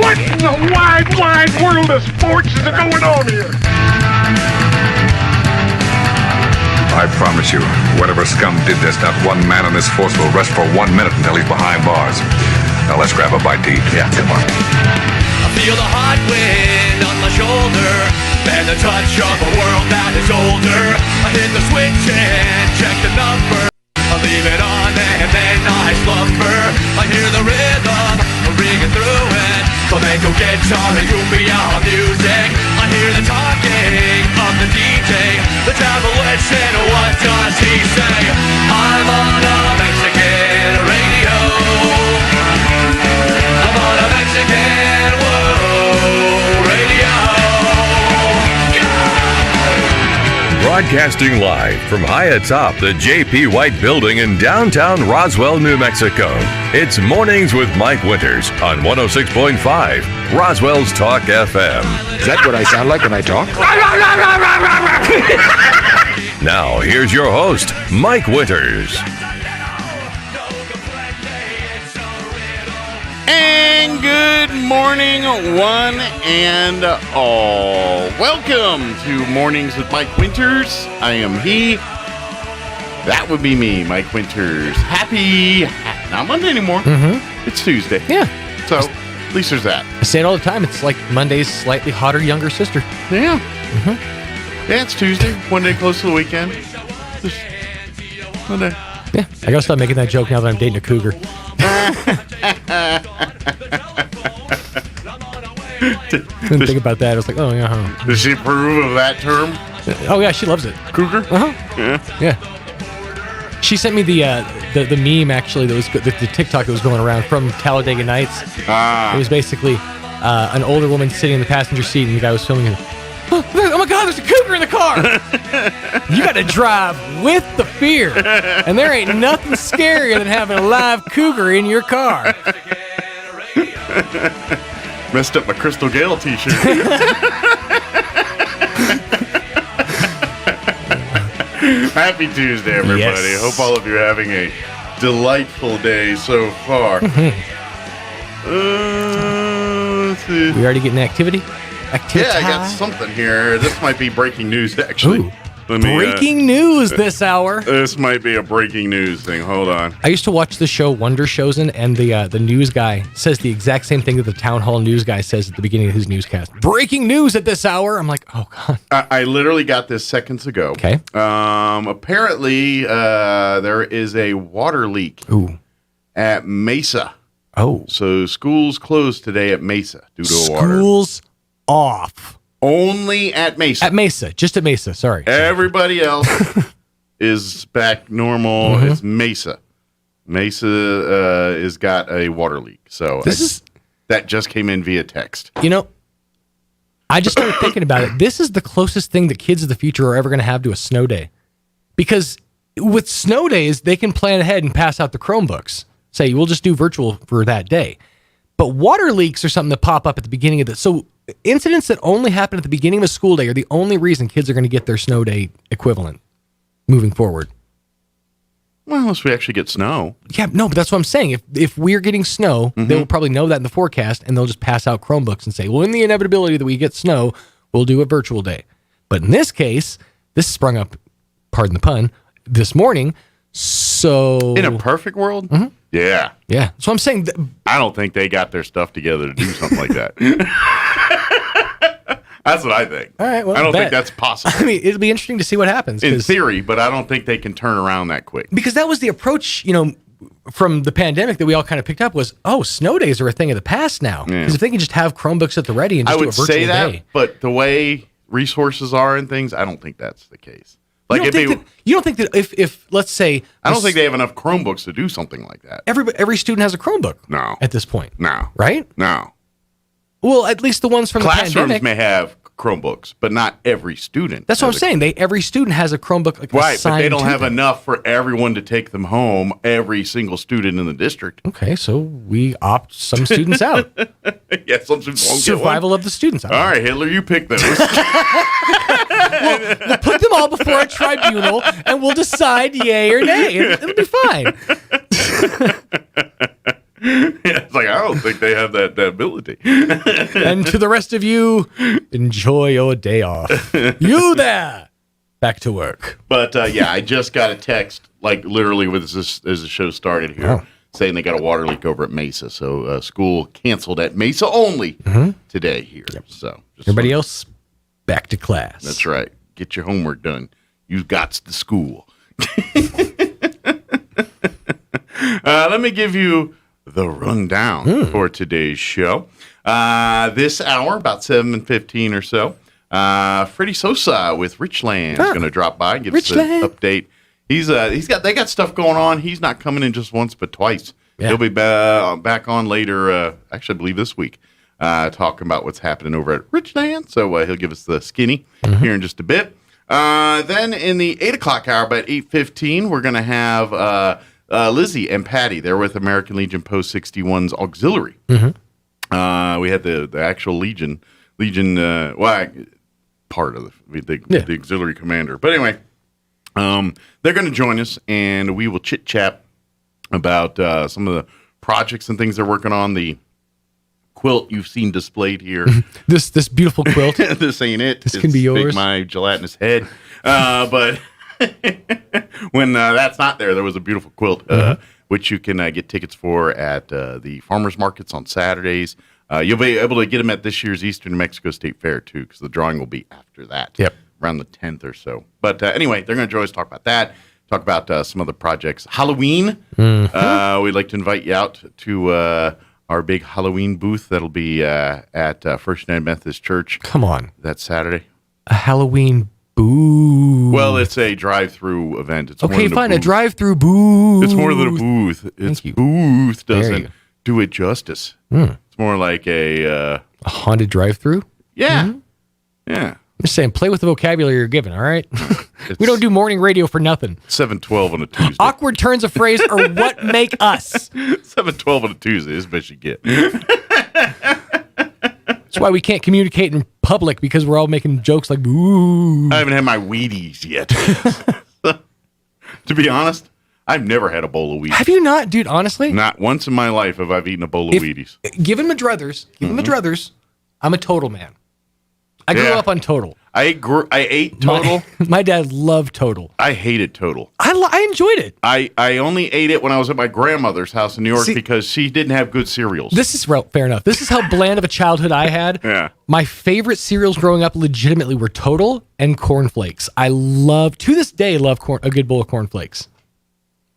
What in the wide world of sports is going on here? I promise you, whatever scum did this, not one man in this force will rest for 1 minute until he's behind bars. Now let's grab a bite to eat. Yeah, come on. I feel the hot wind on my shoulder and the touch of a world that is older. I hit the switch and check the number. I leave it on and then I slumber. I hear the rhythm ringing through it. Flamenco guitar and cumbia music. I hear the talking of the DJ. The devil listen, what does he say? I'm on a Mexican radio. I'm on a Mexican radio. Broadcasting live from high atop the J.P. White Building in downtown Roswell, New Mexico. It's Mornings with Mike Winters on 106.5 Roswell's Talk FM. Is that what I sound like when I talk? Now, here's your host, Mike Winters. And good morning, one and all. Welcome to Mornings with Mike Winters. I am he. That would be me, Mike Winters. Not Monday anymore. Mm-hmm. It's Tuesday. Yeah. So, at least there's that. I say it all the time. It's like Monday's slightly hotter younger sister. Yeah. Mm-hmm. Yeah, it's Tuesday. One day close to the weekend. Just Monday. Yeah. I gotta stop making that joke now that I'm dating a cougar. Didn't think about that. I was like, oh, yeah. Does she approve of that term? Oh, yeah, she loves it. Cougar? Uh-huh. Yeah. She sent me the meme, actually, that was the TikTok that was going around from Talladega Nights. It was basically an older woman sitting in the passenger seat, and the guy was filming it. Oh my God, there's a cougar in the car! You got to drive with the fear. And there ain't nothing scarier than having a live cougar in your car. Messed up my Crystal Gale t-shirt. Happy Tuesday, everybody. Yes. Hope all of you are having a delightful day so far. Let's see. We already getting activity? Yeah, I got something here. This might be breaking news, actually. Ooh. Breaking news this hour. This might be a breaking news thing. Hold on. I used to watch the show Wonder Chosen, and the news guy says the exact same thing that the town hall news guy says at the beginning of his newscast. Breaking news at this hour. I'm like, oh God. I literally got this seconds ago. Okay. Apparently, there is a water leak at Mesa. Oh. So schools closed today at Mesa due to water. Schools off. Only at Mesa. At Mesa. Just at Mesa. Sorry. Everybody else is back normal. Mm-hmm. It's Mesa. Mesa has got a water leak. So that just came in via text. You know, I just started thinking about it. This is the closest thing that kids of the future are ever going to have to a snow day. Because with snow days, they can plan ahead and pass out the Chromebooks. Say, we'll just do virtual for that day. But water leaks are something that pop up at the beginning of the... So incidents that only happen at the beginning of a school day are the only reason kids are going to get their snow day equivalent moving forward. Well, unless we actually get snow. Yeah, no, but that's what I'm saying. If we're getting snow, they will probably know that in the forecast, and they'll just pass out Chromebooks and say, well, in the inevitability that we get snow, we'll do a virtual day. But in this case, this sprung up, pardon the pun, this morning. So in a perfect world? Mm-hmm. Yeah. Yeah. So I'm saying... I don't think they got their stuff together to do something like that. That's what I think. All right. Well, I don't think that's possible. I mean, it'll be interesting to see what happens. In theory, but I don't think they can turn around that quick. Because that was the approach, from the pandemic that we all kind of picked up was, snow days are a thing of the past now. Because if they can just have Chromebooks at the ready and just do a virtual day. I would say that, but the way resources are and things, I don't think that's the case. Like you don't think that if let's say... I don't think they have enough Chromebooks to do something like that. Every student has a Chromebook. No. At this point. No. Right? No. Well, at least the ones from Classrooms the pandemic. may have Chromebooks, but not every student. That's what I'm saying. Every student has a Chromebook. Right, but they don't have enough for everyone to take them home, every single student in the district. Okay, so we opt some students out. Yeah, some students won't Survival of the students. All right, Hitler, you pick those. We'll put them all before a tribunal, and we'll decide yay or nay. It'll be fine. It's like, I don't think they have that ability. And to the rest of you, enjoy your day off. You there, back to work. But yeah, I just got a text, like literally as the show started here, saying they got a water leak over at Mesa. So school canceled at Mesa only today here. Yep. So everybody else, back to class. That's right. Get your homework done. You got to school. Let me give you the rundown for today's show. This hour, about 7:15 or so, Freddie Sosa with Richland is going to drop by and give us an update. They got stuff going on. He's not coming in just once, but twice. Yeah. He'll be back on later. Actually, I believe this week, talking about what's happening over at Richland. So he'll give us the skinny here in just a bit. Then in the 8 o'clock hour, about 8:15, we're going to have Lizzie and Patty. They're with American Legion Post 61's Auxiliary. We had the actual Legion, part of the Auxiliary commander. But anyway, they're going to join us, and we will chit-chat about some of the projects and things they're working on. The quilt you've seen displayed here. This beautiful quilt. This ain't it. This can be yours. My gelatinous head. But when that's not there was a beautiful quilt, which you can get tickets for at the farmers markets on Saturdays. You'll be able to get them at this year's Eastern New Mexico State Fair, too, because the drawing will be after that, around the 10th or so. But anyway, they're going to join us, talk about that, talk about some other projects. Halloween, we'd like to invite you out to our big Halloween booth that'll be at First United Methodist Church. Come on. That Saturday. A Halloween booth. Well, it's a drive-through event. It's okay, fine. A drive-through booth. It's more than a booth. Its booth doesn't do it justice. It's more like a haunted drive-through. Yeah, yeah. I'm just saying, play with the vocabulary you're given. All right. We don't do morning radio for nothing. 7:12 on a Tuesday. Awkward turns of phrase are what make us. 7:12 on a Tuesday is the best you get. That's why we can't communicate in public, because we're all making jokes like boo. I haven't had my Wheaties yet. To be honest, I've never had a bowl of Wheaties. Have you not, dude? Honestly, not once in my life have I eaten a bowl of Wheaties. Given my druthers, I'm a Total man. I grew up on Total. I ate Total. My dad loved Total. I hated Total. I enjoyed it. I only ate it when I was at my grandmother's house in New York because she didn't have good cereals. This is fair enough. This is how bland of a childhood I had. Yeah. My favorite cereals growing up legitimately were Total and Corn Flakes. I to this day, love a good bowl of Corn Flakes.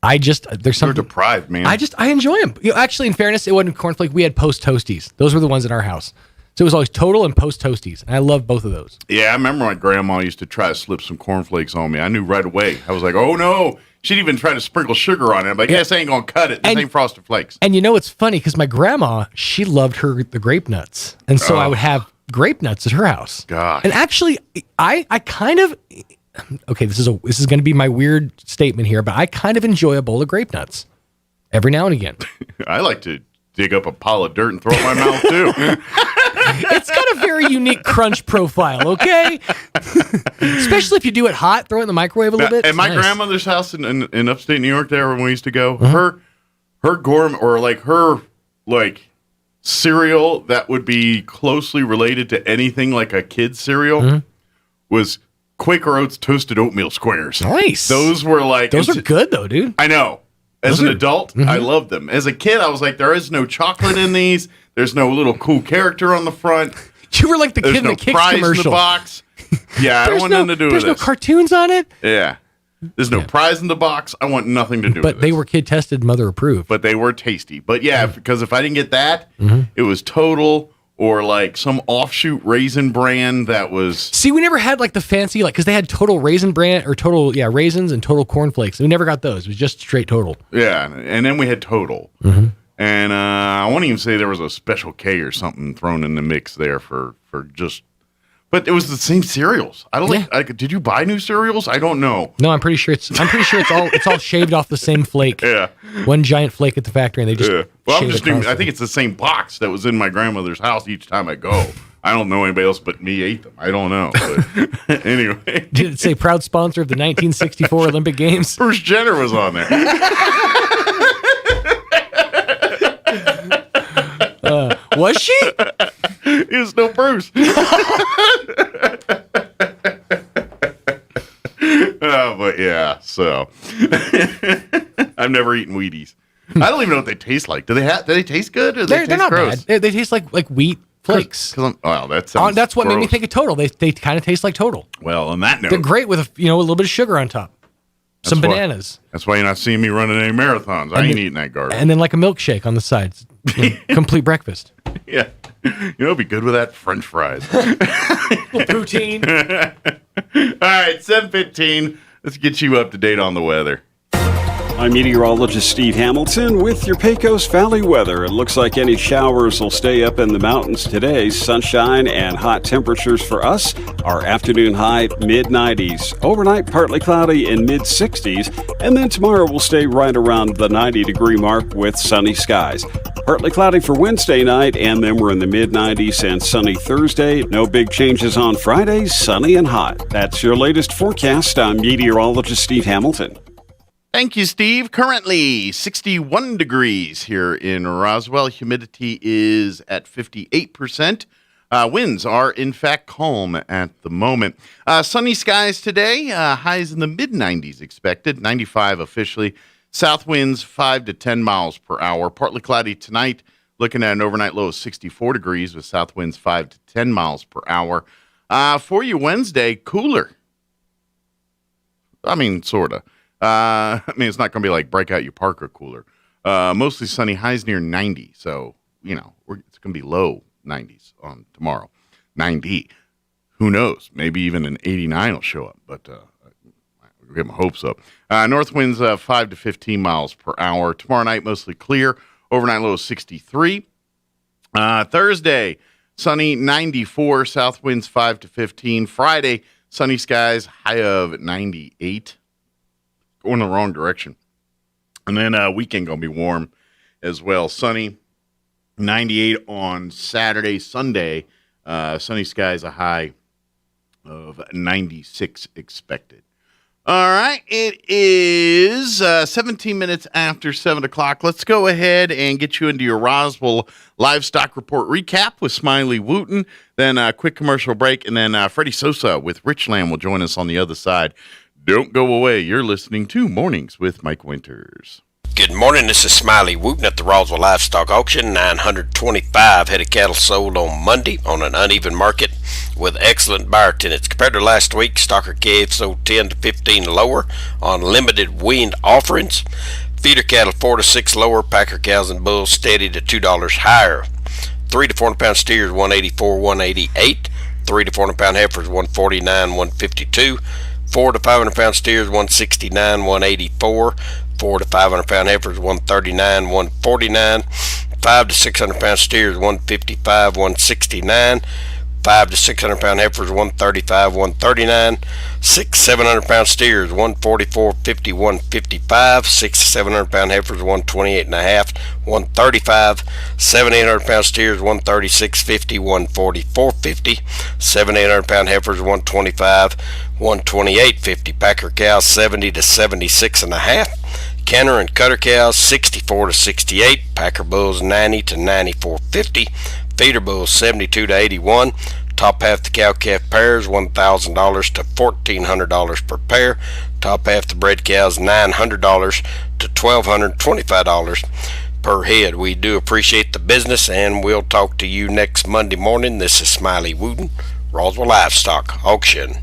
There's something. You're deprived, man. I enjoy them. Actually, in fairness, it wasn't Corn Flake. We had Post Toasties. Those were the ones in our house. So it was always Total and Post Toasties, and I love both of those. Yeah, I remember my grandma used to try to slip some cornflakes on me. I knew right away. I was like, oh no. She'd even try to sprinkle sugar on it. I'm like, yes, I ain't going to cut it. This ain't Frosted Flakes. And it's funny, because my grandma, she loved the grape nuts. And so I would have grape nuts at her house. God. And actually, I kind of, okay, this is going to be my weird statement here, but I kind of enjoy a bowl of grape nuts every now and again. I like to dig up a pile of dirt and throw it in my mouth, too. It's got a very unique crunch profile, okay? Especially if you do it hot, throw it in the microwave a little bit. At my grandmother's house in upstate New York, there when we used to go, her gourmet, or her cereal that would be closely related to anything like a kid's cereal was Quaker Oats toasted oatmeal squares. Nice. Those were those are good though, dude. I know. As an adult, I loved them. As a kid, I was like, there is no chocolate in these. There's no little cool character on the front. You were like the kid in the Kicks commercial. There's no prize in the box. Yeah, I don't want nothing to do with this. There's no cartoons on it. Yeah. There's no prize in the box. I want nothing to do with it. But they were kid tested, mother approved. But they were tasty. But yeah, because if I didn't get that, it was Total or some offshoot raisin brand that was. See, we never had the fancy, because they had Total Raisin brand or Total, raisins and Total cornflakes. We never got those. It was just straight Total. Yeah. And then we had Total. And I won't even say there was a Special K or something thrown in the mix there for just. But it was the same cereals. I don't did you buy new cereals? I don't know. No, I'm pretty sure it's all shaved off the same flake. Yeah. One giant flake at the factory, and they just. Yeah. Well, I think it's the same box that was in my grandmother's house each time I go. I don't know anybody else but me ate them. I don't know. But anyway. Did it say proud sponsor of the 1964 Olympic Games? Bruce Jenner was on there. Was she? It was no Bruce. But yeah, so I've never eaten Wheaties. I don't even know what they taste like. Do they taste good or They're taste not gross? bad. They taste like wheat flakes. That's what made me think of Total. They kind of taste like Total. Well, on that note, They're great with a little bit of sugar on top, some bananas, that's why you're not seeing me running any marathons. I ain't eating that garbage. and then like a milkshake on the sides. Complete breakfast. Yeah, it'd be good with that French fries. Poutine. All right, 7:15. Let's get you up to date on the weather. I'm meteorologist Steve Hamilton with your Pecos Valley weather. It looks like any showers will stay up in the mountains today. Sunshine and hot temperatures for us. Our afternoon high, mid-90s. Overnight, partly cloudy in mid-60s. And then tomorrow will stay right around the 90-degree mark with sunny skies. Partly cloudy for Wednesday night, and then we're in the mid-90s and sunny Thursday. No big changes on Friday, sunny and hot. That's your latest forecast. I'm meteorologist Steve Hamilton. Thank you, Steve. Currently 61 degrees here in Roswell. Humidity is at 58%. Winds are, in fact, calm at the moment. Sunny skies today. Highs in the mid-90s expected. 95 officially. South winds 5 to 10 miles per hour. Partly cloudy tonight. Looking at an overnight low of 64 degrees with south winds 5 to 10 miles per hour. For you Wednesday, cooler. I mean, sort of. It's not going to be like break out your Parker cooler. Mostly sunny, highs near 90. So, it's going to be low 90s on tomorrow. 90. Who knows? Maybe even an 89 will show up, but we'll get my hopes up. North winds 5 to 15 miles per hour. Tomorrow night, mostly clear. Overnight low of 63. Thursday, sunny 94. South winds 5 to 15. Friday, sunny skies, high of 98. Going the wrong direction. And then weekend going to be warm as well. Sunny, 98 on Saturday, Sunday. Sunny skies, a high of 96 expected. All right, it is 17 minutes after 7 o'clock. Let's go ahead and get you into your Roswell Livestock Report recap with Smiley Wooten. Then a quick commercial break, and then Freddie Sosa with Richland will join us on the other side. Don't go away. You're listening to Mornings with Mike Winters. Good morning. This is Smiley Wooten at the Roswell Livestock Auction. 925 head of cattle sold on Monday on an uneven market with excellent buyer tenants. Compared to last week, stocker calves sold 10 to 15 lower on limited weaned offerings. Feeder cattle 4 to 6 lower. Packer cows and bulls steady to $2 higher. 3 to 400 pound steers 184, 188. 3 to 400 pound heifers 149, 152. 4 to 500 pound steers 169, 184. 4 to 500 pound heifers 139, 149. 5 to 600 pound steers 155, 169. 5 to 600 pound heifers 135, 139. 6 to 700 pound steers 144, 50, 155. 6 to 700 pound heifers 128 and a half, 135. 7 800 pound steers 136, 50, 144, 50. 7 800 pound heifers 125, 128, 50. Packer cows 70 to 76 and a half. Canner and cutter cows 64 to 68. Packer bulls 90 to 94.50. Feeder bulls 72 to 81. Top half the cow calf pairs $1,000 to $1,400 per pair. Top half the bred cows $900 to $1,225 per head. We do appreciate the business, and we'll talk to you next Monday morning. This is Smiley Wooten, Roswell Livestock Auction.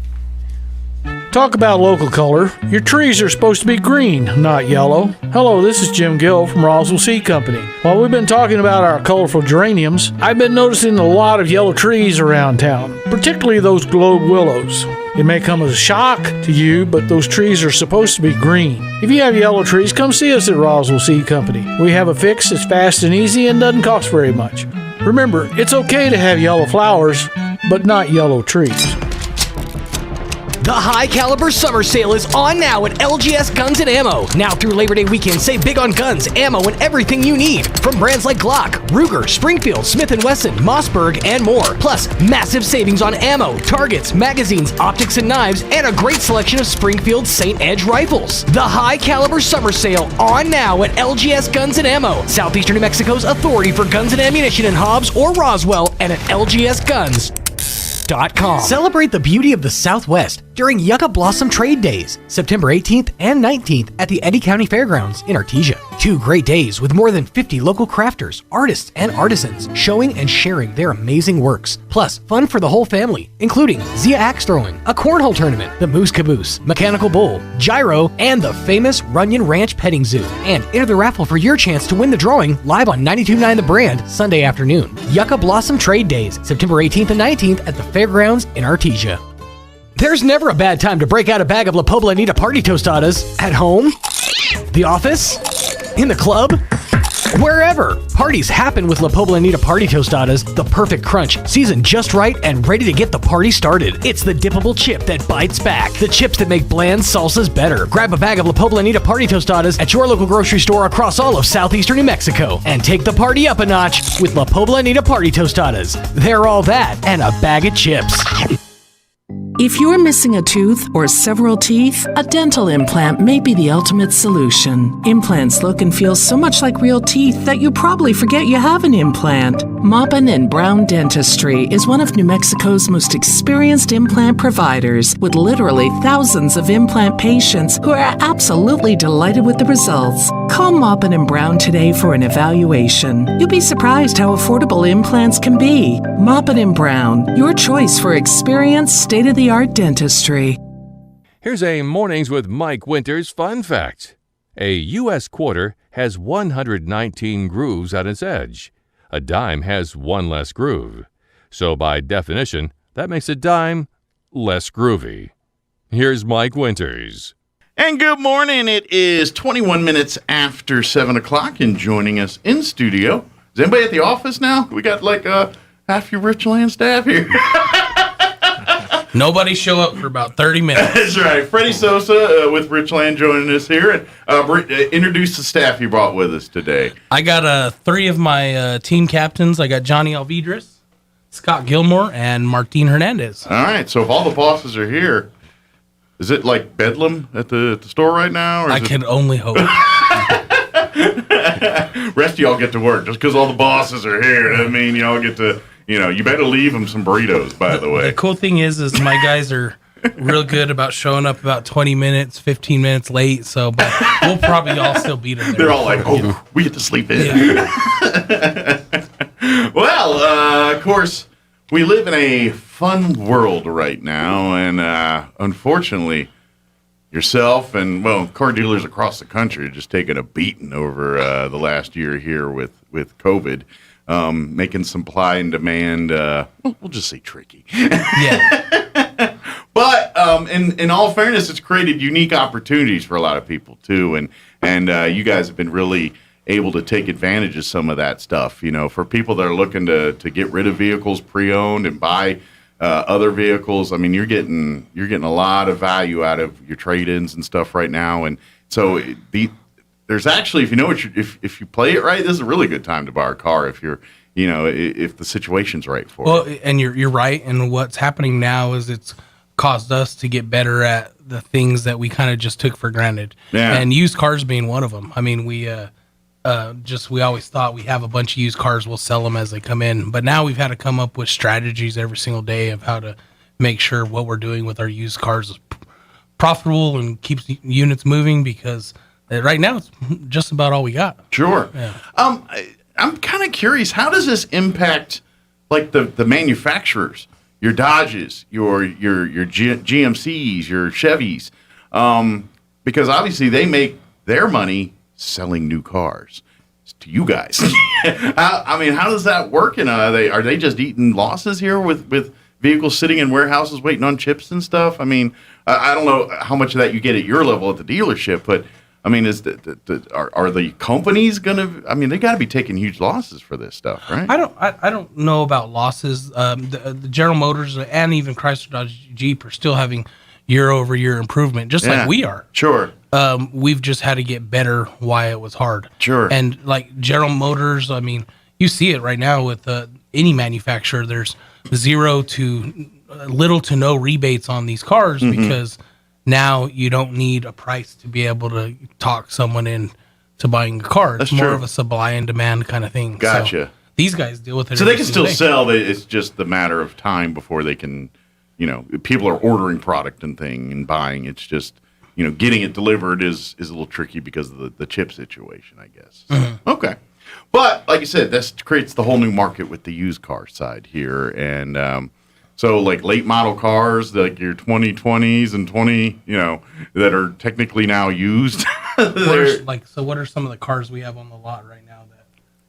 Talk about local color. Your trees are supposed to be green, not yellow. Hello, this is Jim Gill from Roswell Seed Company. While we've been talking about our colorful geraniums, I've been noticing a lot of yellow trees around town, particularly those globe willows. It may come as a shock to you, but those trees are supposed to be green. If you have yellow trees, come see us at Roswell Seed Company. We have a fix that's fast and easy and doesn't cost very much. Remember, it's okay to have yellow flowers, but not yellow trees. The High Caliber Summer Sale is on now at LGS Guns and Ammo. Now through Labor Day weekend, save big on guns, ammo, and everything you need. From brands like Glock, Ruger, Springfield, Smith & Wesson, Mossberg, and more. Plus, massive savings on ammo, targets, magazines, optics, and knives, and a great selection of Springfield St. Edge rifles. The High Caliber Summer Sale on now at LGS Guns and Ammo, Southeastern New Mexico's authority for guns and ammunition in Hobbs or Roswell, and at lgsguns.com. Celebrate the beauty of the Southwest during Yucca Blossom Trade Days, September 18th and 19th at the Eddy County Fairgrounds in Artesia. 2 great days with more than 50 local crafters, artists, and artisans showing and sharing their amazing works. Plus, fun for the whole family, including Zia Axe Throwing, a cornhole tournament, the Moose Caboose, Mechanical Bull, Gyro, and the famous Runyon Ranch Petting Zoo. And enter the raffle for your chance to win the drawing live on 92.9 The Brand Sunday afternoon. Yucca Blossom Trade Days, September 18th and 19th at the Fairgrounds in Artesia. There's never a bad time to break out a bag of La Poblanita Party Tostadas at home, the office, in the club, wherever. Parties happen with La Poblanita Party Tostadas, the perfect crunch, seasoned just right and ready to get the party started. It's the dippable chip that bites back, the chips that make bland salsas better. Grab a bag of La Poblanita Party Tostadas at your local grocery store across all of southeastern New Mexico and take the party up a notch with La Poblanita Party Tostadas. They're all that and a bag of chips. If you're missing a tooth or several teeth, a dental implant may be the ultimate solution. Implants look and feel so much like real teeth that you probably forget you have an implant. Maupin and Brown Dentistry is one of New Mexico's most experienced implant providers, with literally thousands of implant patients who are absolutely delighted with the results. Call Maupin and Brown today for an evaluation. You'll be surprised how affordable implants can be. Maupin and Brown, your choice for experienced, state-of-the-art dentistry. Here's a Mornings with Mike Winters fun fact. A U.S. quarter has 119 grooves on its edge. A dime has 1 less groove. So by definition, that makes a dime less groovy. Here's Mike Winters. And good morning. It is 21 minutes after 7 o'clock, and joining us in studio. Is anybody at the office now? We got like half your Richland staff here. Nobody show up for about 30 minutes. That's right. Freddie Sosa with Richland joining us here. And introduce the staff you brought with us today. I got 3 of my team captains. I got Johnny Alvidres, Scott Gilmore, and Martin Hernandez. All right. So if all the bosses are here, is it like bedlam at the store right now? Or I can only hope. Rest of y'all get to work just because all the bosses are here. I mean, y'all get to... you better leave them some burritos, by the way. The cool thing is my guys are real good about showing up about 20 minutes, 15 minutes late. So, but we'll probably all still beat them. They're all like, we get to sleep in. Yeah. Well, of course, we live in a fun world right now. And unfortunately, yourself and, car dealers across the country are just taking a beating over the last year here with COVID. Making supply and demand, we'll just say tricky. Yeah. But in all fairness, it's created unique opportunities for a lot of people too, and you guys have been really able to take advantage of some of that stuff. For people that are looking to get rid of vehicles pre-owned and buy other vehicles. I mean, you're getting a lot of value out of your trade-ins and stuff right now, and so there's actually, if if you play it right, this is a really good time to buy a car if you're, if the situation's right for it. Well, and you're right. And what's happening now is it's caused us to get better at the things that we kind of just took for granted. Yeah. And used cars being one of them. I mean, we always thought we have a bunch of used cars, we'll sell them as they come in. But now we've had to come up with strategies every single day of how to make sure what we're doing with our used cars is profitable and keeps units moving, because right now it's just about all we got. Sure. Yeah. I'm kind of curious, how does this impact like the manufacturers, your Dodges, your GMCs, your Chevys? Because obviously they make their money selling new cars to you guys. How does that work? And are they just eating losses here with vehicles sitting in warehouses waiting on chips and stuff? I mean, I don't know how much of that you get at your level at the dealership, but I mean, are the companies gonna? I mean, they got to be taking huge losses for this stuff, right? I don't know about losses. The General Motors and even Chrysler, Dodge, Jeep are still having year-over-year improvement, just like we are. Sure. We've just had to get better why it was hard. Sure. And like General Motors, I mean, you see it right now with any manufacturer. There's little to no rebates on these cars because now you don't need a price to be able to talk someone into buying a car. It's more of a supply and demand kind of thing. Gotcha. So these guys deal with it. So they can still sell. It's just the matter of time before they can, people are ordering product and thing and buying. It's just, getting it delivered is a little tricky because of the chip situation, I guess. So, okay. But like I said, this creates the whole new market with the used car side here. And so like late model cars, like your 2020s and 20, that are technically now used. So what are some of the cars we have on the lot right now?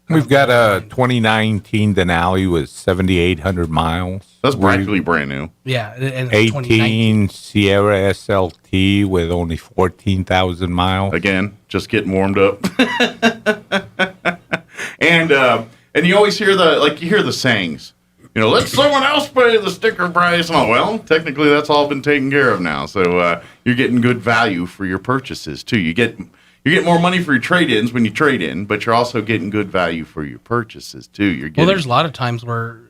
We've got a 2019 Denali with 7,800 miles. That's practically brand new. Yeah. And 18 Sierra SLT with only 14,000 miles. Again, just getting warmed up. And you always hear the sayings, let someone else pay the sticker price. Oh, well, technically that's all been taken care of now. So you're getting good value for your purchases too. You get more money for your trade-ins when you trade in, but you're also getting good value for your purchases too. There's a lot of times where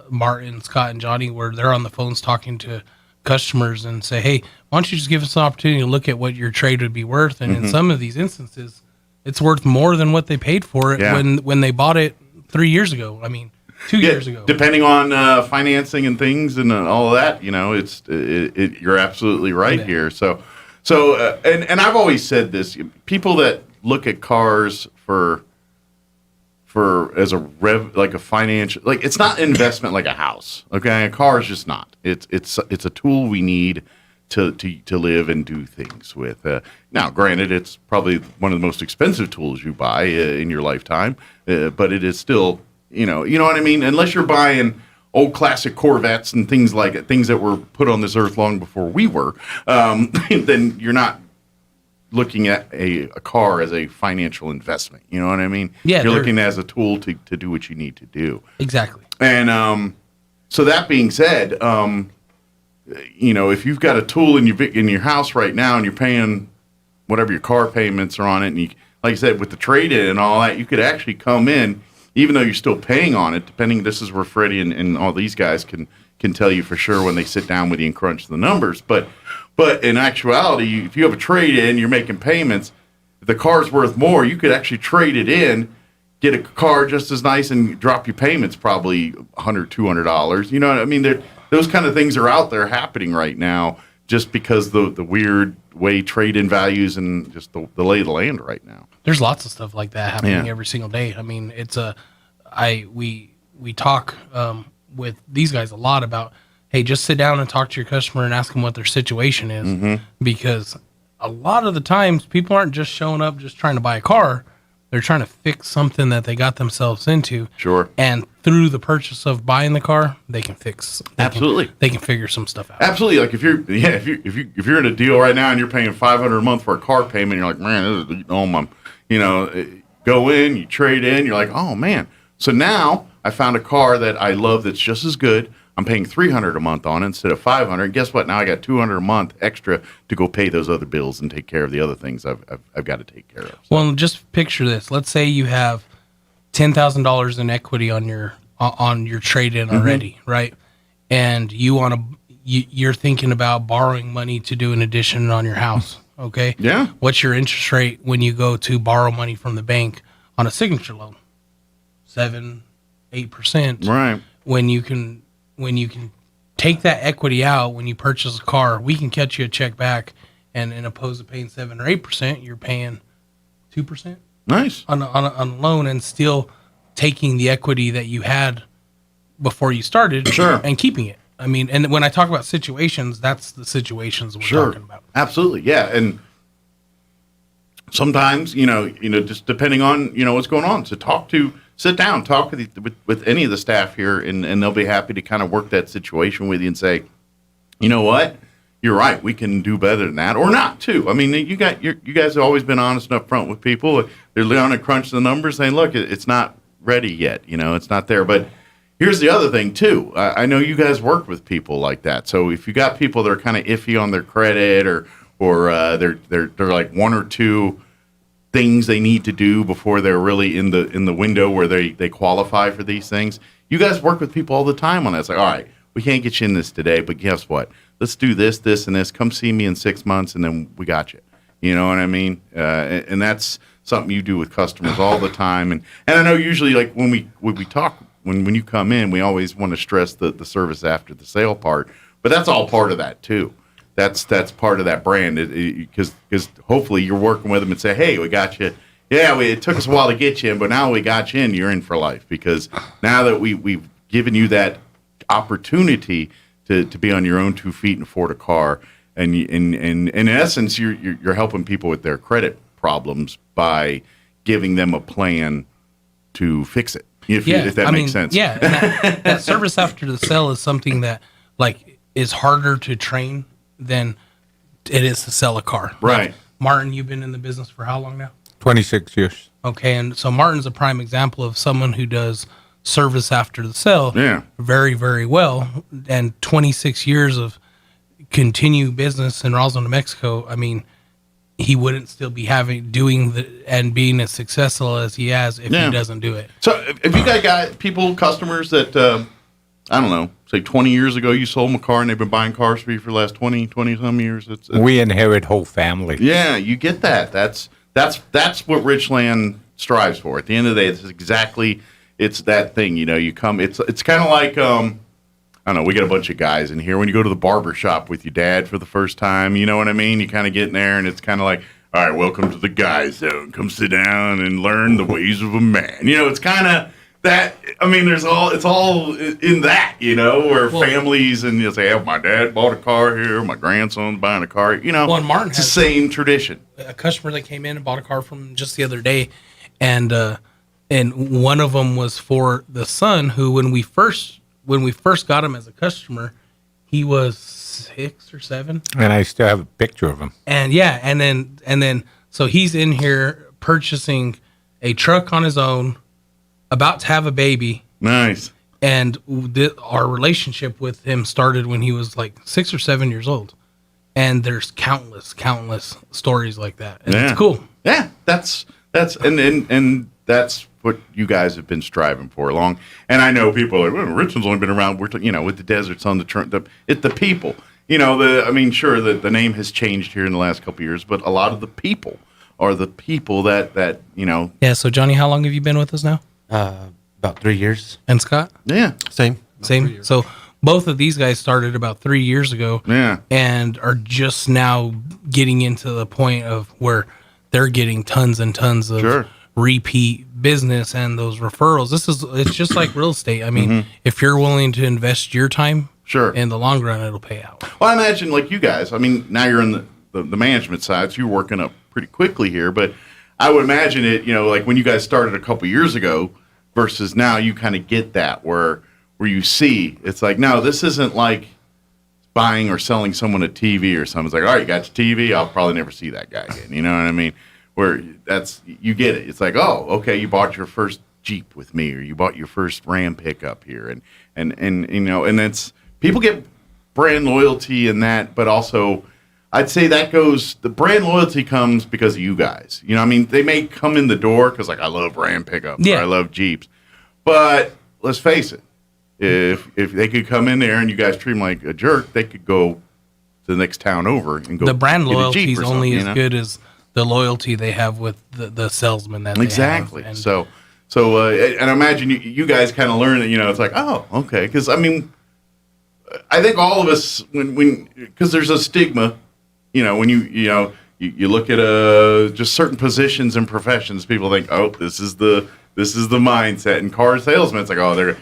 Martin, Scott, and Johnny, where they're on the phones talking to customers and say, hey, why don't you just give us an opportunity to look at what your trade would be worth? And in some of these instances, it's worth more than what they paid for it when they bought it 3 years ago. I mean, 2 years ago. Depending on financing and things and all of that, you're absolutely right here. So and I've always said this: people that look at cars for as a financial, like, it's not investment like a house. Okay, a car is just not. It's a tool we need to live and do things with. Now, granted, it's probably one of the most expensive tools you buy in your lifetime, but it is still, you know what I mean. Unless you're buying old classic Corvettes and things like it, things that were put on this earth long before we were, then you're not looking at a car as a financial investment. You know what I mean? Yeah, you're looking as a tool to do what you need to do. Exactly. And so that being said, if you've got a tool in your house right now and you're paying whatever your car payments are on it, and you, like I said, with the trade-in and all that, you could actually come in, even though you're still paying on it, depending, this is where Freddie and all these guys can tell you for sure when they sit down with you and crunch the numbers. But in actuality, if you have a trade-in, you're making payments, if the car's worth more, you could actually trade it in, get a car just as nice, and drop your payments probably $100, $200. You know what I mean? Those kind of things are out there happening right now just because the weird way trade-in values and just the lay of the land right now. There's lots of stuff like that happening every single day. I mean, we talk with these guys a lot about, hey, just sit down and talk to your customer and ask them what their situation is, because a lot of the times people aren't just showing up just trying to buy a car. They're trying to fix something that they got themselves into. Sure. And through the purchase of buying the car, they can fix. Absolutely. They can figure some stuff out. Absolutely. Like if you're in a deal right now and you're paying $500 a month for a car payment, you're like, man, this is go in, you trade in, you're like, oh man. So now I found a car that I love that's just as good. I'm paying $300 a month on it instead of $500. Guess what? Now I got $200 a month extra to go pay those other bills and take care of the other things I've got to take care of. So. Well, just picture this. Let's say you have $10,000 in equity on your trade-in already, right? And you're thinking about borrowing money to do an addition on your house. Okay. Yeah. What's your interest rate when you go to borrow money from the bank on a signature loan? 7-8%. Right. When you can take that equity out when you purchase a car, we can cut you a check back, and opposed to paying 7 or 8%, you're paying 2%. Nice. On a loan, and still taking the equity that you had before you started, sure, and keeping it. I mean, and when I talk about situations, that's the situations we're talking about. Absolutely, yeah. And sometimes, just depending on what's going on, sit down, talk with any of the staff here, and they'll be happy to kind of work that situation with you and say, you know what, you're right, we can do better than that, or not too. I mean, you guys have always been honest and upfront with people. They're going to crunch the numbers, saying, look, it's not ready yet, it's not there. But here's the other thing too. I know you guys work with people like that. So if you got people that are kind of iffy on their credit, or they're like one or two things they need to do before they're really in the window where they qualify for these things. You guys work with people all the time on that. It's like, all right, we can't get you in this today, but guess what? Let's do this, and this. Come see me in 6 months, and then we got you. You know what I mean? And that's something you do with customers all the time. And I know usually, like when we talk, when you come in, we always want to stress the service after the sale part. But that's all part of that too. That's part of that brand, because hopefully you're working with them and say, hey, we got you. Yeah, it took us a while to get you in, but now we got you in. You're in for life, because now that we've given you that opportunity to be on your own 2 feet and afford a car, and in essence, you're helping people with their credit problems by giving them a plan to fix it. If that makes sense. Yeah, and that service after the sale is something that is harder to train than it is to sell a car. Right. Like, Martin, you've been in the business for how long now? 26 years. Okay, and so Martin's a prime example of someone who does service after the sale very, very well. And 26 years of continued business in Roswell, New Mexico, I mean, he wouldn't still be and being as successful as he has if he doesn't do it. So if you got customers that, I don't know, say 20 years ago you sold them a car and they've been buying cars for you for the last 20 some years. We inherit whole families. Yeah, you get that. That's what Richland strives for. At the end of the day, it's that thing. You know, you come. It's kind of like I don't know. We got a bunch of guys in here. When you go to the barber shop with your dad for the first time, you know what I mean. You kind of get in there, and it's kind of like, all right, welcome to the guy zone. Come sit down and learn the ways of a man. You know, it's kind of that. I mean, it's all in that. You know, where families and you say, my dad bought a car here, my grandson's buying a car. You know, Martin it's the same tradition. A customer that came in and bought a car from just the other day, and one of them was for the son who, when we first got him as a customer, he was 6 or 7, and I still have a picture of him. And then so he's in here purchasing a truck on his own, about to have a baby. Nice. And our relationship with him started when he was like 6 or 7 years old. And there's countless stories like that. And it's cool. Yeah, that's and that's what you guys have been striving for long. And I know people are like, well, Richland's only been around. With the deserts on it's the people. Sure, the name has changed here in the last couple of years, but a lot of the people are the people that. Yeah. So Johnny, how long have you been with us now? About 3 years. And Scott? Yeah. Same. So both of these guys started about 3 years ago. Yeah. And are just now getting into the point of where they're getting tons and tons of repeat business and those referrals. It's just like real estate. I mean, if you're willing to invest your time, in the long run, it'll pay out. Well, I imagine like you guys, now you're in the management side, so you're working up pretty quickly here, but I would imagine it, like when you guys started a couple years ago versus now, you kind of get that where you see, it's like, no, this isn't like buying or selling someone a TV or something. It's like, all right, you got your TV, I'll probably never see that guy again. You know what I mean? Where you get it. It's like, oh, okay, you bought your first Jeep with me, or you bought your first Ram pickup here, and it's people get brand loyalty in that, but also I'd say the brand loyalty comes because of you guys. They may come in the door because like I love Ram pickups, or I love Jeeps, but let's face it, if they could come in there and you guys treat them like a jerk, they could go to the next town over and go. The brand loyalty is only as good as the loyalty they have with the salesman that exactly. They have. So and I imagine you guys kind of learn that, it's like, oh, okay. Because I think all of us, because there's a stigma, when you look at just certain positions and professions, people think, oh, this is the mindset. And car salesmen, it's like, oh, they're,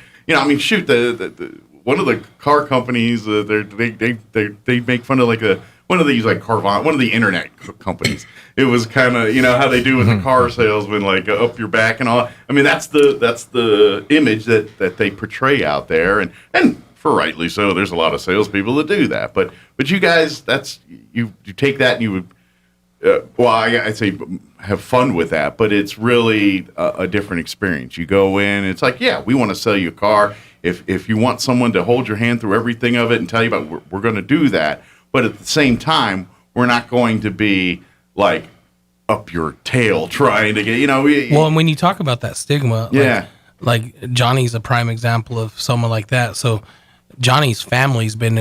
shoot, the one of the car companies, they make fun of like one of these like Carvana, one of the internet companies. It was kind of how they do with the car salesman, like up your back and all. That's the image that they portray out there, and for rightly so. There's a lot of salespeople that do that, but you guys, you take that and you would well, I'd say have fun with that, but it's really a different experience. You go in, it's like, yeah, we want to sell you a car. If you want someone to hold your hand through everything of it and tell you about, we're going to do that. But at the same time, we're not going to be like up your tail trying to get, Well, and when you talk about that stigma, yeah, like Johnny's a prime example of someone like that. So Johnny's family's been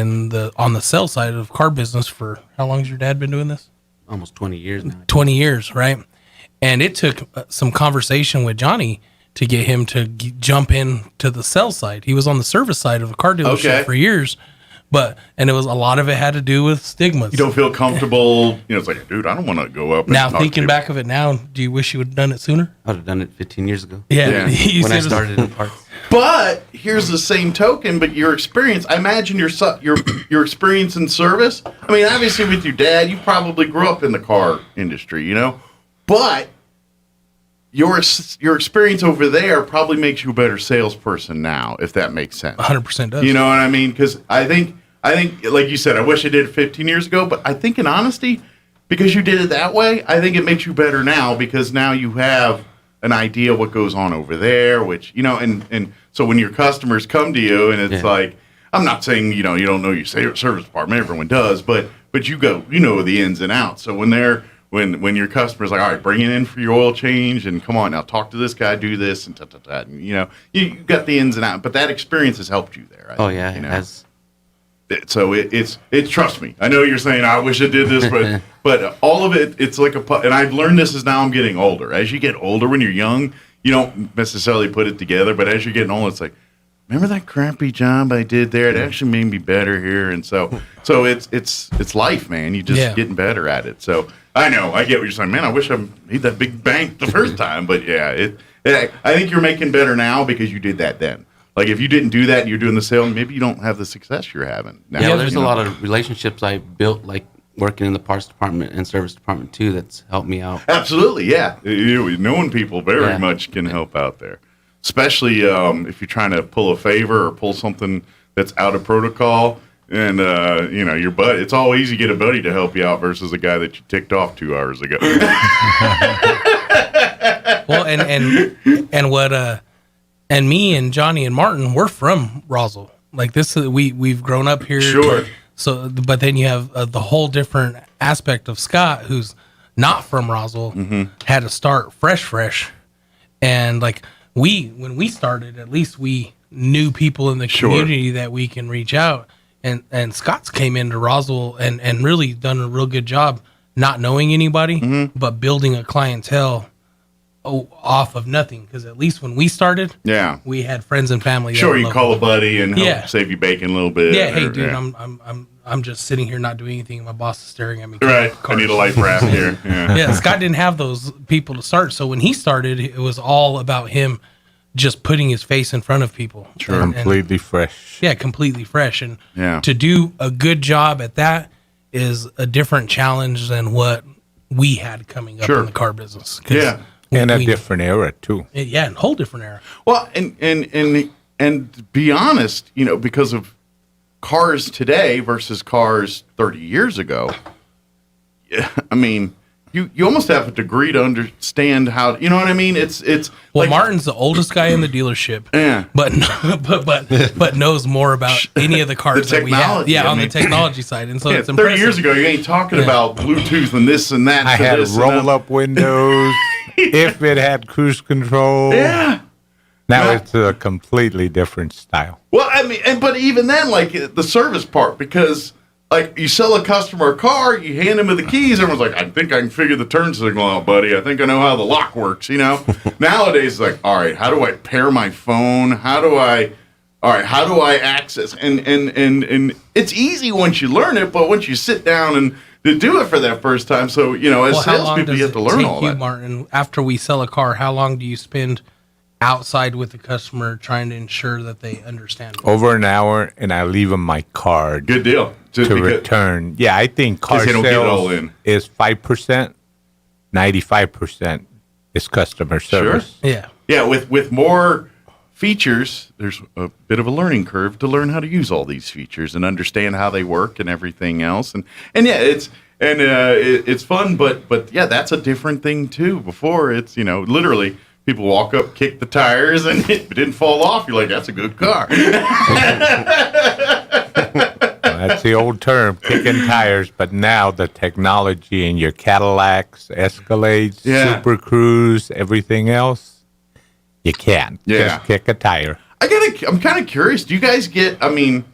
on the sales side of car business for how long has your dad been doing this? Almost 20 years now. 20 years, right? And it took some conversation with Johnny to get him to jump in to the sales side. He was on the service side of a car dealership for years, and it was a lot of it had to do with stigmas. You don't feel comfortable. It's like, dude, I don't want to go up. Now thinking back of it now, do you wish you would have done it sooner? I would have done it 15 years ago. Yeah. When I started in parts. But here's the same token, but your experience, I imagine your experience in service. I mean, obviously with your dad, you probably grew up in the car industry, but your experience over there probably makes you a better salesperson now, if that makes sense. 100% does. You know what I mean? Because I think, like you said, I wish I did it 15 years ago, but I think in honesty, because you did it that way, I think it makes you better now because now you have an idea what goes on over there, which, and so when your customers come to you and it's like, I'm not saying, you don't know your service department, everyone does, but you go, the ins and outs. So when your customer's like, all right, bring it in for your oil change and come on now, talk to this guy, do this and and you got the ins and outs, but that experience has helped you there. It has. So it's trust me. I know you're saying I wish I did this, but all of it, it's like and I've learned this as now I'm getting older. As you get older, when you're young, you don't necessarily put it together, but as you're getting older, it's like, remember that crappy job I did there? It actually made me better here, and so it's life, man. You just getting better at it. So I know I get what you're saying, man. I wish I made that big bank the first time, but I think you're making better now because you did that then. Like, if you didn't do that and you're doing the sale, maybe you don't have the success you're having now. Yeah, there's a lot of relationships I built, like working in the parts department and service department, too, that's helped me out. Absolutely, yeah. Knowing people very much can help out there, especially if you're trying to pull a favor or pull something that's out of protocol. And, your buddy, it's all easy to get a buddy to help you out versus a guy that you ticked off 2 hours ago. Well, and what... And me and Johnny and Martin, we're from Roswell. Like this, we've grown up here. Sure. So, but then you have the whole different aspect of Scott, who's not from Roswell, had to start fresh. And like when we started, at least we knew people in the community that we can reach out. And Scott's came into Roswell and really done a real good job, not knowing anybody, but building a clientele off of nothing, because at least when we started, we had friends and family. Sure, you call a buddy and help save you bacon a little bit. Yeah, hey dude, I'm just sitting here not doing anything. My boss is staring at me. Right, I need a life raft here. Yeah, Scott didn't have those people to start, so when he started, it was all about him just putting his face in front of people. Sure, completely fresh. Yeah, completely fresh, and to do a good job at that is a different challenge than what we had coming up in the car business. Yeah. And a different era too. Yeah, a whole different era. Well, and to be honest, because of cars today versus cars 30 years ago, I mean, you almost have a degree to understand how. You know what I mean? It's well, like, Martin's the oldest guy in the dealership. Yeah, but knows more about any of the cars that we have. Yeah, on the technology side, and so it's impressive. 30 years ago, you ain't talking about Bluetooth and this and that. I had roll-up windows. If it had cruise control. Yeah. Now it's a completely different style. Well, I mean, but even then, like the service part, because like you sell a customer a car, you hand them the keys, everyone's like, I think I can figure the turn signal out, buddy. I think I know how the lock works, Nowadays, it's like, all right, how do I pair my phone? How do I access? And it's easy once you learn it, but once you sit down and to do it for that first time. So, as salespeople, you have to learn all that. Martin, after we sell a car, how long do you spend outside with the customer trying to ensure that they understand? Over an hour, and I leave them my card. Good deal. To return. Yeah, I think car sales is 5%, 95% is customer service. Sure. Yeah. Yeah, with more features, there's a bit of a learning curve to learn how to use all these features and understand how they work and everything else. And yeah, And it's fun, but yeah, that's a different thing too. Before it's literally people walk up, kick the tires, and if it didn't fall off, you're like, that's a good car. That's the old term, kicking tires. But now the technology in your Cadillacs, Escalades, Super Cruise, everything else, you can't just kick a tire. I'm kind of curious. Do you guys get? I mean,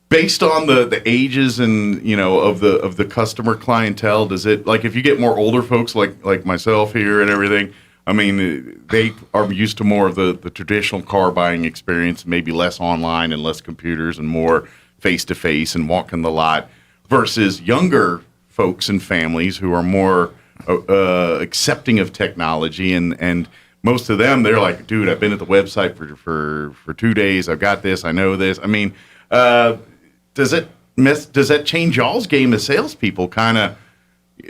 based on the ages and of the customer clientele, does it, like, if you get more older folks like myself here and everything? I mean, they are used to more of the traditional car buying experience, maybe less online and less computers and more face to face and walking the lot, versus younger folks and families who are more accepting of technology and. Most of them, they're like, dude, I've been at the website for 2 days. I've got this. I know this. I mean, does that change y'all's game as salespeople? Kind of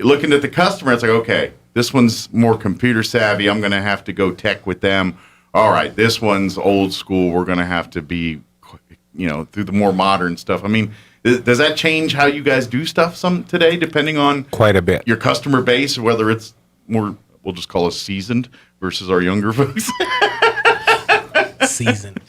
looking at the customer, it's like, okay, this one's more computer savvy. I'm going to have to go tech with them. All right, this one's old school. We're going to have to be, through the more modern stuff. I mean, does that change how you guys do stuff today, depending on quite a bit your customer base, or whether it's more, we'll just call us seasoned versus our younger folks? Seasoned.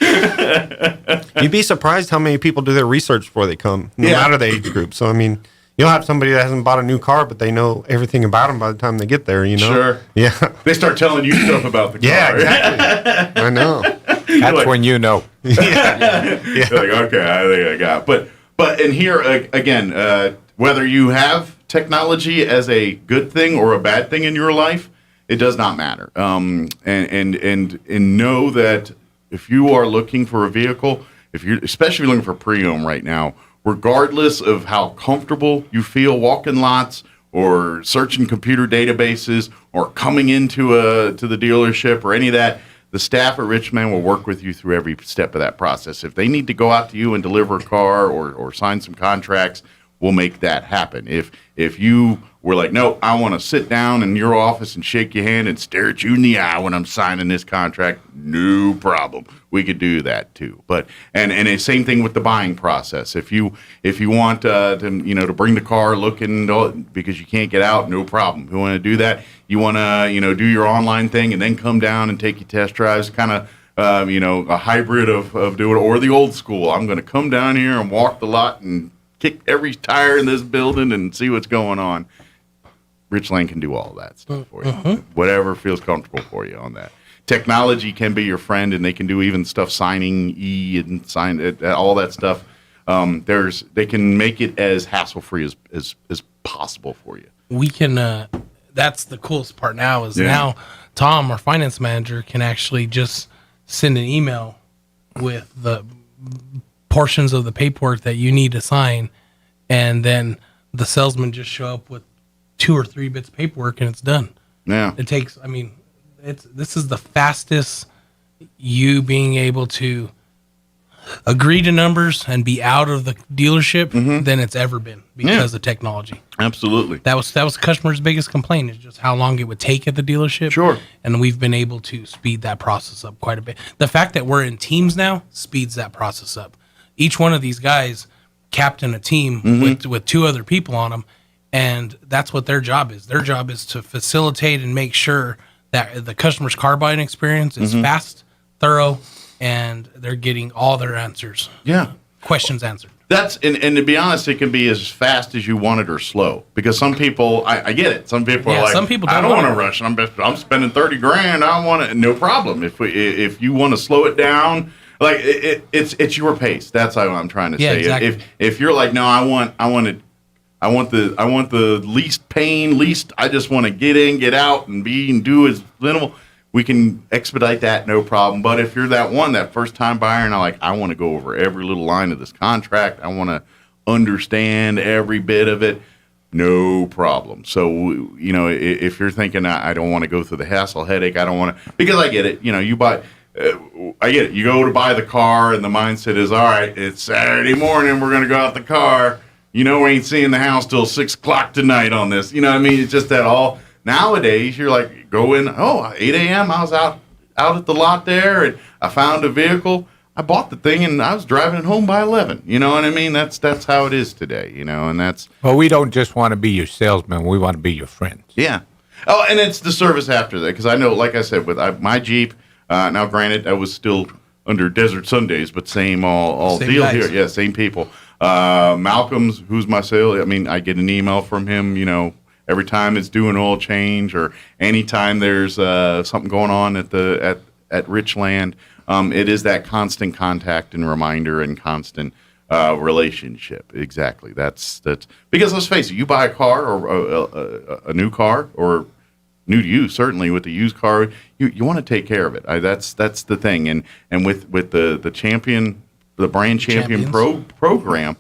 You'd be surprised how many people do their research before they come, no matter the age group. So, I mean, you'll have somebody that hasn't bought a new car, but they know everything about them by the time they get there, Sure. Yeah. They start telling you stuff about the car. Yeah, exactly. I know. That's like, when you know. Yeah. You're like, okay, I think I got it. But in here, again, whether you have technology as a good thing or a bad thing in your life, it does not matter. And know that if you are looking for a vehicle, especially looking for pre-owned right now, regardless of how comfortable you feel walking lots or searching computer databases or coming into to the dealership or any of that, the staff at Richmond will work with you through every step of that process. If they need to go out to you and deliver a car or sign some contracts, we'll make that happen. If you were like, no, I want to sit down in your office and shake your hand and stare at you in the eye when I'm signing this contract, no problem. We could do that too. But and the same thing with the buying process. If you want to bring the car looking because you can't get out, no problem. If you want to do that, you want to do your online thing and then come down and take your test drives, kind of a hybrid of doing it, or the old school. I'm going to come down here and walk the lot and kick every tire in this building and see what's going on. Richland can do all of that stuff for you. Whatever feels comfortable for you on that. Technology can be your friend, and they can do even stuff signing and sign all that stuff. They can make it as hassle-free as possible for you. We can. That's the coolest part now is now Tom, our finance manager, can actually just send an email with the portions of the paperwork that you need to sign, and then the salesman just show up with 2 or 3 bits of paperwork and it's done. Yeah. It takes, this is the fastest you being able to agree to numbers and be out of the dealership than it's ever been because of technology. Absolutely. That was the customer's biggest complaint, is just how long it would take at the dealership. Sure. And we've been able to speed that process up quite a bit. The fact that we're in teams now speeds that process up. Each one of these guys captain a team with 2 other people on them, and that's what their job is. Their job is to facilitate and make sure that the customer's car buying experience is fast, thorough, and they're getting all their answers. Yeah. Questions answered. That's and to be honest, it can be as fast as you want it or slow. Because some people, I get it. Some people are like, some people I don't want to rush. I'm spending $30,000. I want it. No problem. If you want to slow it down, like it's your pace. That's how I'm trying to say. Exactly. If you're like, no, I want the least pain, I just want to get in, get out, and do as minimal. We can expedite that, no problem. But if you're that first time buyer, and I want to go over every little line of this contract, I want to understand every bit of it, no problem. So, if you're thinking, I don't want to go through the hassle, headache, I don't want to, because I get it, you buy, I get it. You go to buy the car, and the mindset is, all right, it's Saturday morning, we're going to go out the car. We ain't seeing the house till 6 o'clock tonight on this. It's just that all. Nowadays, you're like, go in, 8 a.m., I was out at the lot there, and I found a vehicle. I bought the thing and I was driving it home by 11. You know what I mean? That's how it is today, you know, and that's... Well, we don't just want to be your salesman. We want to be your friends. Yeah. Oh, and it's the service after that, because I know, like I said, with my Jeep, now granted, I was still under Desert Sundays, but same all Same deal guys. here. Yeah, same people. Malcolm's, who's my sale, I mean, I get an email from him, you know, every time it's due an oil change or anytime there's something going on at Richland. It is that constant contact and reminder and constant relationship. Exactly. That's because let's face it, you buy a car or a new car or new to you, certainly with the used car, you want to take care of it. That's the thing. And with the champion, the brand champion program,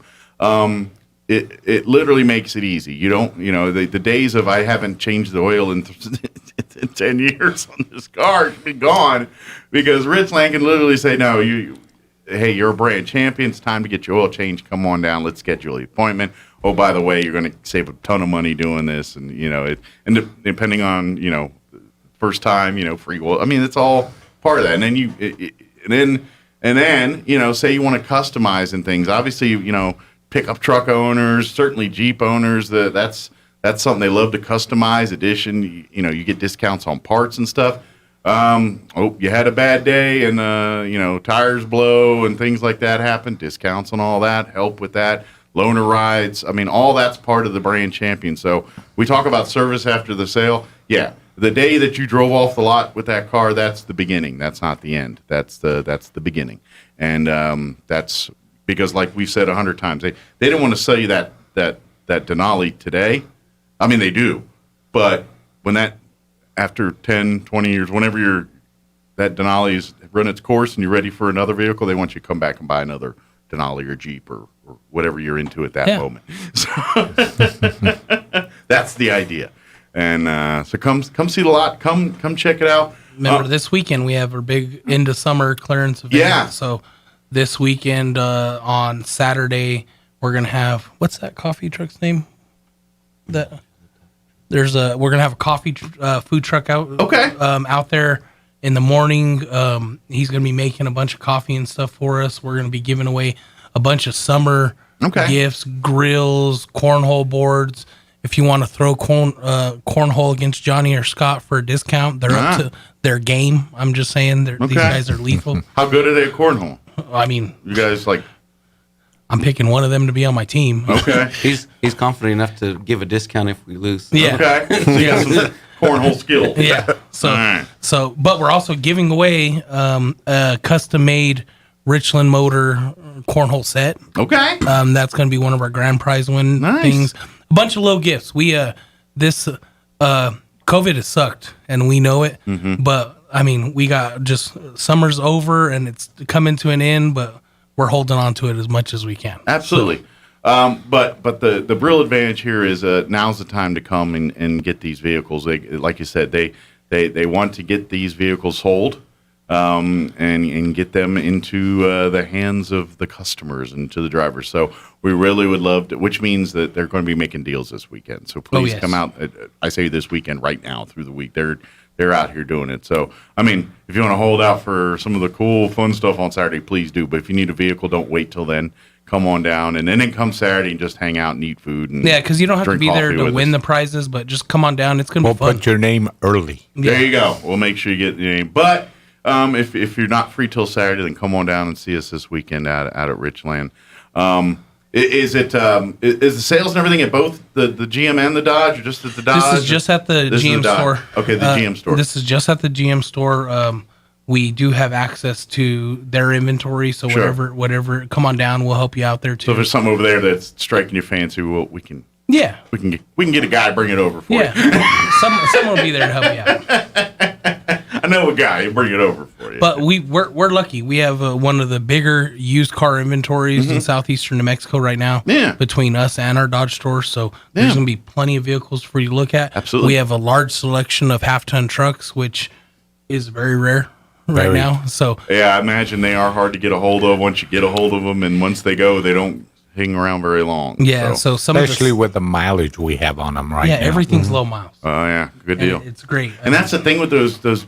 it literally makes it easy. You don't, you know, the days of I haven't changed the oil in 10 years on this car should be gone, because Richland can literally say, no, hey, you're a brand champion. It's time to get your oil changed. Come on down. Let's schedule the appointment. Oh, by the way, you're going to save a ton of money doing this. And, you know, depending on, you know, first time, you know, free oil. I mean, it's all part of that. And then and then, you know, say you want to customize and things. Obviously, you know, pickup truck owners, certainly Jeep owners, that's something they love to customize. Addition, you know, you get discounts on parts and stuff. You had a bad day and, you know, tires blow and things like that happen. Discounts on all that, help with that. Loaner rides. I mean, all that's part of the brand champion. So we talk about service after the sale. Yeah, the day that you drove off the lot with that car, that's the beginning. That's not the end. That's the beginning. And that's because, like we've said 100 times, they didn't want to sell you that Denali today. I mean, they do. But when that, after 10, 20 years, whenever that Denali's run its course and you're ready for another vehicle, they want you to come back and buy another Denali or Jeep or whatever you're into at that moment. So that's the idea. And so come see the lot. Come check it out. Remember, this weekend we have our big end of summer clearance event. Yeah. So this weekend on Saturday we're gonna have, what's that coffee truck's name? We're gonna have a coffee food truck out. Okay. Out there in the morning. He's gonna be making a bunch of coffee and stuff for us. We're gonna be giving away a bunch of summer gifts, grills, cornhole boards. If you want to throw cornhole against Johnny or Scott for a discount, they're up to their game. I'm just saying, these guys are lethal. How good are they at cornhole? I mean, you guys like. I'm picking one of them to be on my team. Okay. He's confident enough to give a discount if we lose. Yeah. Okay. So you got some cornhole skill. Yeah. So, but we're also giving away a custom-made Richland Motor cornhole set. Okay. That's going to be one of our grand prize win things. A bunch of little gifts. We this COVID has sucked, and we know it. Mm-hmm. But I mean, we got just summer's over, and it's coming to an end. But we're holding on to it as much as we can. Absolutely. But the real advantage here is now's the time to come and get these vehicles. They, like you said, they want to get these vehicles sold and get them into the hands of the customers and to the drivers. So we really would love to, which means that they're going to be making deals this weekend. So please come out. I say this weekend right now through the week. They're out here doing it. So, I mean, if you want to hold out for some of the cool, fun stuff on Saturday, please do. But if you need a vehicle, don't wait till then. Come on down, and then come Saturday and just hang out and eat food. And because you don't have to be there to win the prizes, but just come on down. It's going to be fun. We'll put your name early. There you go. We'll make sure you get your name. But if you're not free till Saturday, then come on down and see us this weekend out at Richland. Is the sales and everything at both the GM and the Dodge, or just at the Dodge? This is just at the GM store. Okay, the GM store. This is just at the GM store. We do have access to their inventory, so whatever, come on down. We'll help you out there too. So if there's something over there that's striking your fancy, we can. Yeah, we can get a guy to bring it over for you. Someone will be there to help you out. I know a guy. He'll bring it over for you. But we're lucky. We have one of the bigger used car inventories in southeastern New Mexico right now. Yeah. Between us and our Dodge store, so there's going to be plenty of vehicles for you to look at. Absolutely. We have a large selection of half-ton trucks, which is very rare right now. So yeah, I imagine they are hard to get a hold of. Once you get a hold of them, and once they go, they don't hang around very long. Yeah, so some especially with the mileage we have on them right now. Yeah, everything's low miles. Oh yeah, good deal. It's great. And that's the thing with those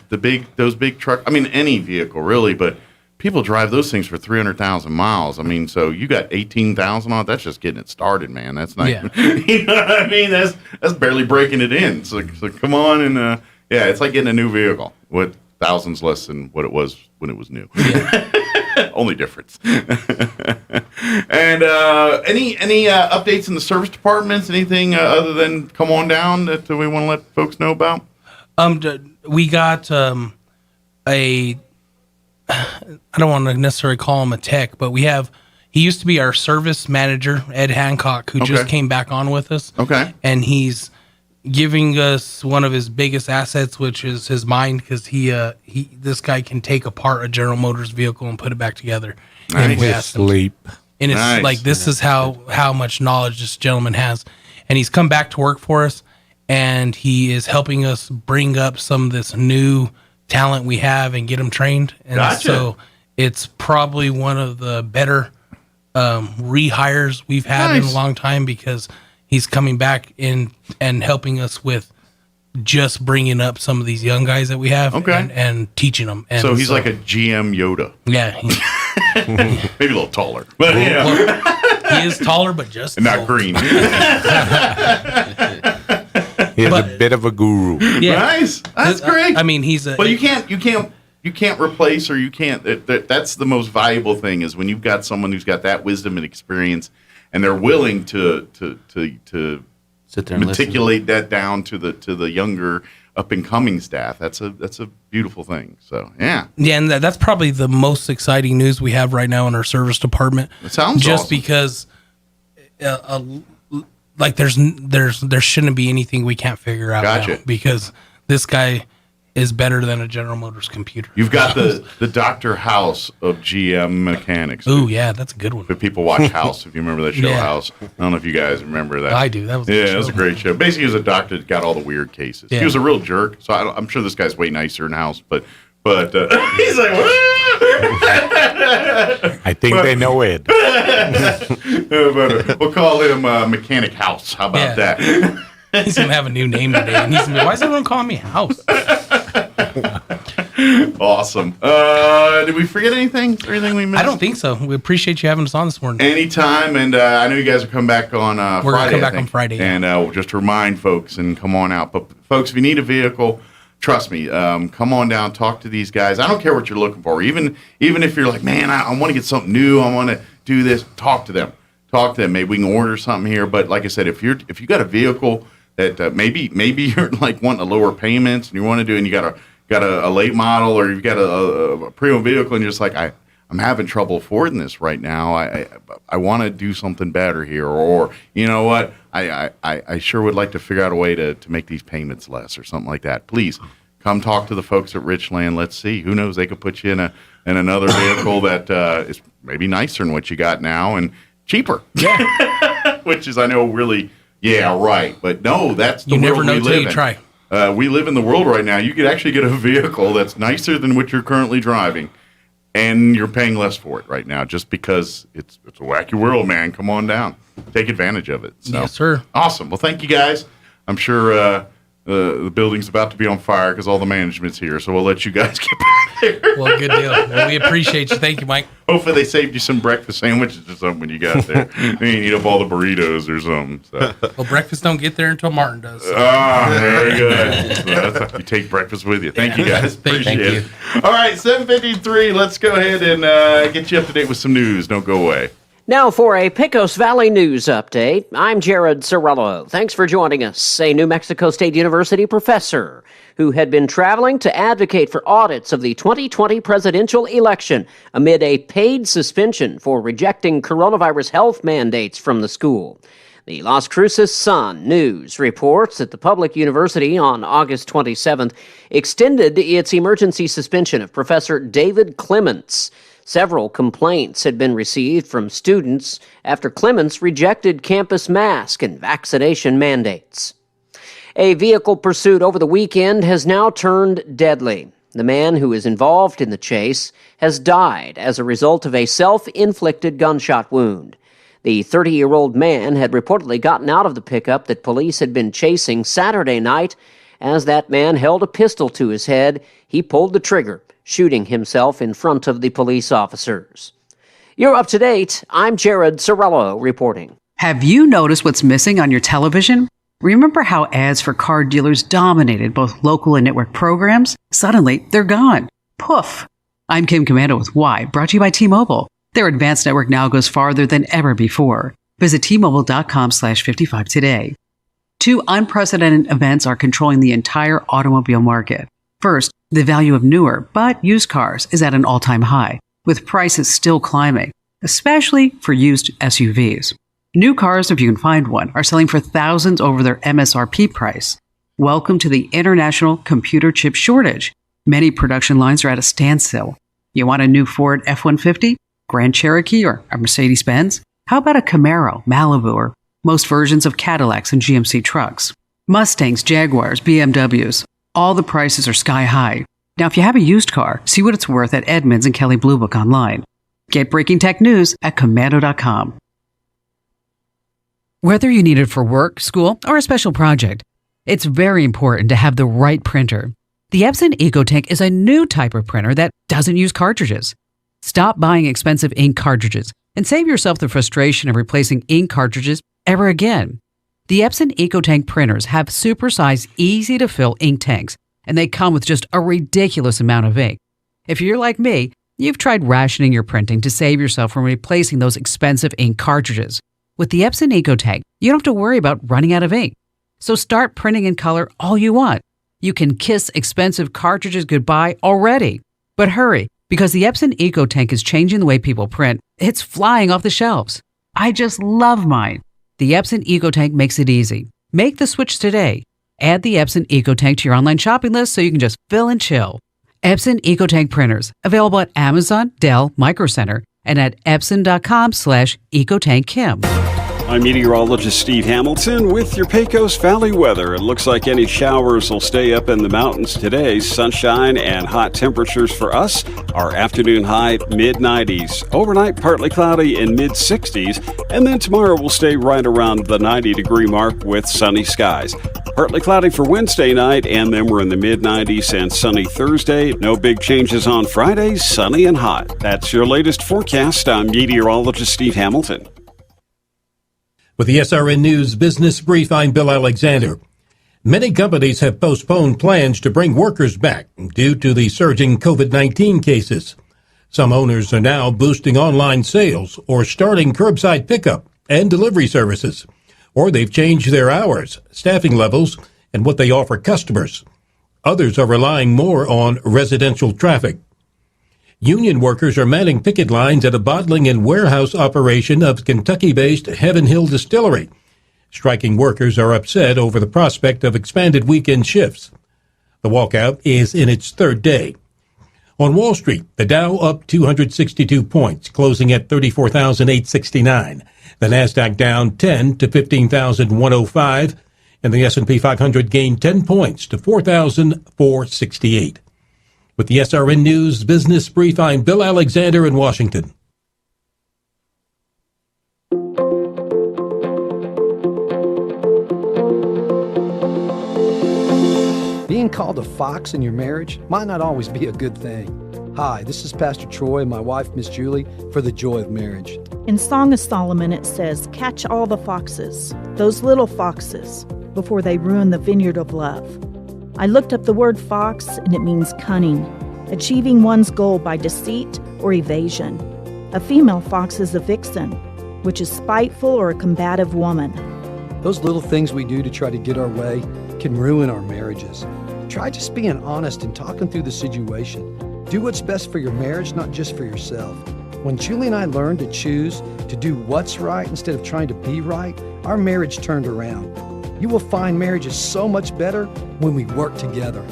big trucks. I mean, any vehicle really, but people drive those things for 300,000 miles. I mean, so you got 18,000 on it. That's just getting it started, man. That's not, you know what I mean? That's barely breaking it in. So come on and it's like getting a new vehicle with thousands less than what it was when it was new. Yeah. Only difference. And any updates in the service departments? Anything other than come on down that we want to let folks know about? We got I don't want to necessarily call him a tech, but he used to be our service manager, Ed Hancock, who just came back on with us. Okay. And he's giving us one of his biggest assets, which is his mind, because this guy can take apart a General Motors vehicle and put it back together. Nice. And Sleep. And it's like, this is how much knowledge this gentleman has. And he's come back to work for us, and he is helping us bring up some of this new talent we have and get them trained. And so it's probably one of the better rehires we've had in a long time, because he's coming back in and helping us with just bringing up some of these young guys that we have and teaching them. And so he's like a GM Yoda. Yeah. Maybe a little taller. But he is taller, but just not green. He's a bit of a guru. Yeah. Nice. That's great. I mean, he's a... Well, you can't replace, or you can't... That's the most valuable thing, is when you've got someone who's got that wisdom and experience, and they're willing to sit there and meticulate that down to the younger up and coming staff. That's a beautiful thing. So and that's probably the most exciting news we have right now in our service department. It sounds just awesome. Because like there shouldn't be anything we can't figure out now, because this guy is better than a General Motors computer. You've got the Dr. House of GM mechanics. Oh, yeah, that's a good one. But people watch House, if you remember that show, House. I don't know if you guys remember that. I do. That was it was a great show. Basically, he was a doctor that got all the weird cases. Yeah. He was a real jerk, so I'm sure this guy's way nicer in House, but he's like, I think they know it. But, we'll call him Mechanic House. How about that? He's going to have a new name today. And he's gonna be, why is everyone calling me House? Awesome. Did we forget anything? Or anything we missed? I don't think so. We appreciate you having us on this morning. Anytime, and I know you guys will come back on Friday. We're going to come back on Friday. And we'll just remind folks and come on out. But folks, if you need a vehicle, trust me, come on down, talk to these guys. I don't care what you're looking for. Even if you're like, man, I want to get something new, I want to do this, talk to them. Maybe we can order something here. But like I said, if you got a vehicle that maybe you're like wanting a lower payments and you want to do, and you got a late model, or you've got a pre-owned vehicle, and you're just like, I'm having trouble affording this right now. I want to do something better here, or you know what, I sure would like to figure out a way to make these payments less or something like that. Please come talk to the folks at Richland. Let's see. Who knows? They could put you in another vehicle that is maybe nicer than what you got now and cheaper. Yeah. Which is, I know, really, right. But no, that's the world we live in. You never know till you try. We live in the world right now. You could actually get a vehicle that's nicer than what you're currently driving, and you're paying less for it right now, just because it's a wacky world, man. Come on down. Take advantage of it. So, yes, sir. Awesome. Well, thank you, guys. I'm sure the building's about to be on fire because all the management's here, so we'll let you guys get back there. Well, good deal. Well, we appreciate you. Thank you, Mike. Hopefully they saved you some breakfast sandwiches or something when you got there. You didn't eat up all the burritos or something. So. Well, breakfast don't get there until Martin does. So. Very good. So you take breakfast with you. Thank you, guys. Appreciate it. All right, 7:53. Let's go ahead and get you up to date with some news. Don't go away. Now for a Pecos Valley news update, I'm Jared Cirillo. Thanks for joining us. A New Mexico State University professor who had been traveling to advocate for audits of the 2020 presidential election amid a paid suspension for rejecting coronavirus health mandates from the school. The Las Cruces Sun News reports that the public university on August 27th extended its emergency suspension of Professor David Clements. Several complaints had been received from students after Clements rejected campus mask and vaccination mandates. A vehicle pursuit over the weekend has now turned deadly. The man who is involved in the chase has died as a result of a self-inflicted gunshot wound. The 30-year-old man had reportedly gotten out of the pickup that police had been chasing Saturday night. As that man held a pistol to his head, he pulled the trigger, shooting himself in front of the police officers. You're up to date. I'm Jared Sorello reporting. Have you noticed what's missing on your television? Remember how ads for car dealers dominated both local and network programs? Suddenly, they're gone. Poof. I'm Kim Commando with Why, brought to you by T-Mobile. Their advanced network now goes farther than ever before. Visit T-Mobile.com/55 today. Two unprecedented events are controlling the entire automobile market. First, the value of newer but used cars is at an all-time high, with prices still climbing, especially for used SUVs. New cars, if you can find one, are selling for thousands over their MSRP price. Welcome to the international computer chip shortage. Many production lines are at a standstill. You want a new Ford F-150, Grand Cherokee, or a Mercedes-Benz? How about a Camaro, Malibu, or most versions of Cadillacs and GMC trucks? Mustangs, Jaguars, BMWs. All the prices are sky high. Now, if you have a used car, see what it's worth at Edmunds and Kelley Blue Book online. Get breaking tech news at Commando.com. Whether you need it for work, school, or a special project, it's very important to have the right printer. The Epson EcoTank is a new type of printer that doesn't use cartridges. Stop buying expensive ink cartridges and save yourself the frustration of replacing ink cartridges ever again. The Epson EcoTank printers have super-sized, easy-to-fill ink tanks, and they come with just a ridiculous amount of ink. If you're like me, you've tried rationing your printing to save yourself from replacing those expensive ink cartridges. With the Epson EcoTank, you don't have to worry about running out of ink. So start printing in color all you want. You can kiss expensive cartridges goodbye already. But hurry, because the Epson EcoTank is changing the way people print. It's flying off the shelves. I just love mine. The Epson EcoTank makes it easy. Make the switch today. Add the Epson EcoTank to your online shopping list so you can just fill and chill. Epson EcoTank printers, available at Amazon, Dell, Micro Center, and at Epson.com/EcoTankKim. I'm meteorologist Steve Hamilton with your Pecos Valley weather. It looks like any showers will stay up in the mountains today. Sunshine and hot temperatures for us. Our afternoon high, mid-90s. Overnight, partly cloudy in mid-60s. And then tomorrow will stay right around the 90-degree mark with sunny skies. Partly cloudy for Wednesday night, and then we're in the mid-90s and sunny Thursday. No big changes on Friday, sunny and hot. That's your latest forecast. I'm meteorologist Steve Hamilton. With the SRN News Business Brief, I'm Bill Alexander. Many companies have postponed plans to bring workers back due to the surging COVID-19 cases. Some owners are now boosting online sales or starting curbside pickup and delivery services. Or they've changed their hours, staffing levels, and what they offer customers. Others are relying more on residential traffic. Union workers are manning picket lines at a bottling and warehouse operation of Kentucky-based Heaven Hill Distillery. Striking workers are upset over the prospect of expanded weekend shifts. The walkout is in its third day. On Wall Street, the Dow up 262 points, closing at 34,869. The Nasdaq down 10 to 15,105, and the S&P 500 gained 10 points to 4,468. With the SRN News Business Brief, I'm Bill Alexander in Washington. Being called a fox in your marriage might not always be a good thing. Hi, this is Pastor Troy and my wife, Miss Julie, for the Joy of Marriage. In Song of Solomon, it says, "Catch all the foxes, those little foxes, before they ruin the vineyard of love." I looked up the word fox, and it means cunning, achieving one's goal by deceit or evasion. A female fox is a vixen, which is spiteful or a combative woman. Those little things we do to try to get our way can ruin our marriages. Try just being honest and talking through the situation. Do what's best for your marriage, not just for yourself. When Julie and I learned to choose to do what's right instead of trying to be right, our marriage turned around. You will find marriage is so much better when we work together.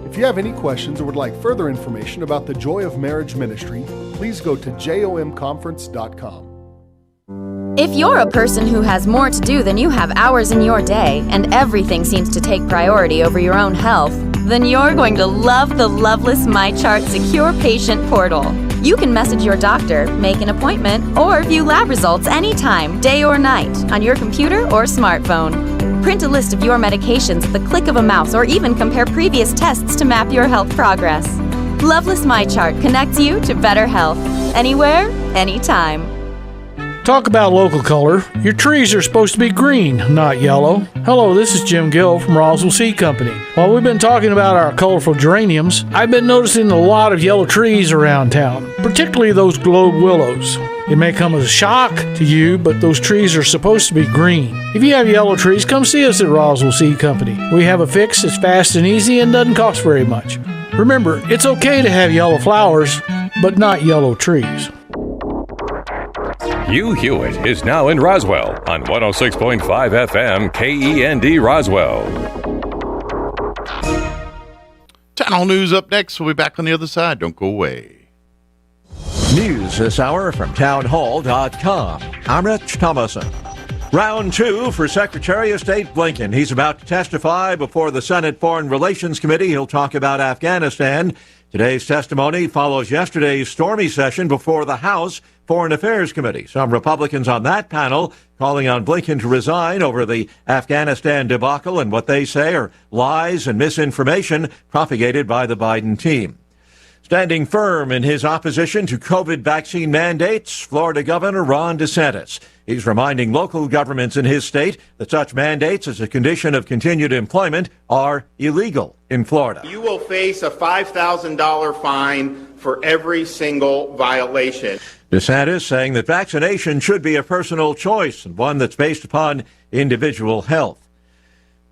If you have any questions or would like further information about the Joy of Marriage Ministry, please go to jomconference.com. If you're a person who has more to do than you have hours in your day, and everything seems to take priority over your own health, then you're going to love the Loveless MyChart Secure Patient Portal. You can message your doctor, make an appointment, or view lab results anytime, day or night, on your computer or smartphone. Print a list of your medications at the click of a mouse, or even compare previous tests to map your health progress. Loveless My Chart connects you to better health. Anywhere, anytime. Talk about local color. Your trees are supposed to be green, not yellow. Hello, this is Jim Gill from Roswell Seed Company. While we've been talking about our colorful geraniums, I've been noticing a lot of yellow trees around town, particularly those globe willows. It may come as a shock to you, but those trees are supposed to be green. If you have yellow trees, come see us at Roswell Seed Company. We have a fix that's fast and easy and doesn't cost very much. Remember, it's okay to have yellow flowers, but not yellow trees. Hugh Hewitt is now in Roswell on 106.5 FM KEND Roswell. Town Hall News up next. We'll be back on the other side. Don't go away. News this hour from townhall.com. I'm Rich Thomason. Round 2 for Secretary of State Blinken. He's about to testify before the Senate Foreign Relations Committee. He'll talk about Afghanistan. Today's testimony follows yesterday's stormy session before the House Foreign Affairs Committee. Some Republicans on that panel calling on Blinken to resign over the Afghanistan debacle and what they say are lies and misinformation propagated by the Biden team. Standing firm in his opposition to COVID vaccine mandates, Florida Governor Ron DeSantis. He's reminding local governments in his state that such mandates as a condition of continued employment are illegal in Florida. You will face a $5,000 fine for every single violation. DeSantis saying that vaccination should be a personal choice and one that's based upon individual health.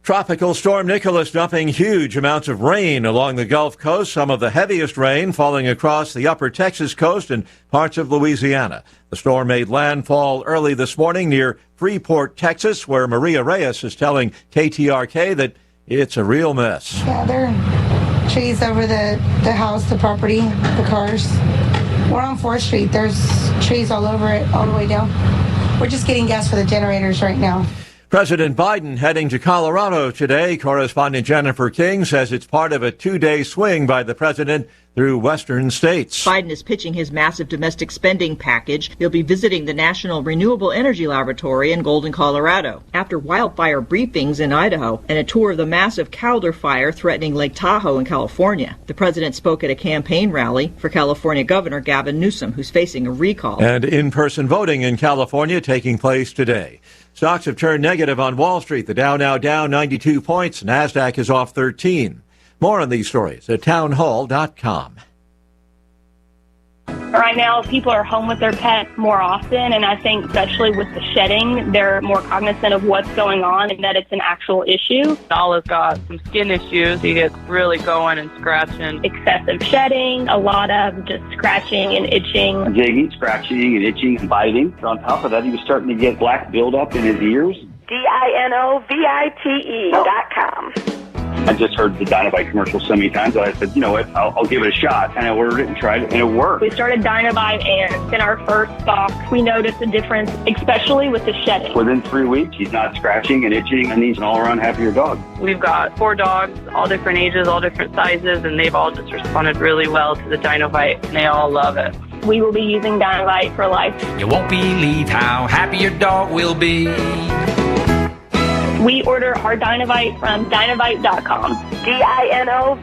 Tropical storm Nicholas dumping huge amounts of rain along the Gulf Coast, some of the heaviest rain falling across the upper Texas coast and parts of Louisiana. The storm made landfall early this morning near Freeport, Texas, where Maria Reyes is telling KTRK that it's a real mess. Yeah, there are trees over the house, the property, the cars. We're on 4th Street. There's trees all over it, all the way down. We're just getting gas for the generators right now. President Biden heading to Colorado today. Correspondent Jennifer King says it's part of a 2-day swing by the president through western states. Biden is pitching his massive domestic spending package. He'll be visiting the National Renewable Energy Laboratory in Golden, Colorado. After wildfire briefings in Idaho and a tour of the massive Calder fire threatening Lake Tahoe in California, the president spoke at a campaign rally for California Governor Gavin Newsom, who's facing a recall. And in-person voting in California taking place today. Stocks have turned negative on Wall Street. The Dow now down 92 points. NASDAQ is off 13. More on these stories at townhall.com. Right now, people are home with their pets more often, and I think especially with the shedding, they're more cognizant of what's going on and that it's an actual issue. Nala's got some skin issues. He gets really going and scratching. Excessive shedding, a lot of just scratching and itching. Digging, scratching, and itching and biting. On top of that, he was starting to get black buildup in his ears. DINOVITE.com. I just heard the Dynovite commercial so many times that I said, you know what, I'll give it a shot. And I ordered it and tried it, and it worked. We started Dynovite, and in our first stock, we noticed a difference, especially with the shedding. Within 3 weeks, he's not scratching and itching, and he's an all-around happier dog. We've got 4 dogs, all different ages, all different sizes, and they've all just responded really well to the Dynovite, and they all love it. We will be using Dynovite for life. You won't believe how happy your dog will be. We order our Dynovite from Dynovite.com. DINOVITE.com.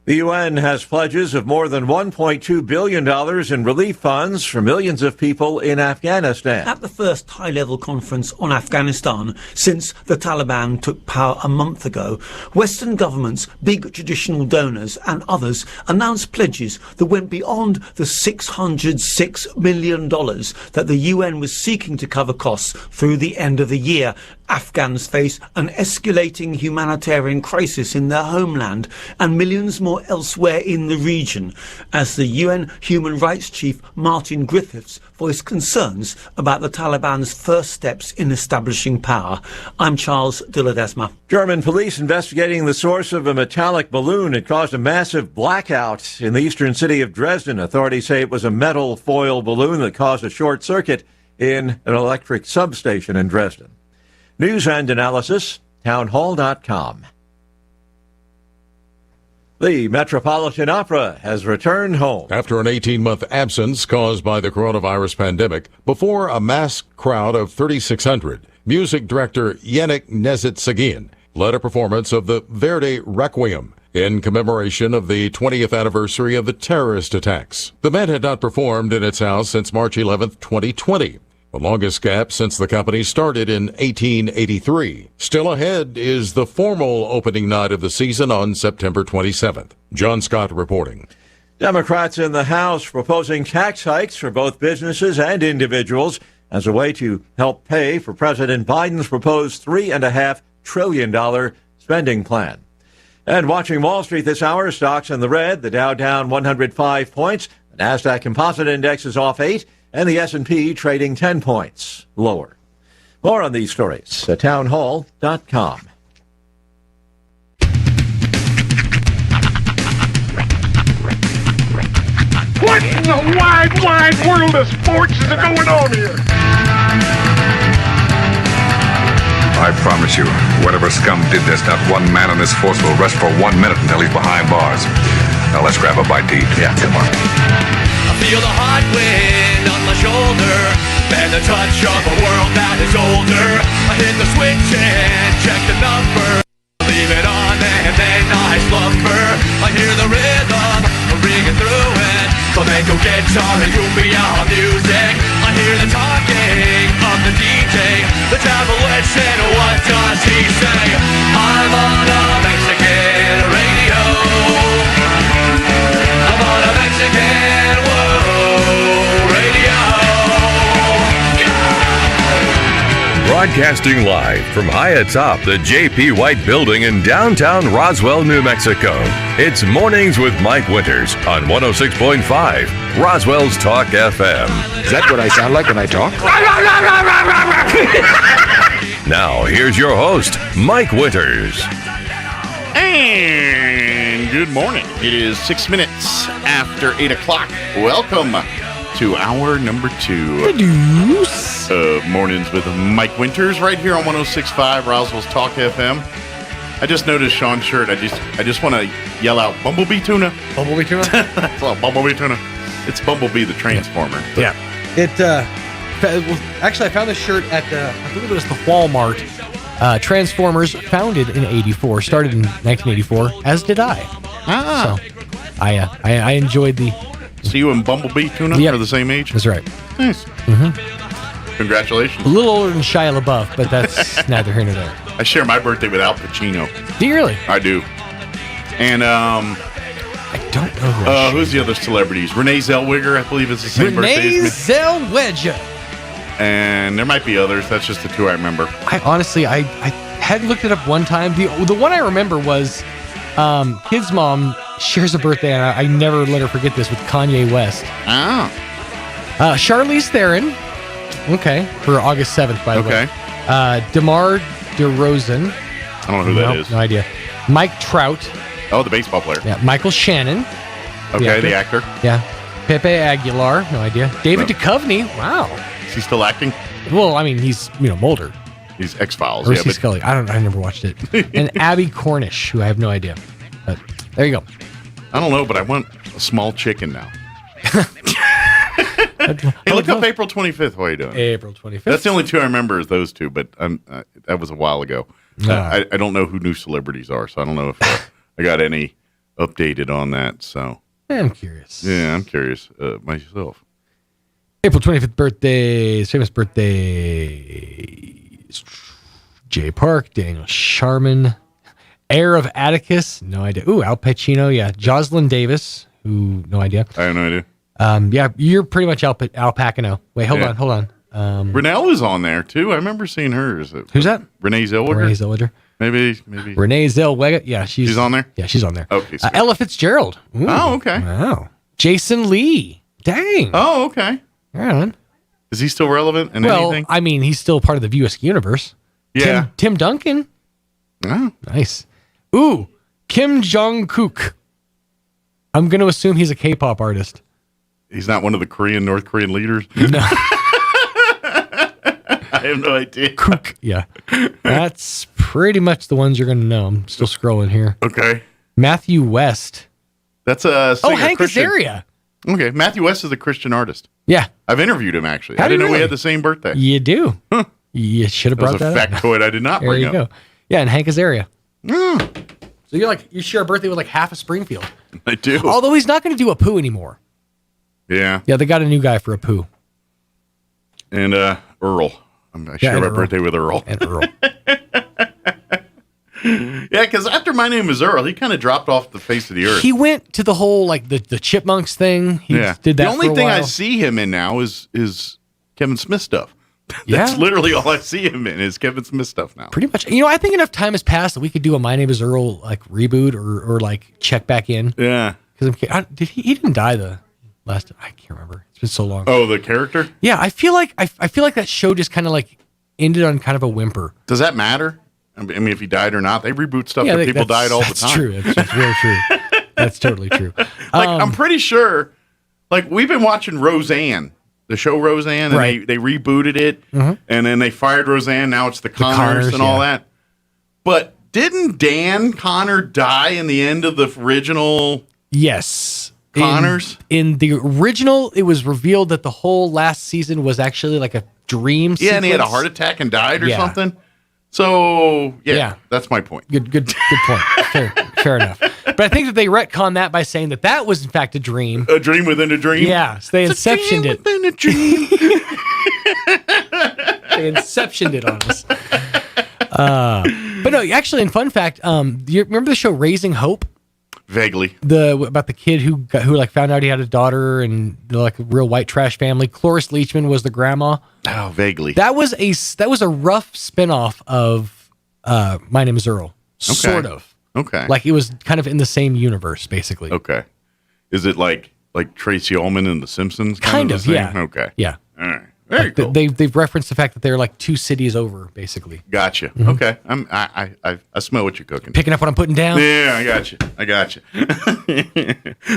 The UN has pledges of more than $1.2 billion in relief funds for millions of people in Afghanistan. At the first high-level conference on Afghanistan since the Taliban took power a month ago, Western governments, big traditional donors and others announced pledges that went beyond the $606 million that the UN was seeking to cover costs through the end of the year. Afghans face an escalating humanitarian crisis in their homeland and millions more elsewhere in the region, as the UN Human Rights Chief Martin Griffiths voiced concerns about the Taliban's first steps in establishing power. I'm Charles de Ledesma. German police investigating the source of a metallic balloon. It caused a massive blackout in the eastern city of Dresden. Authorities say it was a metal foil balloon that caused a short circuit in an electric substation in Dresden. News and analysis, townhall.com. The Metropolitan Opera has returned home. After an 18-month absence caused by the coronavirus pandemic, before a masked crowd of 3,600, music director Yannick Nezit-Sagin led a performance of the Verdi Requiem in commemoration of the 20th anniversary of the terrorist attacks. The band had not performed in its house since March 11, 2020, the longest gap since the company started in 1883. Still ahead is the formal opening night of the season on September 27th. John Scott reporting. Democrats in the House proposing tax hikes for both businesses and individuals as a way to help pay for President Biden's proposed $3.5 trillion spending plan. And watching Wall Street this hour, stocks in the red, the Dow down 105 points, the NASDAQ Composite Index is off 8, and the S&P trading 10 points lower. More on these stories at townhall.com. What in the wide world of sports is going on here? I promise you, whatever scum did this, not one man in this force will rest for 1 minute until he's behind bars. Now let's grab a bite to eat. Yeah, come on. I feel the hot wind on my shoulder and the touch of a world that is older. I hit the switch and check the number. Leave it on and then I slumber. I hear the rhythm ringing through it. Flamenco guitar and cumbia music. I hear the talking of the DJ. The travel listen, what does he say? I'm on a Mexican radio. I'm on a Mexican radio. Broadcasting live from high atop the J.P. White Building in downtown Roswell, New Mexico. It's Mornings with Mike Winters on 106.5 Roswell's Talk FM. Is that what I sound like when I talk? Now, here's your host, Mike Winters. And good morning. It is 6 minutes after 8 o'clock. Welcome to hour number 2 of Mornings with Mike Winters right here on 106.5 Roswell's Talk FM. I just noticed Sean's shirt. I just want to yell out, Bumblebee Tuna. Bumblebee Tuna? It's all Bumblebee Tuna. It's Bumblebee the Transformer. Yeah. Actually, I found this shirt at I believe it was the Walmart. Transformers, founded in 84, started in 1984, as did I. Ah. So, I enjoyed the... So you and Bumblebee Tuna are the same age? That's right. Nice. Mm-hmm. Congratulations. A little older than Shia LaBeouf, but that's neither here nor there. I share my birthday with Al Pacino. Do you really? I do. And I don't know who's the other celebrities? Renee Zellweger, I believe, is the same birthday as me. Renee Zellweger. And there might be others. That's just the two I remember. I honestly had looked it up one time. The one I remember was his mom shares a birthday, and I never let her forget this, with Kanye West. Ah. Charlize Theron. Okay. For August 7th, by the way. DeMar DeRozan. I don't know who that is. No idea. Mike Trout. Oh, the baseball player. Yeah. Michael Shannon. Okay, the actor. Yeah. Pepe Aguilar. No idea. David Duchovny. Wow. Is he still acting? Well, I mean, he's Mulder. He's X-Files. Or is he Scully? I never watched it. And Abby Cornish, who I have no idea. But there you go. I don't know, but I want a small chicken now. Hey, look up April 25th. What are you doing? April 25th. That's the only two I remember is those two, but that was a while ago. I don't know who new celebrities are, so I don't know if I got any updated on that. So I'm curious. Yeah, I'm curious myself. April 25th birthday, famous birthdays. Jay Park, Daniel Sharman, heir of Atticus, no idea. Ooh, Al Pacino, yeah. Jocelyn Davis, who, no idea. I have no idea. Yeah, you're pretty much Al Pacino. Wait, hold on. Renelle is on there, too. I remember seeing her. Who's that? Renee Zellweger? Renee Zellweger. Maybe. Renee Zellweger. Yeah, she's on there? Yeah, she's on there. Okay. Ella Fitzgerald. Ooh. Oh, okay. Wow. Jason Lee. Dang. Oh, okay. Right on. Is he still relevant in anything? I mean, he's still part of the Viewisk universe. Yeah. Tim Duncan. Oh. Nice. Ooh, Kim Jong-kook. I'm going to assume he's a K-pop artist. He's not one of the North Korean leaders? No. I have no idea. Kook, yeah. That's pretty much the ones you're going to know. I'm still scrolling here. Okay. Matthew West. That's a singer, Hank Christian. Azaria. Okay, Matthew West is a Christian artist. Yeah. I've interviewed him, actually. I didn't know really? we had the same birthday. You do. Huh. You should have brought that up. That was a factoid I did not bring up. There you go. Yeah, in Hanka's area. Mm. So you share a birthday with like half of Springfield. I do. Although he's not going to do Apu anymore. Yeah. Yeah, they got a new guy for Apu. And Earl. I share my birthday with Earl. And Earl. Yeah, because after My Name is Earl, he kind of dropped off the face of the earth. He went to the whole like the Chipmunks thing. He did that. The only for a thing I while. see him in now is Kevin Smith stuff. Yeah. That's literally all I see him in is Kevin Smith stuff now. Pretty much. I think enough time has passed that we could do a My Name is Earl like reboot or like check back in. Yeah. Because he didn't die the last time. I can't remember. It's been so long. Oh, the character? Yeah, I feel like that show just kind of like ended on kind of a whimper. Does that matter? I mean, if he died or not, they reboot stuff that people died all the time. That's true. That's very true. That's totally true. I'm pretty sure. Like we've been watching Roseanne, the show Roseanne, and Right. they rebooted it, Mhm. and then they fired Roseanne. Now it's the Connors and all that. But didn't Dan Connor die in the end of the original? Yes. Connors? In the original, it was revealed that the whole last season was actually like a dream Yeah, and he had a sequence. heart attack and died or Yeah. something. So Yeah. that's my point. Good point. Fair enough. But I think that they retconned that by saying that was in fact a dream. A dream within a dream. Yeah, so they inceptioned it. Within a dream. They inceptioned it on us. But no, actually, in fun fact, do you remember the show Raising Hope? Vaguely. About the kid who like found out he had a daughter and like a real white trash family. Cloris Leachman was the grandma. Oh, vaguely. That was a rough spinoff of My Name is Earl. Sort of. Okay. Like it was kind of in the same universe, basically. Okay. Is it like Tracy Ullman and The Simpsons? Kind of, the same? yeah. Okay. Yeah. All right. Very Like, cool. They've referenced the fact that they're like 2 cities over, basically. Gotcha. Mhm. Okay. I smell what you're cooking. Picking up what I'm putting down? Yeah, I got you.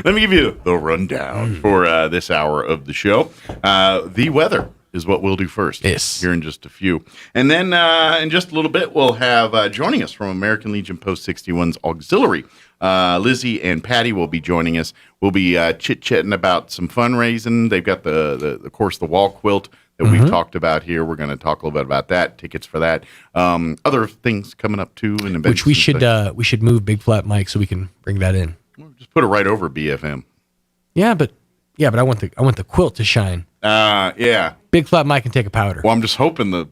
Let me give you the rundown for this hour of the show. The weather is what we'll do first. Yes. Here in just a few. And then in just a little bit, we'll have joining us from American Legion Post 61's Auxiliary. Lizzie and Patty will be joining us. We'll be chit-chatting about some fundraising. They've got of course, the wall quilt that we've talked about here. We're going to talk a little bit about that, tickets for that. Other things coming up, too. And Which we should move Big Flat Mike so we can bring that in. just put it right over BFM. Yeah, but I want the quilt to shine. Yeah. Big Flat Mike can take a powder. Well, I'm just hoping the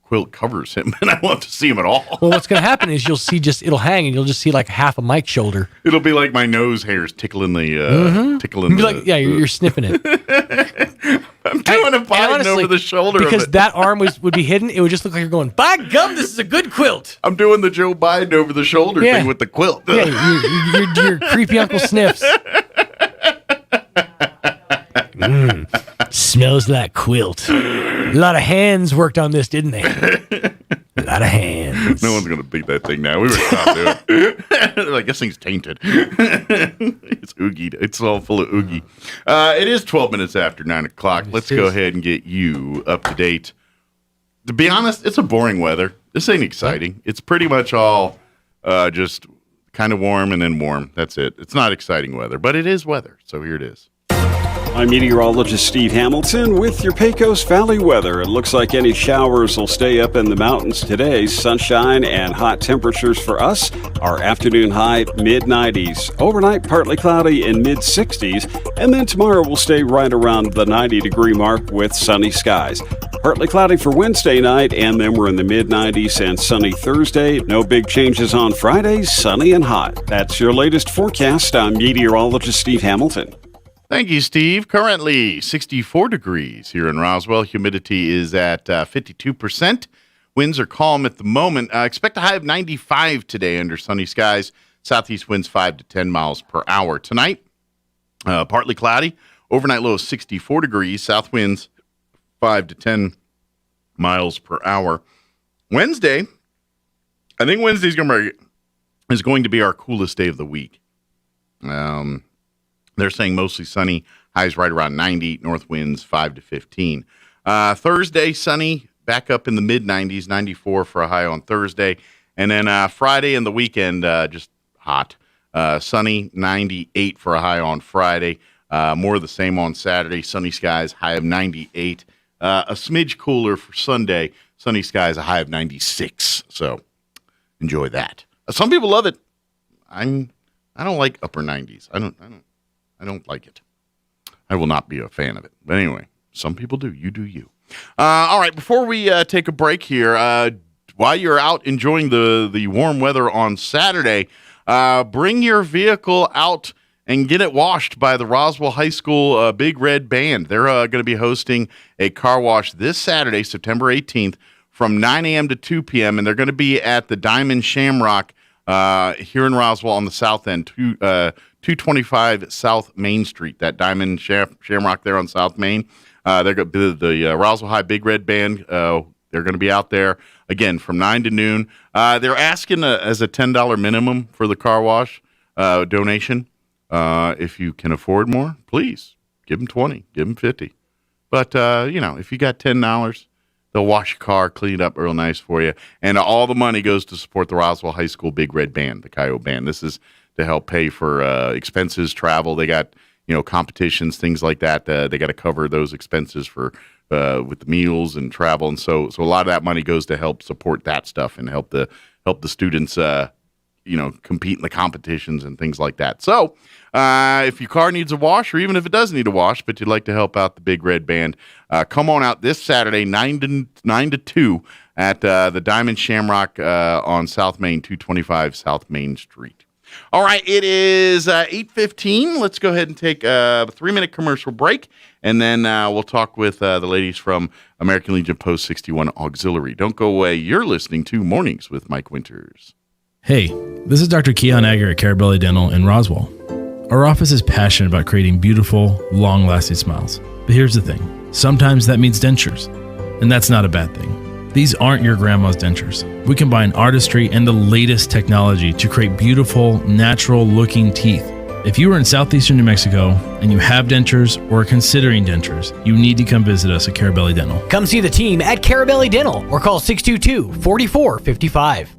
quilt covers him, and I won't have to see him at all. Well, what's going to happen is it'll hang, and you'll just see like half a Mike's shoulder. It'll be like my nose hairs tickling the You'll be like, yeah, you're sniffing it. I'm doing a Biden over the shoulder because of it. that arm would be hidden. It would just look like you're going, by gum, this is a good quilt. I'm doing the Joe Biden over the shoulder thing with the quilt. Yeah, your creepy Uncle Sniffs. Smells like quilt. A lot of hands worked on this, didn't they? A lot of hands. No one's going to beat that thing now. We were stop doing it. They're like, this thing's tainted. It's oogie. It's all full of oogie. It is 12 minutes after 9 o'clock. Let's go ahead and get you up to date. To be honest, it's a boring weather. This ain't exciting. It's pretty much all just kind of warm and then warm. That's it. It's not exciting weather, but it is weather. So here it is. I'm meteorologist Steve Hamilton with your Pecos Valley weather. It looks like any showers will stay up in the mountains today. Sunshine and hot temperatures for us. Our afternoon high, mid-90s. Overnight, partly cloudy in mid-60s. And then tomorrow will stay right around the 90-degree mark with sunny skies. Partly cloudy for Wednesday night, and then we're in the mid-90s and sunny Thursday. No big changes on Friday, sunny and hot. That's your latest forecast. I'm meteorologist Steve Hamilton. Thank you, Steve. Currently 64 degrees here in Roswell. Humidity is at 52%. Winds are calm at the moment. Expect a high of 95 today under sunny skies. Southeast winds 5 to 10 miles per hour. Tonight, partly cloudy. Overnight low of 64 degrees. South winds 5 to 10 miles per hour. Wednesday, I think Wednesday is going to be our coolest day of the week. They're saying mostly sunny, highs right around 90, north winds 5 to 15. Thursday, sunny, back up in the mid-90s, 94 for a high on Thursday. And then Friday and the weekend, just hot. Sunny, 98 for a high on Friday. More of the same on Saturday, sunny skies, high of 98. A smidge cooler for Sunday, sunny skies, a high of 96. So enjoy that. Some people love it. I don't like upper 90s. I don't like it. I will not be a fan of it. But anyway, some people do. You do you. All right, before we take a break here, while you're out enjoying the warm weather on Saturday, bring your vehicle out and get it washed by the Roswell High School Big Red Band. They're going to be hosting a car wash this Saturday, September 18th, from 9 a.m. to 2 p.m., and they're going to be at the Diamond Shamrock here in Roswell on the south end, 225 South Main Street, that Diamond Shamrock there on South Main. They're going to be the Roswell High Big Red Band. They're going to be out there, again, from 9 to noon. They're asking as a $10 minimum for the car wash donation. If you can afford more, please give them 20, give them 50. But, if you got $10, they'll wash your car, clean it up real nice for you. And all the money goes to support the Roswell High School Big Red Band, the Coyote Band. This is to help pay for expenses, travel. They got, competitions, things like that. They got to cover those expenses for with the meals and travel. And so a lot of that money goes to help support that stuff and help the students, compete in the competitions and things like that. So if your car needs a wash, or even if it does need a wash, but you'd like to help out the Big Red Band, come on out this Saturday, 9 to 2 at the Diamond Shamrock on South Main, 225 South Main Street. All right, it is 8:15. Let's go ahead and take a 3-minute commercial break, and then we'll talk with the ladies from American Legion Post 61 Auxiliary. Don't go away. You're listening to Mornings with Mike Winters. Hey, this is Dr. Keon Egger at Carabelli Dental in Roswell. Our office is passionate about creating beautiful, long-lasting smiles. But here's the thing. Sometimes that means dentures, and that's not a bad thing. These aren't your grandma's dentures. We combine artistry and the latest technology to create beautiful, natural-looking teeth. If you are in southeastern New Mexico and you have dentures or are considering dentures, you need to come visit us at Carabelli Dental. Come see the team at Carabelli Dental or call 622-4455.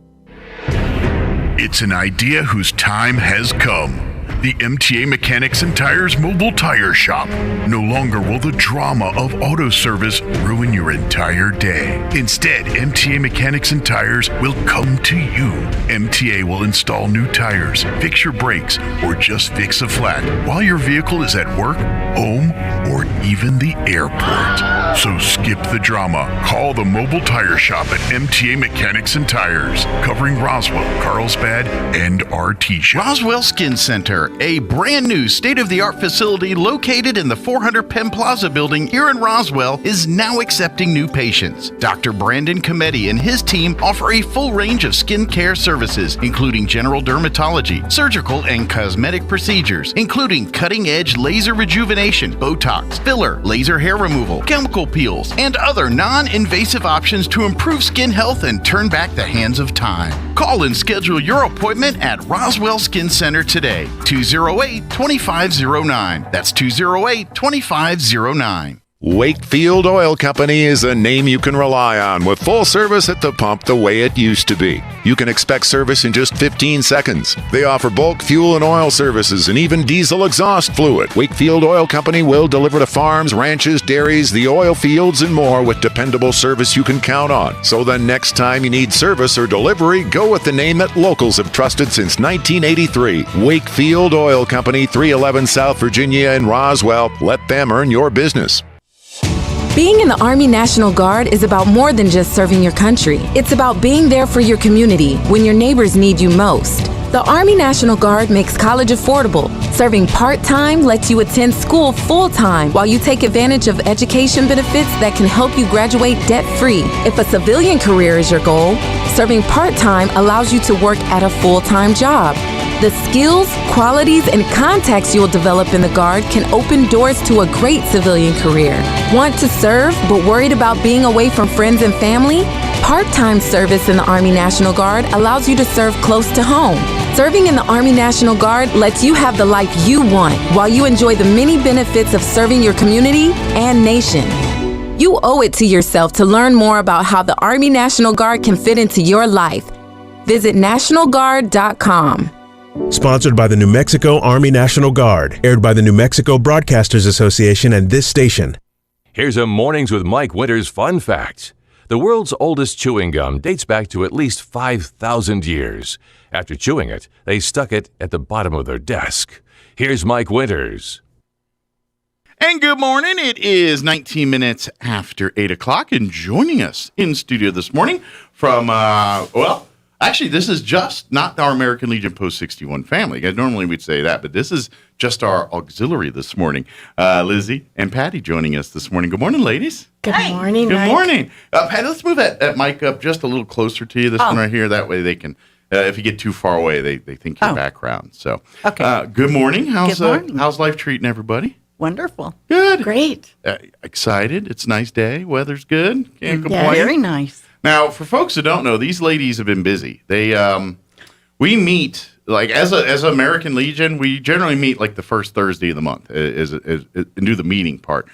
It's an idea whose time has come. The MTA Mechanics and Tires Mobile Tire Shop. No longer will the drama of auto service ruin your entire day. Instead, MTA Mechanics and Tires will come to you. MTA will install new tires, fix your brakes, or just fix a flat while your vehicle is at work, home, or even the airport. So skip the drama. Call the Mobile Tire Shop at MTA Mechanics and Tires, covering Roswell, Carlsbad, and Artesia. Roswell Skin Center, a brand new state-of-the-art facility located in the 400 Penn Plaza building here in Roswell, is now accepting new patients. Dr. Brandon Cometti and his team offer a full range of skin care services, including general dermatology, surgical and cosmetic procedures, including cutting-edge laser rejuvenation, Botox, filler, laser hair removal, chemical peels, and other non-invasive options to improve skin health and turn back the hands of time. Call and schedule your appointment at Roswell Skin Center today. 208-2509. That's 208-2509. Wakefield Oil Company is a name you can rely on, with full service at the pump the way it used to be. You can expect service in just 15 seconds. They offer bulk fuel and oil services and even diesel exhaust fluid. Wakefield Oil Company will deliver to farms, ranches, dairies, the oil fields, and more with dependable service you can count on. So the next time you need service or delivery, go with the name that locals have trusted since 1983. Wakefield Oil Company, 311 South Virginia in Roswell. Let them earn your business. Being in the Army National Guard is about more than just serving your country. It's about being there for your community when your neighbors need you most. The Army National Guard makes college affordable. Serving part-time lets you attend school full-time while you take advantage of education benefits that can help you graduate debt-free. If a civilian career is your goal, serving part-time allows you to work at a full-time job. The skills, qualities, and contacts you'll develop in the Guard can open doors to a great civilian career. Want to serve but worried about being away from friends and family? Part-time service in the Army National Guard allows you to serve close to home. Serving in the Army National Guard lets you have the life you want while you enjoy the many benefits of serving your community and nation. You owe it to yourself to learn more about how the Army National Guard can fit into your life. Visit NationalGuard.com. Sponsored by the New Mexico Army National Guard. Aired by the New Mexico Broadcasters Association and this station. Here's a Mornings with Mike Winters fun fact. The world's oldest chewing gum dates back to at least 5,000 years. After chewing it, they stuck it at the bottom of their desk. Here's Mike Winters. And good morning. It is 19 minutes after 8 o'clock, and joining us in studio this morning from, actually, this is just not our American Legion Post 61 family. Normally we'd say that, but this is just our auxiliary this morning. Lizzie and Patty joining us this morning. Good morning, ladies. Good morning, Good Mike. morning. Patty, let's move that mic up just a little closer to you, this one right here. That way they can, if you get too far away, they think your background. So, Okay. Good morning. Good morning. How's life treating everybody? Wonderful. Good. Great. Excited. It's a nice day. Weather's good. Can't complain. Yeah, very nice. Now, for folks who don't know, these ladies have been busy. They, we meet like as American Legion. We generally meet like the first Thursday of the month and do the meeting part.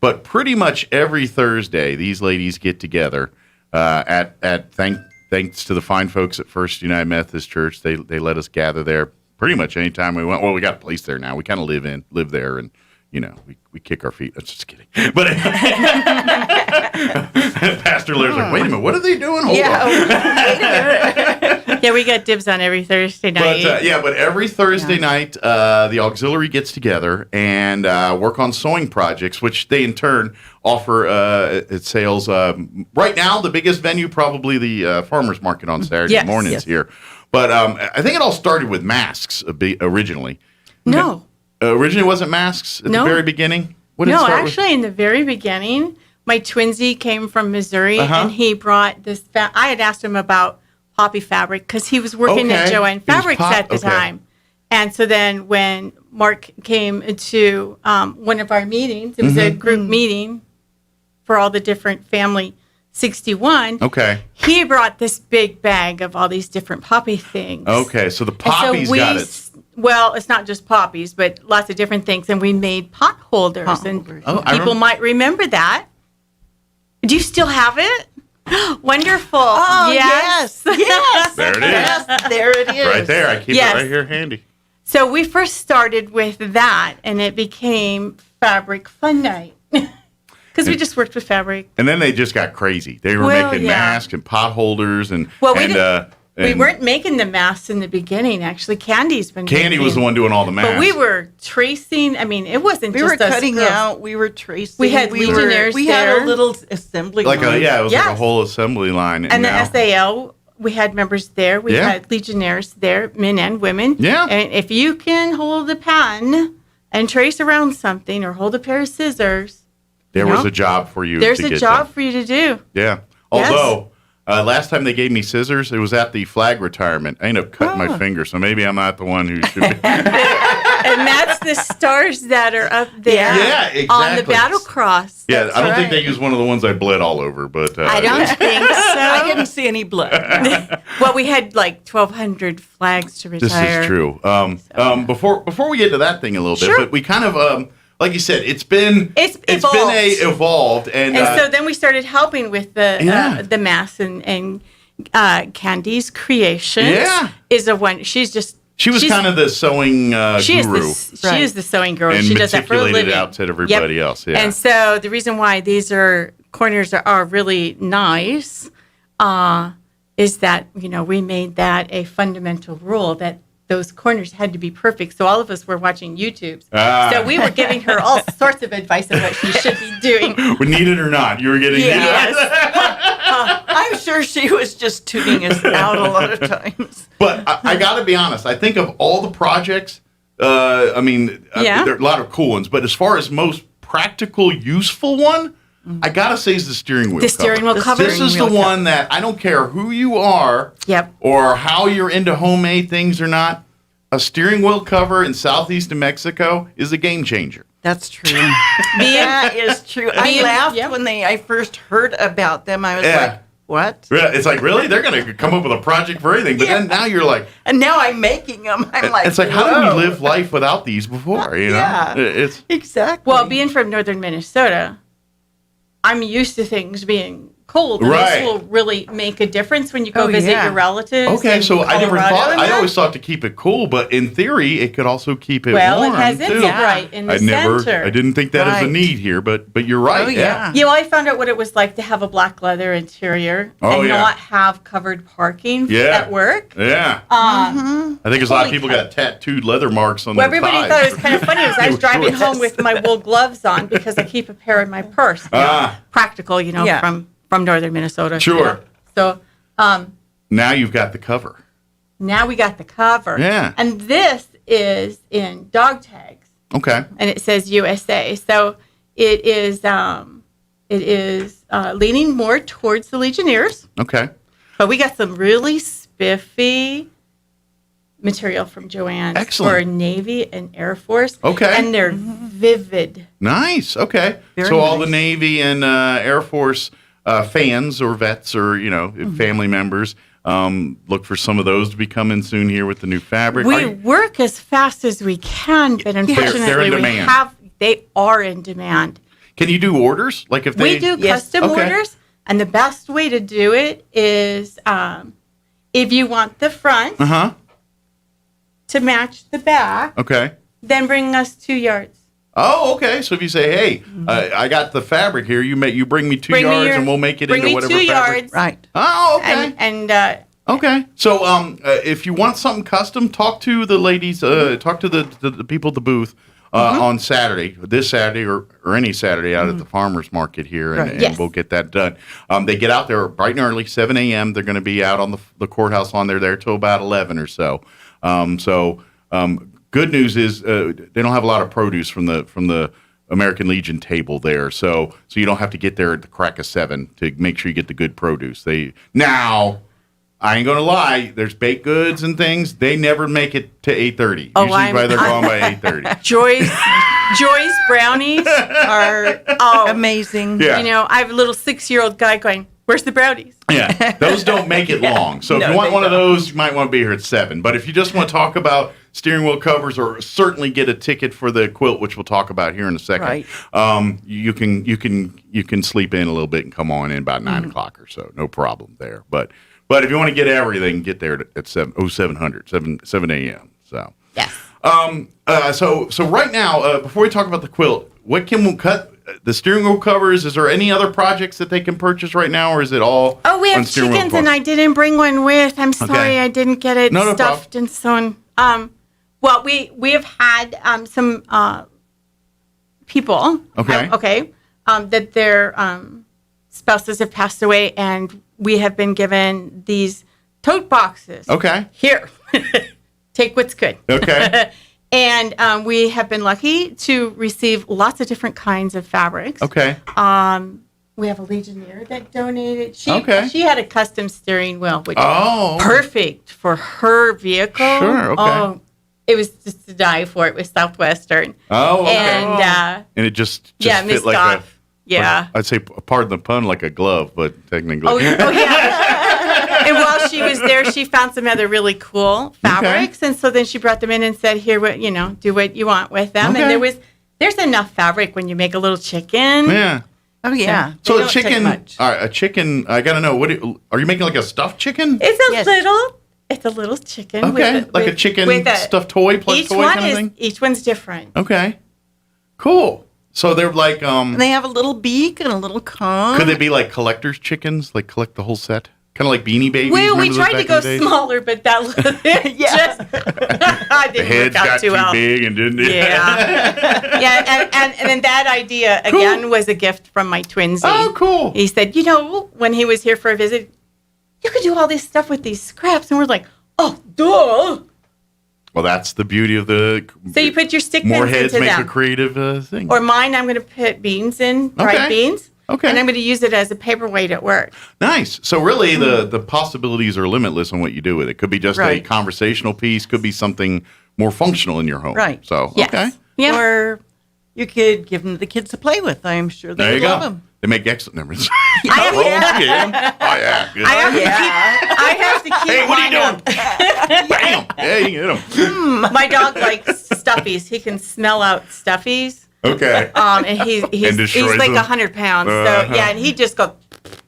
But pretty much every Thursday, these ladies get together thanks to the fine folks at First United Methodist Church. They let us gather there pretty much anytime we went. Well, we got a place there now. We kind of live there and. You know, we kick our feet. I'm just kidding. But Pastor Lair's like, wait a minute, what are they doing? Hold on. Wait a minute. Yeah, we got dibs on every Thursday night. But every Thursday night, the auxiliary gets together and work on sewing projects, which they in turn offer at sales. Right now, the biggest venue, probably the farmers market on Saturday mornings here. But I think it all started with masks originally. No. Originally, wasn't masks at the very beginning? What did it start with? In the very beginning, my twinsy came from Missouri, and he brought this. I had asked him about poppy fabric because he was working at Joanne Fabrics at the time. And so then when Mark came to one of our meetings, it was a group meeting for all the different family 61. Okay. He brought this big bag of all these different poppy things. Okay, so the poppies got it. Well, it's not just poppies, but lots of different things. And we made pot holders. And people might remember that. Do you still have it? Wonderful. Oh, yes. There it is. Yes, there it is. Right there. I keep it right here handy. So we first started with that, and it became Fabric Fun Night. Because we just worked with fabric. And then they just got crazy. They were making masks and pot holders and... We weren't making the masks in the beginning, actually. Candy was the one doing all the masks. But we were tracing. I mean, it wasn't just us. We were cutting out. We were tracing. We had Legionnaires We had a little assembly line. It was like a whole assembly line. And the SAL, we had members there. We had Legionnaires there, men and women. Yeah. And if you can hold a pen and trace around something or hold a pair of scissors. There was a job for you There's a job for you to do. Yeah. Although... last time they gave me scissors, it was at the flag retirement. I ended up cutting my finger, so maybe I'm not the one who should be. And that's the stars that are up there on the battle cross. Yeah, I don't think they used one of the ones I bled all over, but... I don't think so. I didn't see any blood. Well, we had like 1,200 flags to retire. This is true. Before we get to that thing a little bit, but we kind of... like you said, it's evolved, and so then we started helping with the mass and Candy's creation. Is a one. She was kind of the sewing guru. She is the sewing girl. And she does that for a living. Manipulated it out to everybody else. Yeah. And so the reason why these corners are really nice is that we made that a fundamental rule that those corners had to be perfect. So all of us were watching YouTubes. So we were giving her all sorts of advice on what she should be doing. Need it or not, you were getting I'm sure she was just tuning us out a lot of times. But I got to be honest. I think of all the projects, there are a lot of cool ones. But as far as most practical, useful one, I got to say is the steering wheel cover. The steering wheel cover. This is the one that I don't care who you are or how you're into homemade things or not. A steering wheel cover in southeast New Mexico is a game changer. That's true. That is true. I laughed when I first heard about them. I was like, what? It's like, really? They're going to come up with a project for anything. But then now you're like... And now I'm making them. I'm like, it's like, how did we live life without these before? Exactly. Well, being from northern Minnesota... I'm used to things being cold. And Right. this will really make a difference when you go visit your relatives. Okay, so I never thought. and I that. always thought to keep it cool, but in theory, it could also keep it Well, warm it has too. right in the center. I didn't think that as a Right. need here, but you're right. Yeah. You know, I found out what it was like to have a black leather interior and not have covered parking at work. Yeah. I think there's a lot of people got tattooed leather marks on Well, their everybody thighs. thought it was kind of funny. I was driving Shorts. home with my wool gloves on because I keep a pair in my purse. Practical, from northern Minnesota. Sure. So Now you've got the cover. now we got the cover. Yeah. And this is in dog tags, Okay. and it says USA. So it is leaning more towards the Legionnaires, Okay. but we got some really spiffy material from Joanne's Excellent. for Navy and Air Force. Okay. And they're vivid. Nice. Okay. Very so all nice. the Navy and Air Force fans or vets or family members, look for some of those to be coming soon here with the new fabric. We work as fast as we can, but unfortunately They're in demand. they are in demand. Can you do orders? Like if they We do custom orders, and the best way to do it is if you want the front to match the back, Okay. then bring us 2 yards. Oh, okay. So if you say, "Hey, I got the fabric here. You bring me 2 Bring me yards, your- and we'll make it bring into me whatever 2 fabric." yards. Right. Oh, okay. And Okay. So if you want something custom, talk to the ladies. Talk to the people at the booth on Saturday, this Saturday, or any Saturday out at the farmers market here, and, Right. and Yes. we'll get that done. They get out there bright and early, 7 a.m. They're going to be out on the courthouse lawn. They're there till about 11 or so. Good news is they don't have a lot of produce from the American Legion table there, so you don't have to get there at the crack of 7 to make sure you get the good produce. I ain't gonna lie, there's baked goods and things. They never make it to 8:30. Oh, Usually they're gone by 8:30. Joy's brownies are amazing. Yeah. You know, I have a little 6-year-old guy going, "Where's the brownies?" Yeah, those don't make it long. So if you want one of those, you might want to be here at 7. But if you just want to talk about steering wheel covers, or certainly get a ticket for the quilt, which we'll talk about here in a second, Right. you can sleep in a little bit and come on in about 9 o'clock or so. No problem there. But if you want to get everything, get there at 7 a.m. So yes. So right now, before we talk about the quilt, what can we cut? The steering wheel covers. Is there any other projects that they can purchase right now, or is it all? Oh, we on have steering wheel chickens, and I didn't bring one with. I'm sorry, I didn't get it No stuffed and sewn. Well, we have had some people. Okay. That their spouses have passed away, and we have been given these tote boxes. Okay. Here, take what's good. Okay. And we have been lucky to receive lots of different kinds of fabrics. Okay. We have a Legionnaire that donated. She had a custom steering wheel, which Oh. is perfect for her vehicle. Sure, okay. Oh, it was just to die for. It was Southwestern. Oh, okay. And And it just yeah, fit like Goff. Yeah. I'd say, pardon the pun, like a glove, but technically. Oh yeah. And while she was there, she found some other really cool fabrics, and so then she brought them in and said, "Here, do what you want with them." Okay. And there's enough fabric when you make a little chicken. Yeah. Oh yeah. So They a don't take chicken, much. all right, a chicken. I gotta know. Are you making like a stuffed chicken? It's a little chicken. Okay, like a chicken stuffed toy plus toy kind of thing? Each one's different. Okay. Cool. So they're like They have a little beak and a little cone. could they be like collector's chickens? Like collect the whole set? Kind of like Beanie Babies? Well, we Remember those tried to back go in the days? smaller, but that just The didn't heads work out got too too well. big and didn't it? Yeah. Yeah, and then that idea, again, was a gift from my twinsy. Oh, cool. He said, when he was here for a visit, you could do all this stuff with these scraps. And we're like, oh, duh. Well, that's the beauty of the. So you put your stick more pins heads into make them. a creative thing. Or mine, I'm going to put beans in, dried Okay. beans. Okay. And I'm going to use it as a paperweight at work. Nice. So really, the possibilities are limitless on what you do with it. Could be just a Right. conversational piece. Could be something more functional in your home. Right. So Yes. okay. Yeah. Or you could give them to the kids to play with. I'm sure they There you would love go. them. They make excellent numbers. I have Good. I have to keep Hey, what are you mine doing? Bam! Yeah, you can get them. My dog likes stuffies. He can smell out stuffies. Okay. And he's destroys like them. 100 pounds. Uh-huh. So yeah, and he just goes.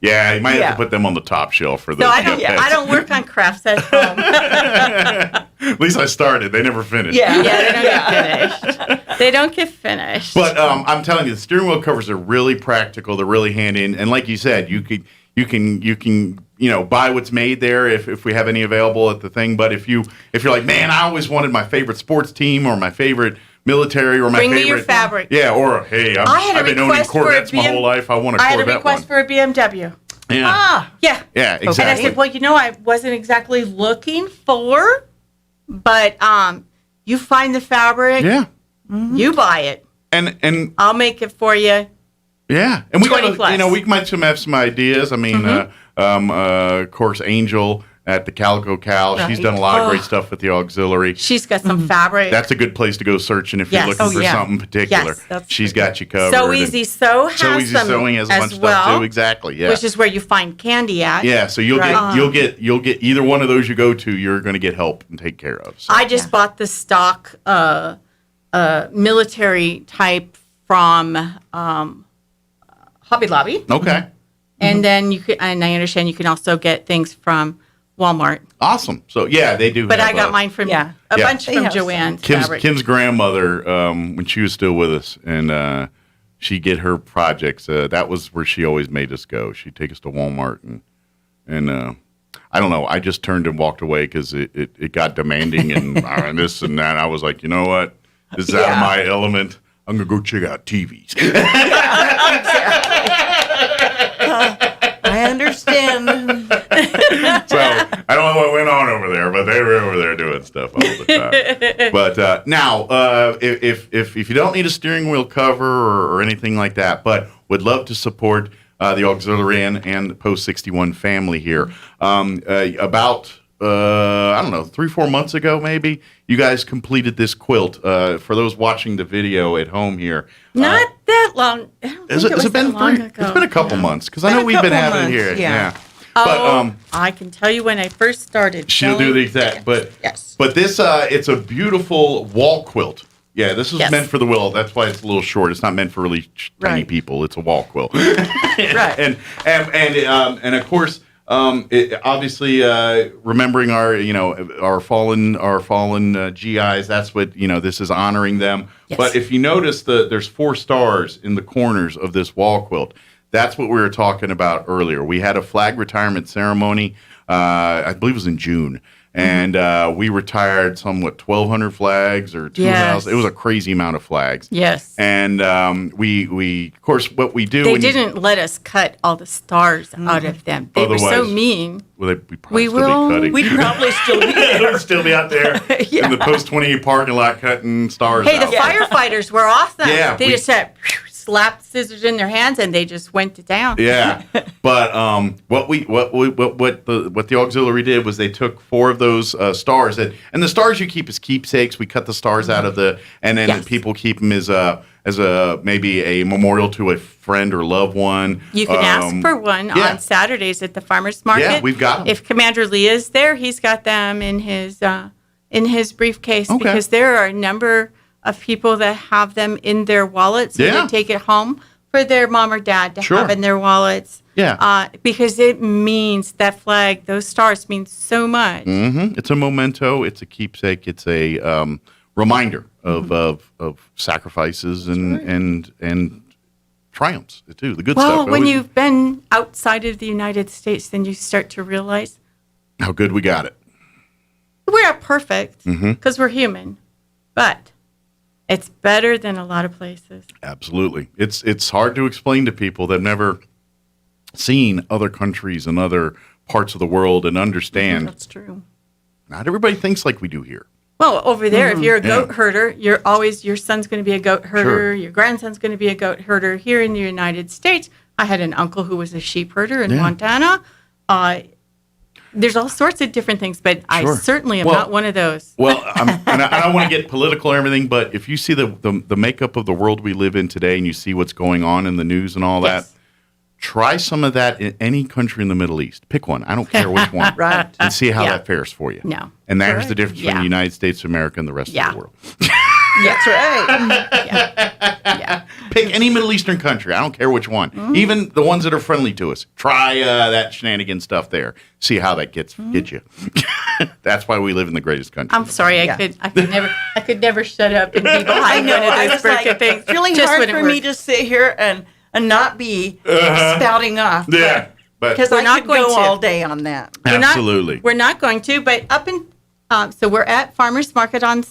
Yeah, you might have to put them on the top shelf for the. No, I don't work on crafts at home. At least I started. They never finished. Yeah, they don't get finished. They don't get finished. But I'm telling you, the steering wheel covers are really practical. They're really handy, and like you said, you can buy what's made there if we have any available at the thing. But if you're like, man, I always wanted my favorite sports team or my favorite military or my favorite. Bring me your fabric. Yeah, or hey, I've been owning Corvettes my whole life. I want a Corvette one. I had a request for a BMW. Yeah. Yeah, exactly. And I said, well, I wasn't exactly looking for, but you find the fabric. Yeah. You buy it. And I'll make it for you. Yeah, and we 20 plus. we might have some ideas. I mean, of course, Angel at the Calico Cal, she's done a lot of great stuff with the auxiliary. She's got some fabric. That's a good place to go searching if you're looking for something particular. Yes, she's got you covered. So Easy Sew has So Easy Sewing has a bunch of stuff too. Exactly. Yeah. Which is where you find candy at. Yeah. So you'll get either one of those you go to, you're going to get help and take care of. So. I just bought the stock military type from Hobby Lobby. Okay. And then and I understand you can also get things from Walmart. Awesome. So yeah, they do. But I got mine from a bunch from Joanne's. Kim's grandmother, when she was still with us, and she'd get her projects. That was where she always made us go. She'd take us to Walmart, and I don't know. I just turned and walked away because it got demanding and this and that. I was like, you know what? This is out of my element. I'm gonna go check out TVs. I understand. So I don't know what went on over there, but they were over there doing stuff all the time. But now, if you don't need a steering wheel cover or anything like that, but would love to support the auxiliary and the Post 61 family here, about I don't know, 3-4 months ago maybe, you guys completed this quilt. For those watching the video at home here, not that long. Has it been long ago? It's been a couple months because I know we've been having it here. Yeah. But I can tell you when I first started. She'll do the exact. But this it's a beautiful wall quilt. Yeah, this is meant for the wall. That's why it's a little short. It's not meant for really tiny people. It's a wall quilt. Right. And of course. Obviously, remembering our fallen GIs. That's what this is honoring them. Yes. But if you notice, there's 4 stars in the corners of this wall quilt. That's what we were talking about earlier. We had a flag retirement ceremony. I believe it was in June. And we retired 1,200 flags or 2,000. Yes. It was a crazy amount of flags. Yes. And we of course, what we do. They didn't let us cut all the stars out of them. They were so mean. Well, we'd probably still be cutting. We'd probably still be there. We'd still be out there in the Post 28 parking lot cutting stars out. The firefighters were awesome. Yeah, they just had slapped scissors in their hands and they just went to town. Yeah, but what the auxiliary did was they took 4 of those stars and the stars you keep as keepsakes. We cut the stars out of and then people keep them as a maybe a memorial to a friend or loved one. You can ask for one on Saturdays at the farmers market. Yeah, we've got them. If Commander Lee is there, he's got them in his briefcase because there are a number of people that have them in their wallets, so they take it home for their mom or dad to have in their wallets. Yeah, because it means that flag, those stars mean so much. Mm-hmm. It's a memento. It's a keepsake. It's a reminder of sacrifices and triumphs too. The good stuff. Well, when you've been outside of the United States, then you start to realize how good we got it. We're not perfect because we're human, but it's better than a lot of places. Absolutely. It's hard to explain to people that have never seen other countries and other parts of the world and understand. That's true. Not everybody thinks like we do here. Well, over there, if you're a goat herder, your son's going to be a goat herder. Sure. Your grandson's going to be a goat herder. Here in the United States, I had an uncle who was a sheep herder in Montana. There's all sorts of different things, but I certainly am not one of those. Well, and I don't want to get political or everything, but if you see the makeup of the world we live in today and you see what's going on in the news and all that, try some of that in any country in the Middle East. Pick one. I don't care which one. Right. And see how that fares for you. No. And there's the difference between the United States of America and the rest of the world. That's right. Pick any Middle Eastern country. I don't care which one. Even the ones that are friendly to us. Try that shenanigan stuff there. See how that gets you. That's why we live in the greatest country. I'm sorry, I could never shut up and be behind one of those frickin' things. It's really hard for me to sit here and not be spouting off. Yeah. Because we're I not could going go to. all day on that. Absolutely. We're not going to, but so we're at Farmers Market on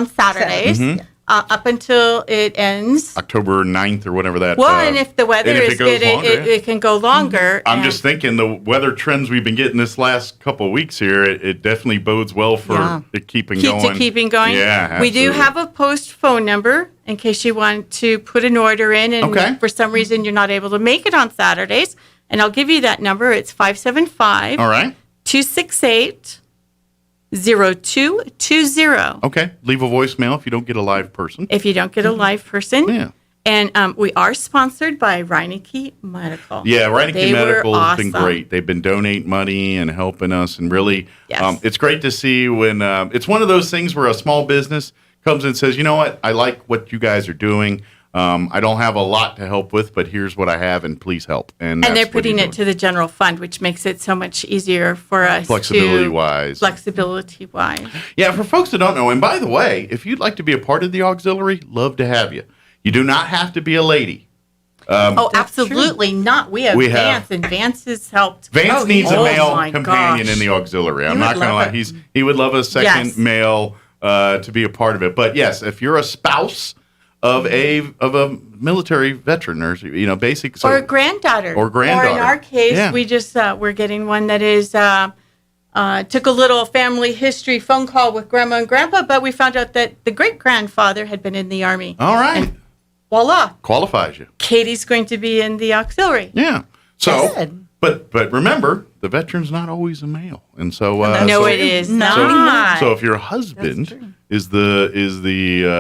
Saturdays. Mhm. Up until it ends. October 9th or whatever that. Well, and if the weather is good, it can go longer. I'm just thinking the weather trends we've been getting this last couple of weeks here, it definitely bodes well for it keeping going. Yeah, absolutely. We do have a post phone number in case you want to put an order in and for some reason you're not able to make it on Saturdays. And I'll give you that number. It's 575 All right. 268 0220. Okay. Leave a voicemail if you don't get a live person. If you don't get a live person. Yeah. And we are sponsored by Reineke Medical. Yeah, Reineke Medical has been awesome. great. They've been donating money and helping us. And really, it's great to see when it's one of those things where a small business comes and says, you know what, I like what you guys are doing. I don't have a lot to help with, but here's what I have, and please help. And they're putting it to the general fund, which makes it so much easier for us Flexibility-wise. Yeah, for folks that don't know, and by the way, if you'd like to be a part of the auxiliary, love to have you. You do not have to be a lady. Absolutely not. We have Vance, and Vance has helped. Vance needs a male companion in the auxiliary. I'm not going to lie. He would love a second male to be a part of it. But yes, if you're a spouse of a military veteran, or basic, or a granddaughter, or in our case, we just we're getting one that is took a little family history phone call with Grandma and Grandpa, but we found out that the great grandfather had been in the Army. All right, and voila, qualifies you. Katie's going to be in the auxiliary. Yeah. So, but remember, the veteran's not always a male, and so it is not. So if your husband is the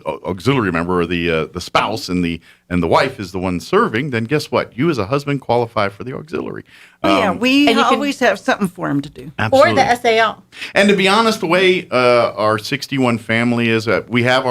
auxiliary member, or the spouse, and the wife is the one serving, then guess what? You as a husband qualify for the auxiliary. We always have something for him to do. Absolutely. Or the SAL. And to be honest, the way our 61 family is, we have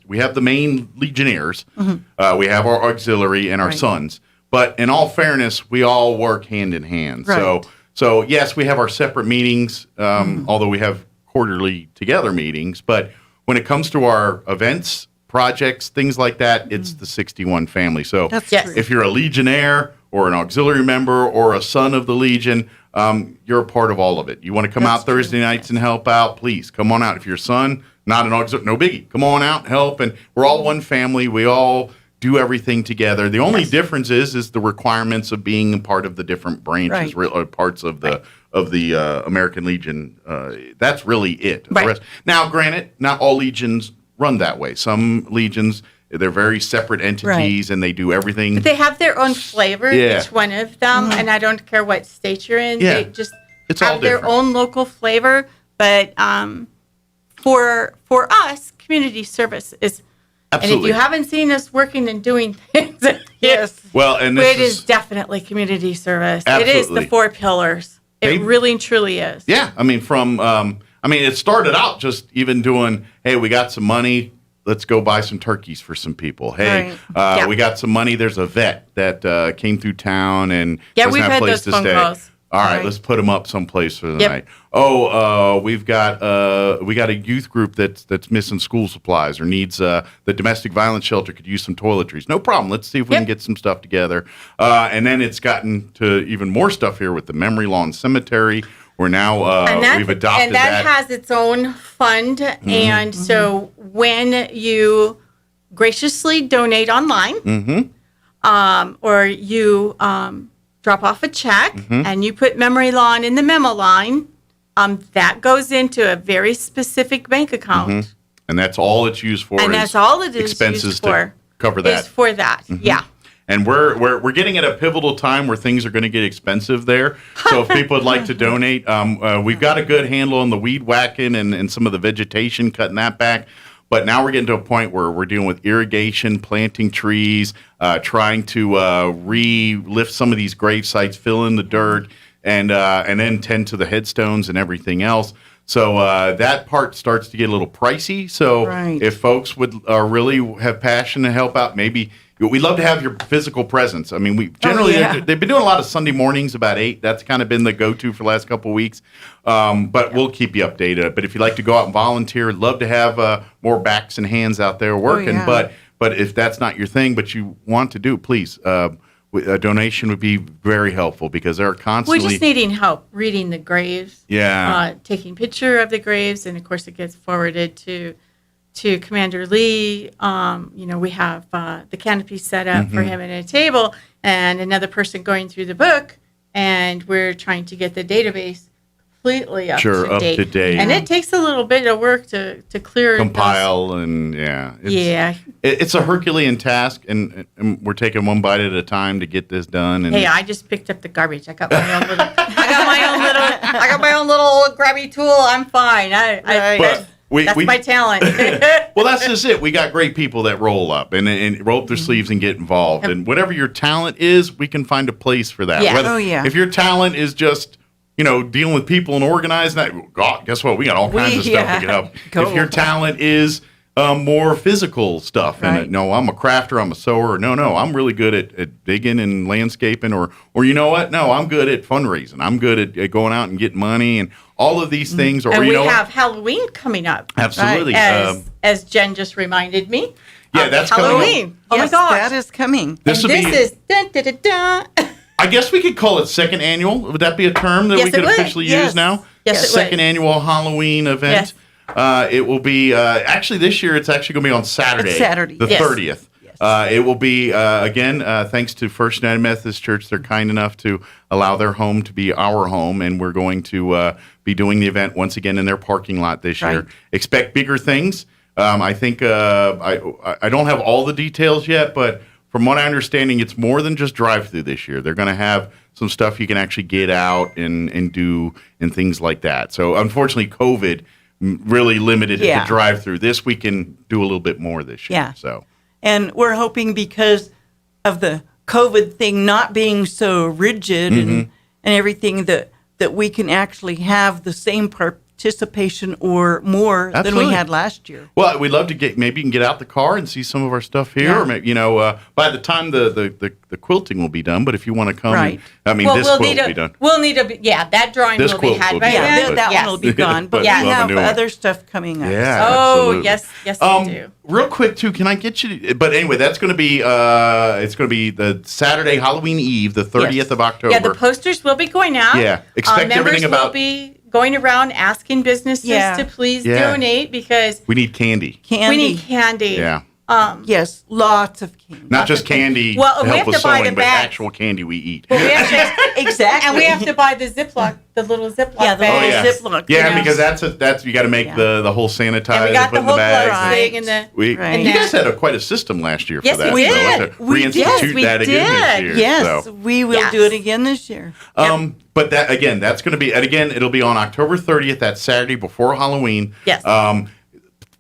we have the main Legionnaires, we have our auxiliary and our sons. But in all fairness, we all work hand in hand. Right. So yes, we have our separate meetings, although we have quarterly together meetings. But when it comes to our events, projects, things like that, it's the 61 family. So if you're a Legionnaire or an auxiliary member or a son of the Legion, you're a part of all of it. You want to come out Thursday nights and help out, please come on out. If you're a son, not an auxiliary, no biggie. Come on out, help. And we're all one family. We all do everything together. The only difference is the requirements of being part of the different branches, parts of the American Legion. That's really it. The rest, now, granted, not all legions run that way. Some legions, they're very separate entities, and they do everything. But they have their own flavor, each one of them, and I don't care what state you're in. They just have their own local flavor. But for us, community service is. Absolutely. And if you haven't seen us working and doing things, well, and it is definitely community service. Absolutely. It is the 4 pillars. It really and truly is. Yeah, I mean, it started out just even doing, hey, we got some money, let's go buy some turkeys for some people. Hey, we got some money. There's a vet that came through town and doesn't have a place to stay. Calls. All right, let's put them up someplace for the night. Oh, we got a youth group that's missing school supplies or needs the domestic violence shelter could use some toiletries. No problem. Let's see if we can get some stuff together. And then it's gotten to even more stuff here with the Memory Lawn Cemetery. We're now we've adopted and that has its own fund. And so when you graciously donate online, or you drop off a check and you put Memory Lawn in the memo line, that goes into a very specific bank account. And that's all it's used for. And that's all it is expenses used for. To cover that. Is for that, And we're getting at a pivotal time where things are going to get expensive there. So if people would like to donate, we've got a good handle on the weed whacking and some of the vegetation, cutting that back. But now we're getting to a point where we're dealing with irrigation, planting trees, trying to re-lift some of these grave sites, fill in the dirt, and then tend to the headstones and everything else. So that part starts to get a little pricey. So if folks would really have passion to help out, maybe we'd love to have your physical presence. I mean, we generally they've been doing a lot of Sunday mornings about 8. That's kind of been the go-to for the last couple of weeks. But we'll keep you updated. But if you'd like to go out and volunteer, love to have more backs and hands out there working. But if that's not your thing, but you want to do, please. A donation would be very helpful because they're constantly. We're just needing help reading the graves. Yeah. Taking picture of the graves, and of course it gets forwarded to Commander Lee. We have the canopy set up for him at a table, and another person going through the book, and we're trying to get the database completely up to date. And it takes a little bit of work to clear compile those. And It's a Herculean task, and we're taking one bite at a time to get this done. And hey, I just picked up the garbage. I got my own little grabby tool. I'm fine. That's my talent. Well, that's just it. We got great people that roll up and roll up their sleeves and get involved. And whatever your talent is, we can find a place for that. Yeah. If your talent is just dealing with people and organizing that, God, guess what? We got all kinds of stuff that can help. If your talent is more physical stuff, and I'm a crafter, I'm a sewer. No, I'm really good at digging and landscaping, or you know what? No, I'm good at fundraising. I'm good at going out and getting money and all of these things. And we have Halloween coming up. Absolutely. As Jen just reminded me. Yeah, that's Halloween. coming. Oh my gosh. That is coming. This is dun, dun, dun, dun. I guess we could call it second annual. Would that be a term that we could officially use now? Yes, it second annual Halloween event. Yes. It will be actually this year. It's actually going to be on Saturday. It's Saturday, the 30th. Yes. It will be again thanks to First United Methodist Church. They're kind enough to allow their home to be our home, and we're going to be doing the event once again in their parking lot this year. Expect bigger things. I think I don't have all the details yet, but from what I'm understanding, it's more than just drive-through this year. They're going to have some stuff you can actually get out and do and things like that. So unfortunately, COVID really limited it to drive-through. This we can do a little bit more this year. Yeah. So, and we're hoping because of the COVID thing not being so rigid and everything that we can actually have the same participation or more than we had last year. Well, we'd love to maybe you can get out the car and see some of our stuff here, or maybe, by the time the quilting will be done. But if you want to come, this quilt will be done. We'll need that drawing will be had by then. That one will be gone. But we have other stuff coming up. Yeah. Oh, yes, we do. Real quick too, can I get you? But anyway, that's going to be it's going to be the Saturday, Halloween Eve, the 30th of October. Yeah, the posters will be going out. Yeah, expect everything about. Members will be going around asking businesses to please donate because we need candy. We need candy. Yeah. Yes, lots of candy. Not just candy well, to we help have with to buy sewing, the but bags. actual candy we eat. Well, exactly. And we have to buy the Ziploc, the little Ziploc bags. Ziploc. Yeah, because that's you got to make the whole sanitizer. And we got put the in whole the bags. plug thing and the. You guys had quite a system last year for that. We so did. We'll have to reinstitute that again this year. Yes, we will do it again this year. But that's going to be, and again, it'll be on October 30th, that Saturday before Halloween. Yes.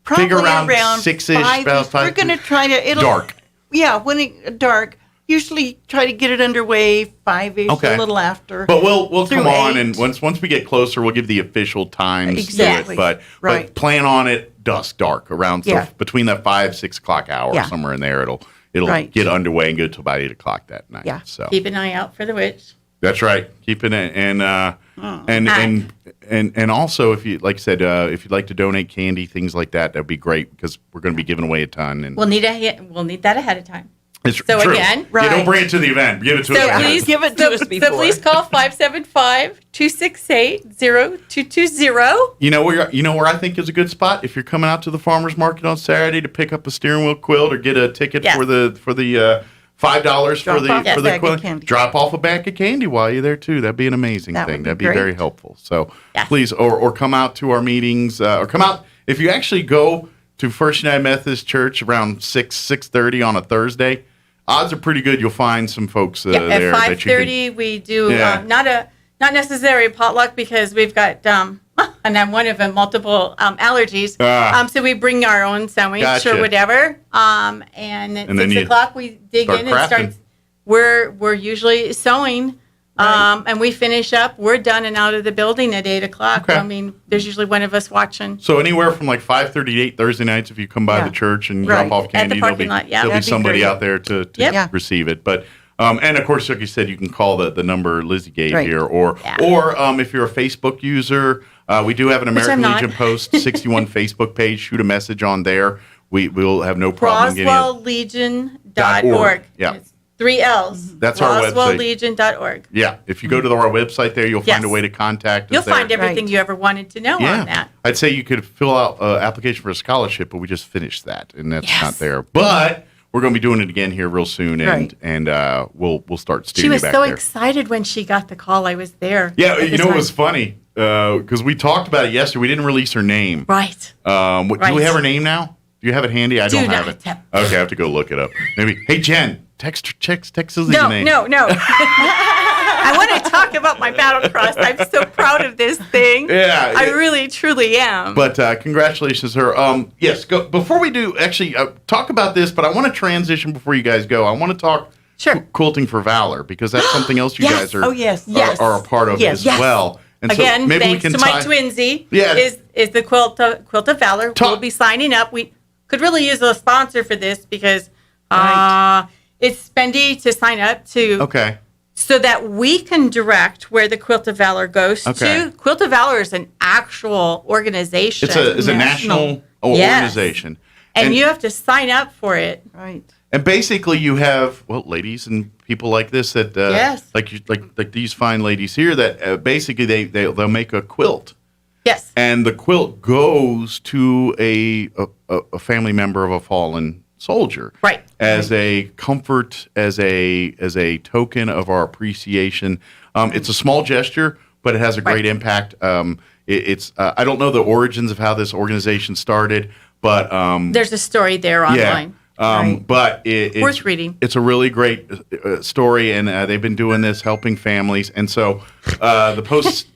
Probably figure around 6-ish, about 5. We're going to try to dark. Yeah, when it dark. Usually try to get it underway 5-ish, a little after. But we'll come 8. on, and once we get closer, we'll give the official times to it. But plan on it dark around between that 5-6 o'clock hour, somewhere in there. It'll get underway and go to about 8 o'clock that night. Yeah. So keep an eye out for the witch. That's right. Keep it and also if you if you'd like to donate candy, things like that, that'd be great because we're going to be giving away a ton. And we'll need that ahead of time. It's so true. Again, don't bring it to the event. Give it to us. Please give it to us before. So please call 575-268-0220. You know where I think is a good spot if you're coming out to the farmers market on Saturday to pick up a steering wheel quilt or get a ticket for the $5 for the quilt. Drop off a bag of candy while you're there too. That'd be an amazing thing. That'd be very helpful. So please, or come out to our meetings, or come out if you actually go to First United Methodist Church around 6:30 on a Thursday. Odds are pretty good you'll find some folks there. At 5:30 we do not necessarily potluck because we've got and I'm one of them multiple allergies. So we bring our own sandwich or whatever. And at 6 o'clock we dig in and start. We're usually sewing And we finish up. We're done and out of the building at 8 o'clock. Okay. I mean, there's usually one of us watching. So anywhere from like 5:30 to 8 Thursday nights, if you come by the church and drop off candy, there'll be somebody out there to receive it. But and of course, like you said, you can call the number Lizzie gave here, or if you're a Facebook user, we do have an American Legion Post 61 Facebook page. Shoot a message on there. We'll have no problem getting it. RoswellLegion.org. Yeah. It's 3 L's. That's our website. RoswellLegion.org. Yeah. If you go to our website there, you'll find a way to contact us. You'll find everything you ever wanted to know on that. I'd say you could fill out an application for a scholarship, but we just finished that, and that's not there. But we're going to be doing it again here real soon, and we'll start studio back there. She was so excited when she got the call. I was there. Yeah, you know, it was funny because we talked about it yesterday. We didn't release her name. Right. Do we have her name now? Do you have it handy? I don't have it. Okay, I have to go look it up. Maybe. Hey, Jen, text Lizzie's name. No. I want to talk about my battle cross. I'm so proud of this thing. Yeah. I really, truly am. But congratulations to her. Yes, before we do, actually, talk about this, but I want to transition before you guys go. I want to talk quilting for valor, because that's something else you guys are a part of as well. And again, so maybe thanks we can to my twinsy, is the Quilt of Valor. We'll be signing up. We could really use a sponsor for this because it's spendy to sign up to. Okay. So that we can direct where the Quilt of Valor goes to. Quilt of Valor is an actual organization. It's a national organization. And you have to sign up for it. Right. And basically you have, ladies and people like this that, like these fine ladies here that basically they'll make a quilt. Yes. And the quilt goes to a family member of a fallen soldier, right? As a comfort, as a token of our appreciation. It's a small gesture, but it has a great impact. It's I don't know the origins of how this organization started, but there's a story there online. But it's worth reading. It's a really great story, and they've been doing this, helping families. And so the Post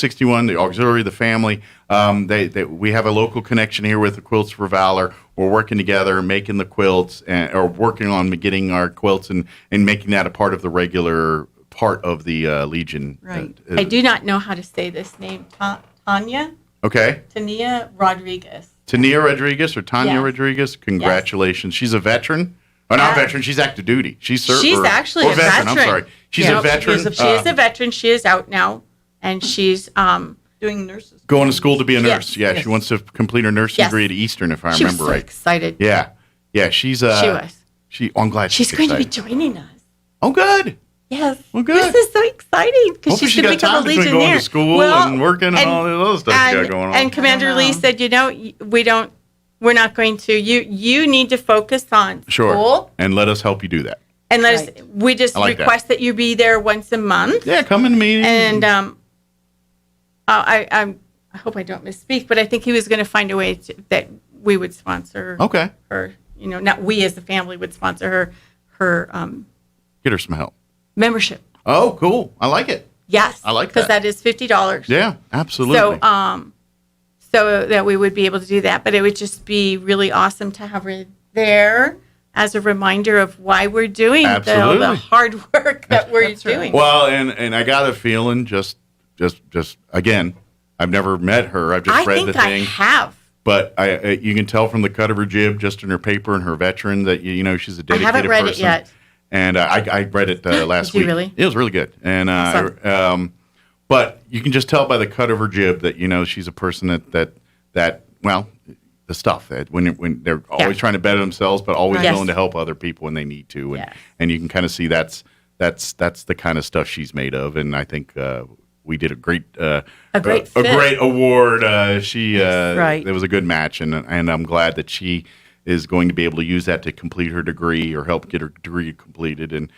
61, the auxiliary, the family, we have a local connection here with the Quilts for Valor. We're working together, making the quilts, or working on getting our quilts and making that a part of the regular part of the Legion. Right. I do not know how to say this name. Tanya? Okay. Tania Rodriguez. Tania Rodriguez or Tanya Rodriguez, congratulations. She's a veteron. Oh, not veteran. She's active duty. She's actually a veteran. I'm sorry. She's a veteran. She is a veteran. She is out now, and she's doing nurses. Going to school to be a nurse. Yes. She wants to complete her nursing degree at Eastern, if I remember right. Excited. Yeah. She's. She was. I'm glad she's going to be joining us. Oh, good. Yes. Well, good. This is so exciting because she's going to become a Legionnaire. Going to school and working and all the other stuff you got going on. And Commander Lee said, we're not going to. You need to focus on school. And let us help you do that. And we just request that you be there once a month. Yeah, come in meeting. And I hope I don't misspeak, but I think he was going to find a way that we would sponsor her. Not we as a family would sponsor her. Get her some help. Membership. Oh, cool. I like it. Yes. I like that. Because that is $50. Yeah, absolutely. So that we would be able to do that. But it would just be really awesome to have her there as a reminder of why we're doing the hard work that we're doing. Well, and I got a feeling just again, I've never met her. I've just read the thing. I have. But you can tell from the cut of her jib, just in her paper and her veteran, that she's a dedicated person. I haven't read it yet. And I read it last week. Did you really? It was really good. And but you can just tell by the cut of her jib that she's a person that the stuff that when they're always trying to better themselves, but always willing to help other people when they need to, and you can kind of see that's the kind of stuff she's made of. And I think we did a great award. It was a good match, and I'm glad that she is going to be able to use that to complete her degree or help get her degree completed. And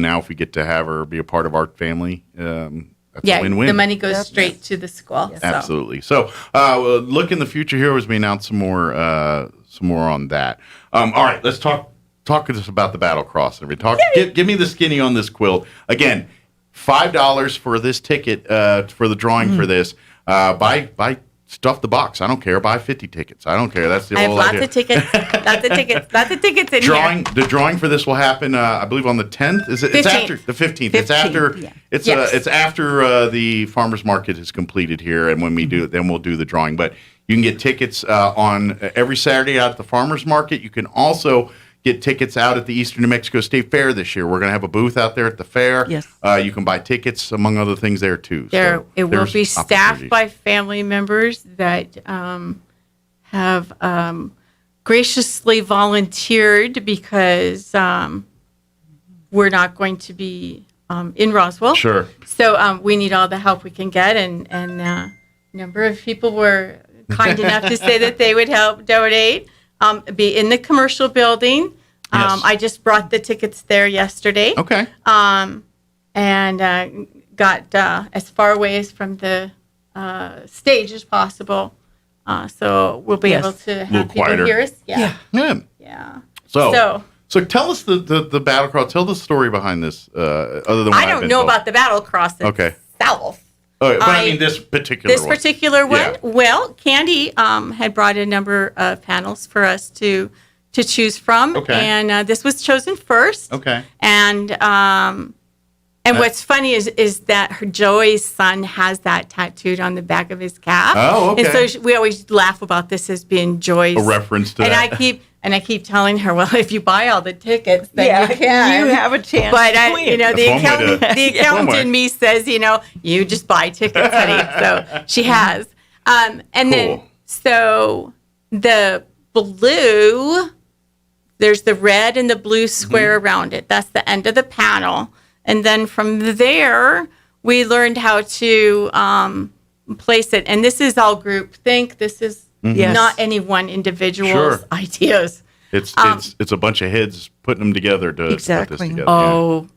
now if we get to have her be a part of our family, that's a win-win. The money goes straight to the school. Yes. Absolutely. So look in the future here as we announce some more on that. All right, let's talk to us about the battle cross. Give me the skinny on this quilt. Again, $5 for this ticket for the drawing for this. Buy stuff the box. I don't care. Buy 50 tickets. I don't care. That's the I have whole lots idea. of tickets. Lots of tickets in Drawing. here. The drawing for this will happen, I believe, on the 10th. Is it? 15th. It's after the 15th. It's after. Yeah. It's after the farmers market is completed here, and when we do it, then we'll do the drawing. But you can get tickets on every Saturday out at the farmers market. You can also get tickets out at the Eastern New Mexico State Fair this year. We're going to have a booth out there at the fair. Yes. You can buy tickets, among other things, there too. It will there's be staffed opportunities. by family members that have graciously volunteered because we're not going to be in Roswell. Sure. So we need all the help we can get, and a number of people were kind enough to say that they would help donate. Be in the commercial building. Yes. I just brought the tickets there yesterday. Okay. And got as far away as from the stage as possible. So we'll be able to have people quieter. hear us. Yeah. So So tell us the battle cross. Tell the story behind this. Other than what I I've don't been know told. about the battle cross itself. Okay, but I mean this particular one. This particular one. Yeah. Well, Candy had brought a number of panels for us to choose from, Okay. and this was chosen first. Okay. And what's funny is that her Joey's son has that tattooed on the back of his calf. Oh, okay. And so we always laugh about this as being Joy's A reference to and that. I keep telling her, well, if you buy all the tickets, then you can. you have a chance But to win. the That's one way accountant, to- the One accountant way. in me says, you just buy tickets, honey. So she has. And then so the blue, there's the red and the blue square around it. That's the end of the panel. And then from there, we learned how to place it. And this is all group think. This is Yes. not any one individual's Sure. ideas. It's a bunch of heads putting them together to put this together. Oh,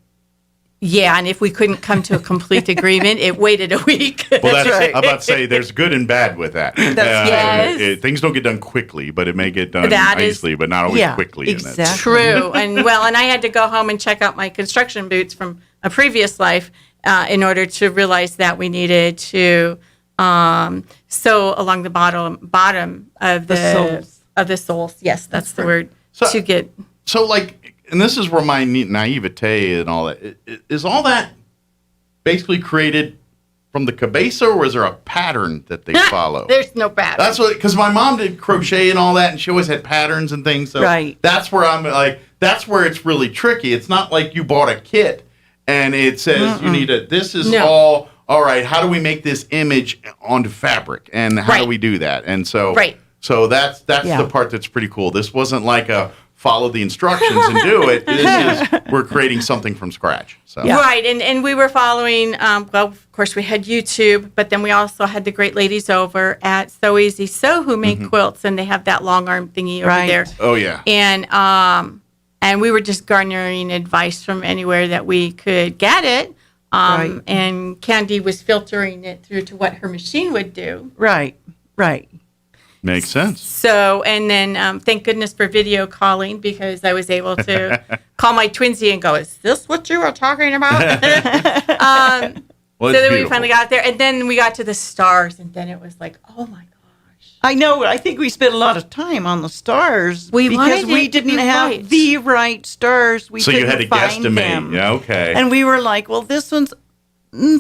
yeah. And if we couldn't come to a complete agreement, it waited a week. Well, I'm about to say there's good and bad with that. Yes. Things don't get done quickly, but it may get done That is- nicely, but not always quickly. exactly. And that's True. And I had to go home and check out my construction boots from a previous life in order to realize that we needed to sew along the bottom of the soles. Yes, that's the word. To get. So, like, and this is where my naivete and all that is. All that basically created from the cabeza, or is there a pattern that they follow? There's no pattern. That's what, because my mom did crochet and all that, and she always had patterns and things. So Right. that's where I'm like, that's where it's really tricky. It's not like you bought a kit and it says you need a. This is all right. How do we make this image onto fabric, and how do we do that? And so, so that's the part that's pretty cool. This wasn't like a follow the instructions and do it. This is we're creating something from scratch. So Right, and we were following, well, of course, we had YouTube, but then we also had the great ladies over at So Easy Sew who make quilts, and they have that long arm thingy over there. Oh, yeah. And we were just garnering advice from anywhere that we could get it. And Candy was filtering it through to what her machine would do. Right. Makes sense. So, and then thank goodness for video calling, because I was able to call my twinsy and go, is this what you were talking about? Well, so then we beautiful. finally got there, and then we got to the stars, and then it was like, oh my gosh. I know. I think we spent a lot of time on the stars We because wanted we it to didn't be have right. the right stars. We So you had to couldn't find guesstimate. them. Yeah, okay. And we were like, well, this one's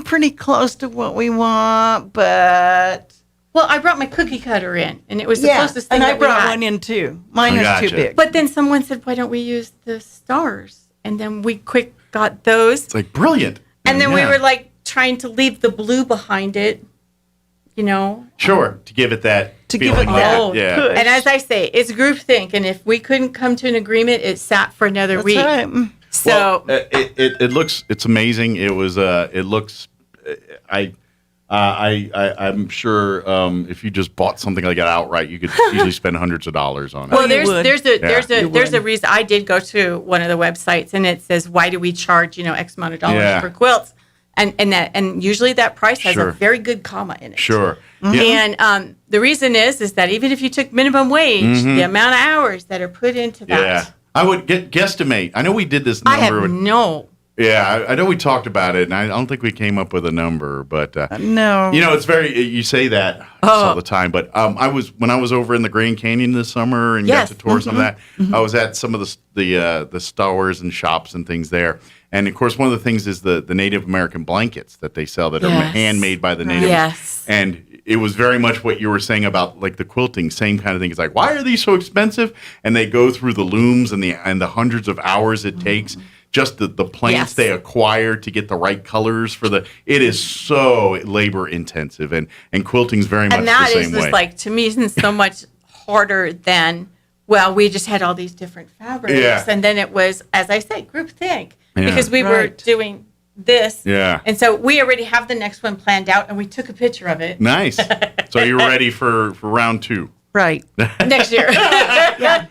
pretty close to what we want, but... Well, I brought my cookie cutter in, and it was the Yeah, closest thing and I that we brought had. one in too. Mine is Gotcha. too big. But then someone said, why don't we use the stars? And then we quick got those. It's like brilliant. And then we Yeah. were like trying to leave the blue behind it, you know. Sure, to give it that To give feeling. it that Oh, yeah. push. And as I say, it's groupthink, and if we couldn't come to an agreement, it sat for another That's week. right. So Well, it looks, it's amazing. It was it looks I'm sure if you just bought something like that outright, you could easily spend hundreds of dollars on it. well, you would. there's a reason. I did go to one of the websites, and it says, why do we charge X amount of dollars Yeah. for quilts? And usually that price has Sure. a very good comma in it. Sure. Yeah. And the reason is that even if you took minimum wage, the amount of hours that are put into that, Yeah. I would guesstimate. I know we did this I number. have no Yeah, I know we talked about it, and I don't think we came up with a number, but no. It's you say that all the time, but when I was over in the Grand Canyon this summer and got to tour some of that, I was at some of the stores and shops and things there. And of course, one of the things is the Native American blankets that they sell that are handmade by the natives. Yes. And it was very much what you were saying about like the quilting, same kind of thing. It's like, why are these so expensive? And they go through the looms and the hundreds of hours it takes. Just the plants they acquire to get the right colors for it is so labor intensive, and quilting's very much the same way. And that is just like, to me, isn't so much harder than, well, we just had all these different fabrics, and then it was, as I said, groupthink, because we were doing this, and so we already have the next one planned out, and we took a picture of it. Nice. So you're ready for round 2. Right. Next year. Yeah.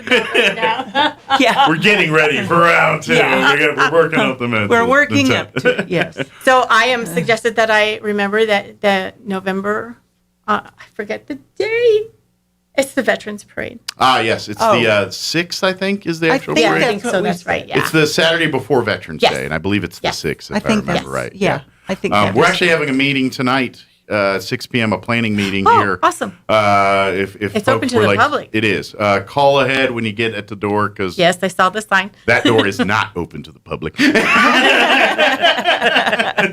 We're getting ready for round 2. Yeah. We're working up the mental. We're working up to it, yes. So I am suggested that I remember that the November, I forget the day. It's the Veterans Parade. Yes. It's the 6th, I think, is the actual parade. I think so. That's right, yeah. It's the Saturday before Veterans Day, and I believe it's the 6th, if I remember right. Yeah, I think we're actually having a meeting tonight. 6 p.m. a planning meeting here. Awesome. If it's open to the public. It is. Call ahead when you get at the door, because yes, I saw the sign. That door is not open to the public.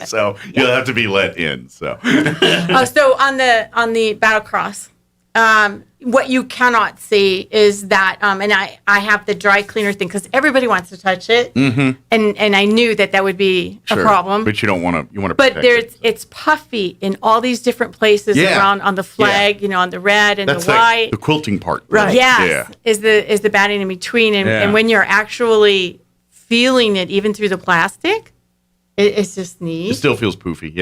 So you'll have to be let in. So so on the battle cross, what you cannot see is that, and I have the dry cleaner thing because everybody wants to touch it, and I knew that would be a problem. But you don't want to. You want to. But it's puffy in all these different places around on the flag, on the red and that's the white. The quilting part, right? Yes, is the batting in between, and when you're actually feeling it, even through the plastic, it's just neat. It still feels poofy.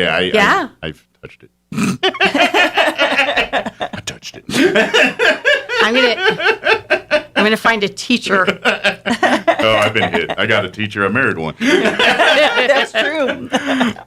I've touched it. I touched it. I'm gonna find a teacher. I've been hit. I got a teacher. I married one. That's true.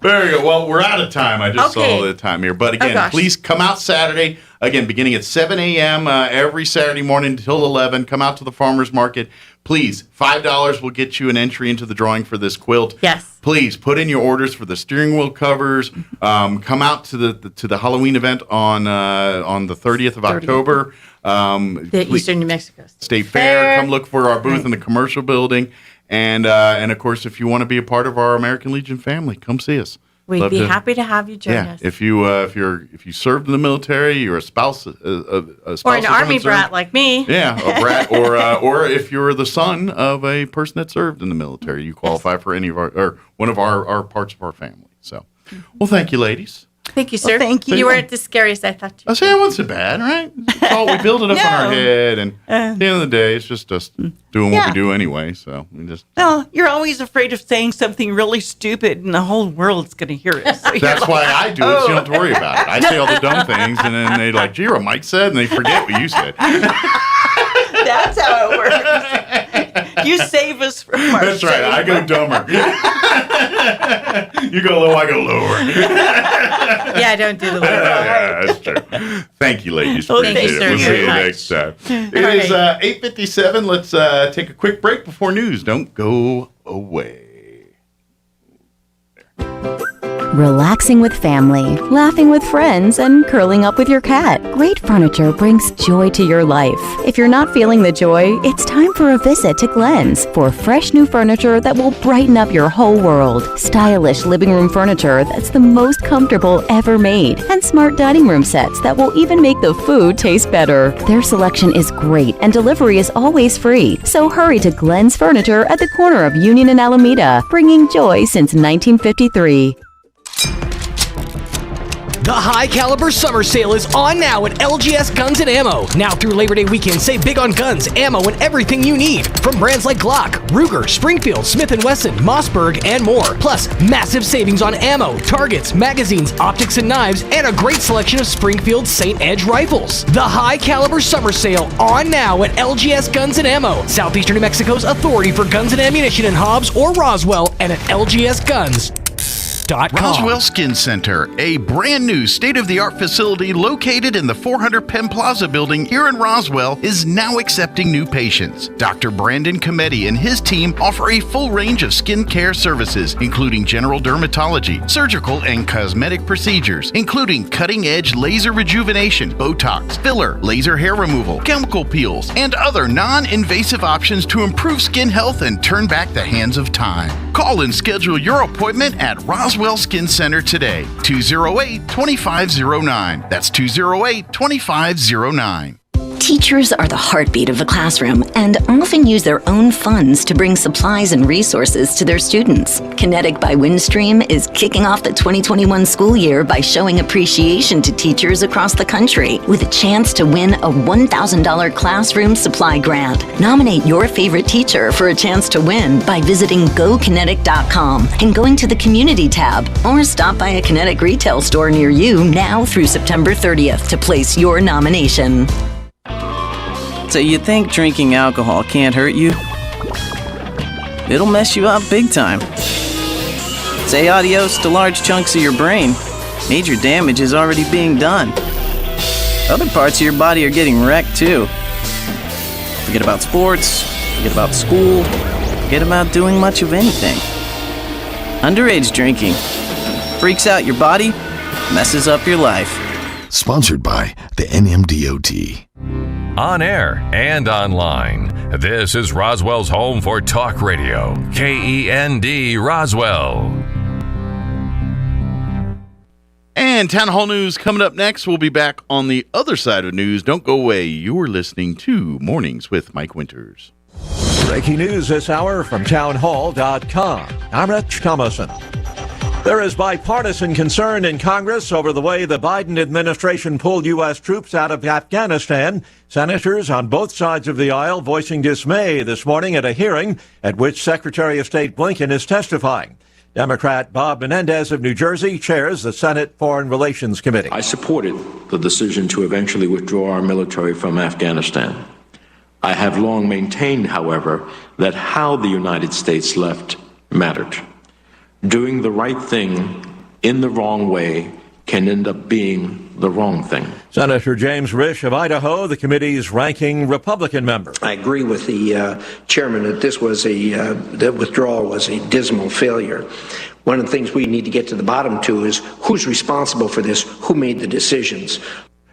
Very good. Well, we're out of time. I just saw the time here. But again, please come out Saturday. Again, beginning at 7 a.m. Every Saturday morning until 11. Come out to the farmers market. Please, $5 will get you an entry into the drawing for this quilt. Yes. Please put in your orders for the steering wheel covers. Come out to the Halloween event on the 30th of October. The Eastern New Mexico State Fair. Come look for our booth in the commercial building, and of course, if you want to be a part of our American Legion family, come see us. We'd be happy to have you join us. If you served in the military, you're a spouse, or an Army brat like me. Yeah, a brat, or if you're the son of a person that served in the military, you qualify for any of one of our parts of our family. So, well, thank you, ladies. Thank you, sir. Well, thank you. You weren't the scariest I thought you were. I say it wasn't so bad, right? We build it up on our head, and at the end of the day, it's just us doing what we do anyway. So we just. Well, you're always afraid of saying something really stupid, and the whole world's going to hear it. So that's why I do it, so you don't have to worry about it. I say all the dumb things, and then they like, gee, what Mike said, and they forget what you said. That's how it works. You save us from our That's right. I go dumber. You go low, I go lower. Yeah, I don't do the lower. Yeah, that's true. Thank you, ladies. Well, thank you, sir. We'll see you next time. It is 8:57. Let's take a quick break before news. Don't go away. Relaxing with family, laughing with friends, and curling up with your cat. Great furniture brings joy to your life. If you're not feeling the joy, it's time for a visit to Glenn's for fresh new furniture that will brighten up your whole world. Stylish living room furniture that's the most comfortable ever made, and smart dining room sets that will even make the food taste better. Their selection is great, and delivery is always free. So hurry to Glenn's Furniture at the corner of Union and Alameda, bringing joy since 1953. The High Caliber Summer Sale is on now at LGS Guns and Ammo. Now through Labor Day weekend, save big on guns, ammo, and everything you need. From brands like Glock, Ruger, Springfield, Smith & Wesson, Mossberg, and more. Plus, massive savings on ammo, targets, magazines, optics, and knives, and a great selection of Springfield St. Edge rifles. The High Caliber Summer Sale on now at LGS Guns and Ammo. Southeastern New Mexico's authority for guns and ammunition in Hobbs or Roswell, and at LGS Guns. RoswellSkinCenter.com. Roswell Skin Center, a brand new state-of-the-art facility located in the 400 Penn Plaza building here in Roswell, is now accepting new patients. Dr. Brandon Cometti and his team offer a full range of skin care services, including general dermatology, surgical and cosmetic procedures, including cutting-edge laser rejuvenation, Botox, filler, laser hair removal, chemical peels, and other non-invasive options to improve skin health and turn back the hands of time. Call and schedule your appointment at Roswell Skin Center today, 208-2509. That's 208-2509. Teachers are the heartbeat of the classroom and often use their own funds to bring supplies and resources to their students. Kinetic by Windstream is kicking off the 2021 school year by showing appreciation to teachers across the country with a chance to win a $1,000 classroom supply grant. Nominate your favorite teacher for a chance to win by visiting GoKinetic.com and going to the Community tab, or stop by a Kinetic retail store near you now through September 30th to place your nomination. So you think drinking alcohol can't hurt you? It'll mess you up big time. Say adios to large chunks of your brain. Major damage is already being done. Other parts of your body are getting wrecked too. Forget about sports, forget about school, forget about doing much of anything. Underage drinking freaks out your body, messes up your life. Sponsored by the NMDOT. On air and online, this is Roswell's home for talk radio, KEND Roswell. And Town Hall News coming up next. We'll be back on the other side of news. Don't go away. You're listening to Mornings with Mike Winters. Breaking news this hour from townhall.com. I'm Rich Thomason. There is bipartisan concern in Congress over the way the Biden administration pulled U.S. troops out of Afghanistan. Senators on both sides of the aisle voicing dismay this morning at a hearing at which Secretary of State Blinken is testifying. Democrat Bob Menendez of New Jersey chairs the Senate Foreign Relations Committee. I supported the decision to eventually withdraw our military from Afghanistan. I have long maintained, however, that how the United States left mattered. Doing the right thing in the wrong way can end up being the wrong thing. Senator James Risch of Idaho, the committee's ranking Republican member. I agree with the chairman that this was the withdrawal was a dismal failure. One of the things we need to get to the bottom to is who's responsible for this, who made the decisions.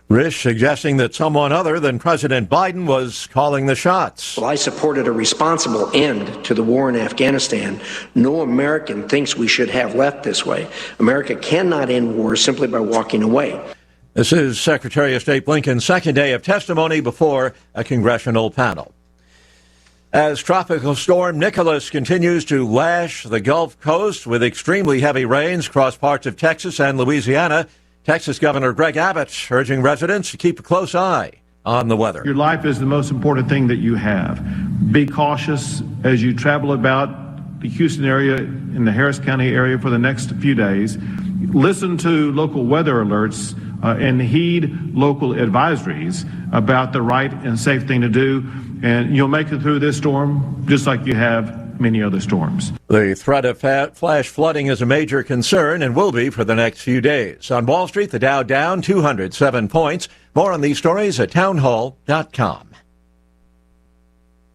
Risch suggesting that someone other than President Biden was calling the shots. Well, I supported a responsible end to the war in Afghanistan. No American thinks we should have left this way. America cannot end war simply by walking away. This is Secretary of State Blinken's second day of testimony before a congressional panel. As Tropical Storm Nicholas continues to lash the Gulf Coast with extremely heavy rains across parts of Texas and Louisiana, Texas Governor Greg Abbott urging residents to keep a close eye on the weather. Your life is the most important thing that you have. Be cautious as you travel about the Houston area and the Harris County area for the next few days. Listen to local weather alerts and heed local advisories about the right and safe thing to do. And you'll make it through this storm just like you have many other storms. The threat of flash flooding is a major concern and will be for the next few days. On Wall Street, the Dow down 207 points. More on these stories at townhall.com.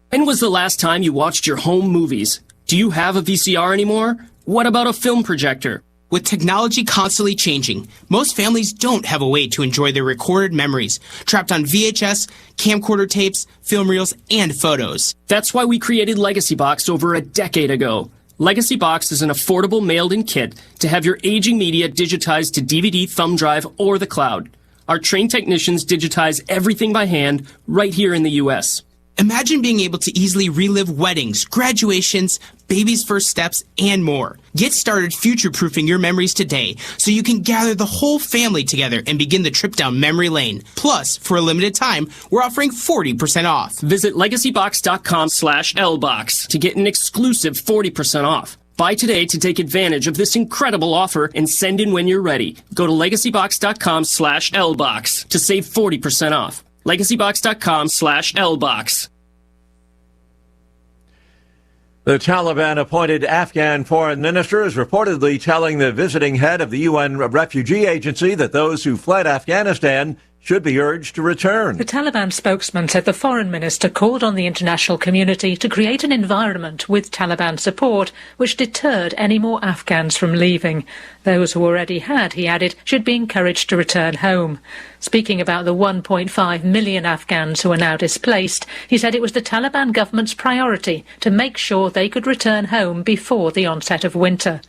When was the last time you watched your home movies? Do you have a VCR anymore? What about a film projector? With technology constantly changing, most families don't have a way to enjoy their recorded memories, trapped on VHS, camcorder tapes, film reels, and photos. That's why we created Legacy Box over a decade ago. Legacy Box is an affordable mailed-in kit to have your aging media digitized to DVD, thumb drive, or the cloud. Our trained technicians digitize everything by hand right here in the U.S. Imagine being able to easily relive weddings, graduations, baby's first steps, and more. Get started future-proofing your memories today so you can gather the whole family together and begin the trip down memory lane. Plus, for a limited time, we're offering 40% off. Visit legacybox.com/lbox to get an exclusive 40% off. Buy today to take advantage of this incredible offer and send in when you're ready. Go to legacybox.com/lbox to save 40% off. legacybox.com/lbox. The Taliban-appointed Afghan foreign minister is reportedly telling the visiting head of the UN Refugee Agency that those who fled Afghanistan should be urged to return. The Taliban spokesman said the foreign minister called on the international community to create an environment with Taliban support which deterred any more Afghans from leaving. Those who already had, he added, should be encouraged to return home. Speaking about the 1.5 million Afghans who are now displaced, he said it was the Taliban government's priority to make sure they could return home before the onset of winter.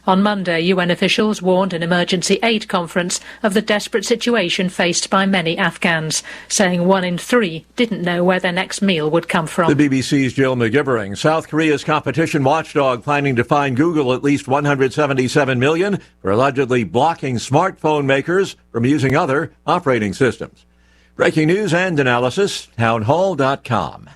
On Monday, UN officials warned an emergency aid conference of the desperate situation faced by many Afghans, saying 1 in 3 didn't know where their next meal would come from. The BBC's Jill McGivering. South Korea's competition watchdog planning to fine Google at least $177 million for allegedly blocking smartphone makers from using other operating systems. Breaking news and analysis, townhall.com.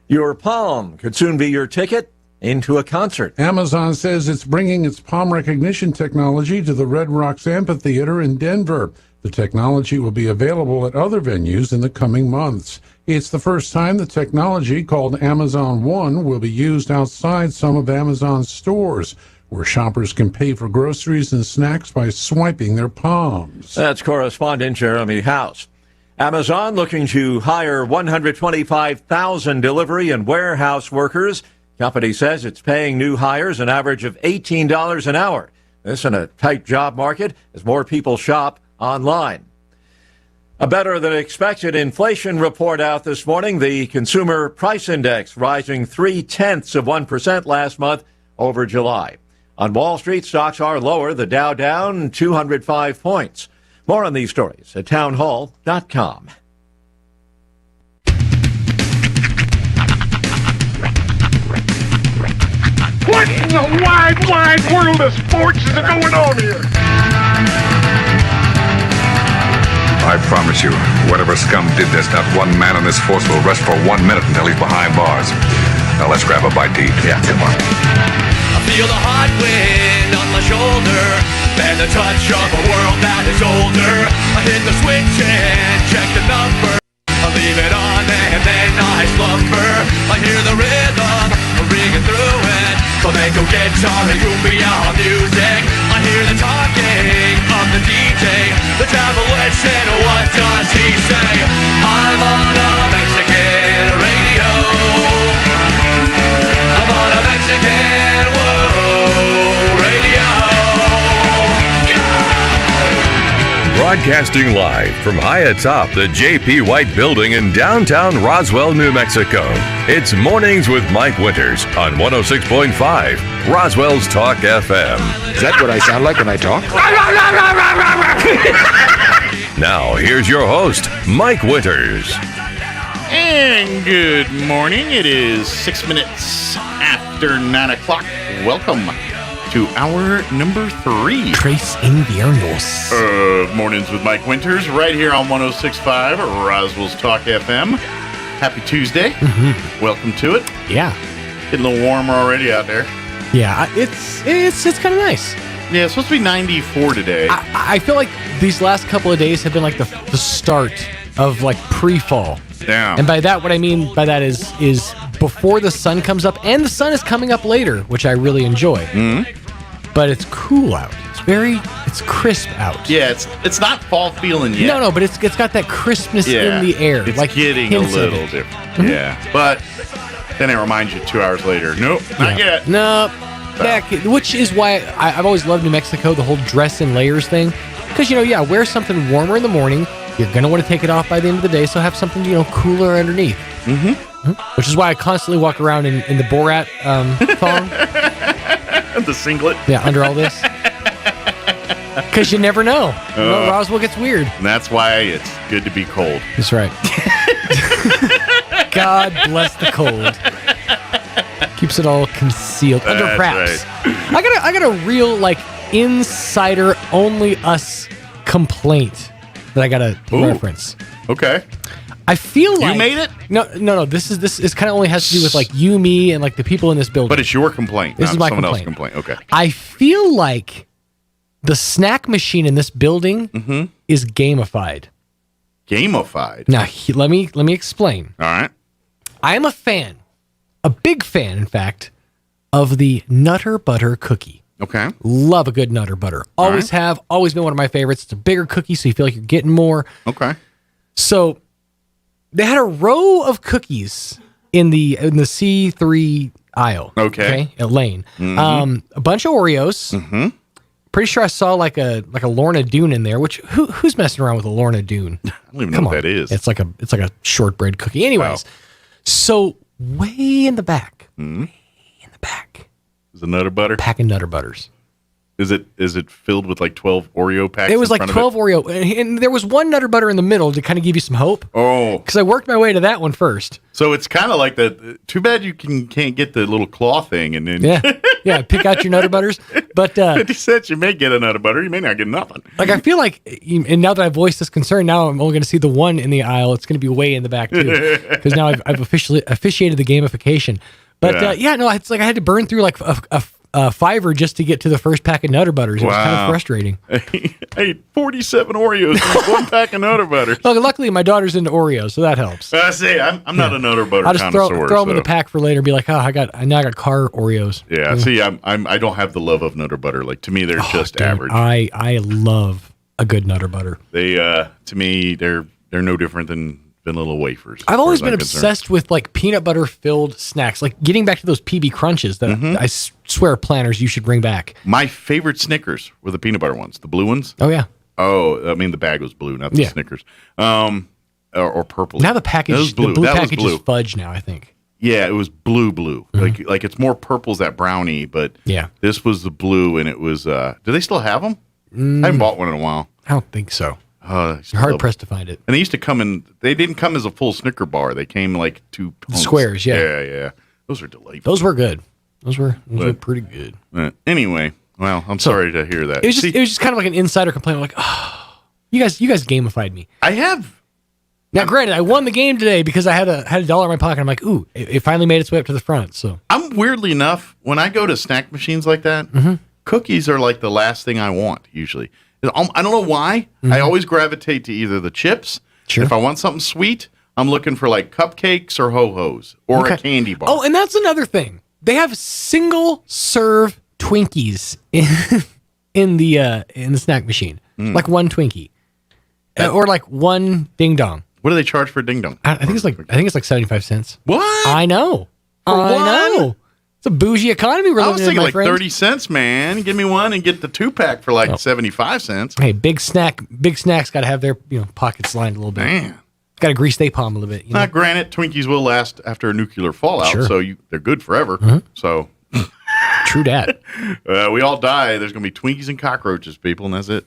Your palm could soon be your ticket into a concert. Amazon says it's bringing its palm recognition technology to the Red Rocks Amphitheater in Denver. The technology will be available at other venues in the coming months. It's the first time the technology, called Amazon One, will be used outside some of Amazon's stores, where shoppers can pay for groceries and snacks by swiping their palms. That's correspondent Jeremy House. Amazon looking to hire 125,000 delivery and warehouse workers. Company says it's paying new hires an average of $18 an hour. This in a tight job market as more people shop online. A better than expected inflation report out this morning. The Consumer Price Index rising 0.3% last month over July. On Wall Street, stocks are lower. The Dow down 205 points. More on these stories at townhall.com. What in the wide, wide world of sports is going on here? I promise you, whatever scum did this, not one man in this force will rest for 1 minute until he's behind bars. Now let's grab a bite to eat. Yeah, come on. I feel the hot wind on my shoulder and the touch of a world that is older. I hit the switch and check the number. I leave it on and then I slumber. I hear the rhythm ringing through it. Flamenco guitar and cumbia music. I hear the talking of the DJ. The travel listen, what does he say? I'm on a Mexican radio. I'm on a Mexican radio. Broadcasting live from high atop the J.P. White Building in downtown Roswell, New Mexico. It's Mornings with Mike Winters on 106.5 Roswell's Talk FM. Is that what I sound like when I talk? Now, here's your host, Mike Winters. And good morning. It is 6 minutes after 9 o'clock. Welcome to hour number 3. Tres Inviernos. Mornings with Mike Winters, right here on 106.5 Roswell's Talk FM. Happy Tuesday. Mm-hmm. Welcome to it. Yeah. Getting a little warmer already out there. Yeah, it's kind of nice. Yeah, it's supposed to be 94 today. I feel like these last couple of days have been like the start of like pre-fall. Yeah. And by that, what I mean by that is before the sun comes up, and the sun is coming up later, which I really enjoy. Mm-hmm. But it's cool out. It's crisp out. Yeah, it's not fall feeling yet. No, but it's got that crispness in the air. It's like getting a little different. Mm-hmm. Yeah, but then it reminds you 2 hours later. Nope, not yet. No, which is why I've always loved New Mexico, the whole dress in layers thing. Because, wear something warmer in the morning. You're going to want to take it off by the end of the day, so have something, cooler underneath. Mm-hmm. Which is why I constantly walk around in the Borat thong. The singlet. Yeah, under all this. Because you never know. Roswell gets weird. And that's why it's good to be cold. That's right. God bless the cold. Keeps it all concealed under wraps. Right. I got a real insider only us complaint that I gotta reference. Okay. I feel like you made it. No. This is kind of only has to do with you, me, and the people in this building. But it's your complaint. This is my someone complaint. Else's complaint. Okay. I feel like the snack machine in this building is gamified. Gamified. Now let me explain. All right. I am a fan a big fan, in fact, of the Nutter Butter cookie. Okay. Love a good Nutter Butter. Always have. Always been one of my favorites. It's a bigger cookie, so you feel like you're getting more. Okay. So they had a row of cookies in the C3 aisle. Okay. At Lane. A bunch of Oreos. Mm-hmm. Pretty sure I saw like a Lorna Doone in there. Which who's messing around with a Lorna Doone? I don't even know what that is. It's like a shortbread cookie. Anyways, so way in the back, is the Nutter Butter? Pack of Nutter Butters. Is it filled with like 12 Oreo packs? It was like 12 Oreo, and there was one Nutter Butter in the middle to kind of give you some hope. Oh, because I worked my way to that one first. So it's kind of like the. Too bad you can't get the little claw thing, and then yeah, pick out your Nutter Butters. But 50 cents, you may get a Nutter Butter, you may not get nothing. Like I feel like, and now that I've voiced this concern, now I'm only going to see the one in the aisle. It's going to be way in the back too, because now I've officially officiated the gamification. But no, it's like I had to burn through like a $5 just to get to the first pack of Nutter Butters. It was kind of frustrating. I ate 47 Oreos in one pack of Nutter Butters. Well, luckily, my daughter's into Oreos, so that helps. I'm not a Nutter Butter I'll just connoisseur. throw them in the pack for later and be like, oh, I got car Oreos. Yeah, see, I don't have the love of Nutter Butter. Like, to me, they're just average. I love a good Nutter Butter. They, to me, they're no different than vanilla wafers. I've always been obsessed with like peanut butter filled snacks, like getting back to those PB Crunches that I swear planners you should bring back. My favorite Snickers were the peanut butter ones, the blue ones. Oh yeah. Oh, I mean the bag was blue, not the Snickers. Or purple. Now the package, the blue package was blue. is fudge now, I think. Yeah, it was blue. Like it's more purple as that brownie, but this was the blue, and it was. Do they still have them? I haven't bought one in a while. I don't think so. You're hard pressed to find it. And they used to come in. They didn't come as a full Snicker bar. They came like two squares. Yeah. Those are delightful. Those were good. Those were pretty good. Anyway, well, I'm sorry to hear that. It was just kind of like an insider complaint. Like, oh, you guys gamified me. I have. Now, granted, I won the game today because I had a dollar in my pocket. I'm like, ooh, it finally made its way up to the front. So I'm weirdly enough, when I go to snack machines like that, cookies are like the last thing I want usually. I don't know why. I always gravitate to either the chips. Sure. If I want something sweet, I'm looking for like cupcakes or Ho-Hos or a candy bar. Oh, and that's another thing. They have single serve Twinkies in the snack machine, like one Twinkie, or like one Ding Dong. What do they charge for Ding Dong? I think it's like 75 cents. What? I know. I know. It's a bougie economy we're living in, I was thinking like friend. 30 cents, man. Give me one and get the 2-pack for like 75 cents. Hey, big snacks got to have their pockets lined a little bit. Man. Got to grease they palm a little bit. Now, granted, Twinkies will last after a nuclear fallout, so they're good forever. So, true that. We all die. There's going to be Twinkies and cockroaches, people, and that's it.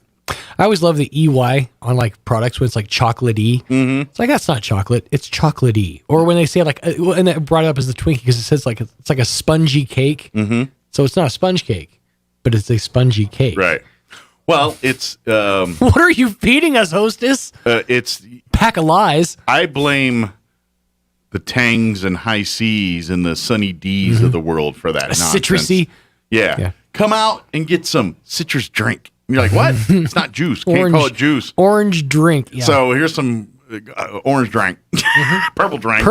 I always love the EY on like products when it's like chocolate-y. It's like, that's not chocolate, it's chocolate-y. Or when they say like, and they brought it up as the Twinkie because it says like it's like a spongy cake. So it's not a sponge cake, but it's a spongy cake. Right. Well, it's what are you feeding us, hostess? It's pack of lies. I blame the Tangs and High C's and the Sunny D's of the world for that nonsense. Citrusy. Yeah. Come out and get some citrus drink. You're like, what? It's not juice. Can't call it juice. Orange drink. Yeah. So here's some orange drink, purple drink,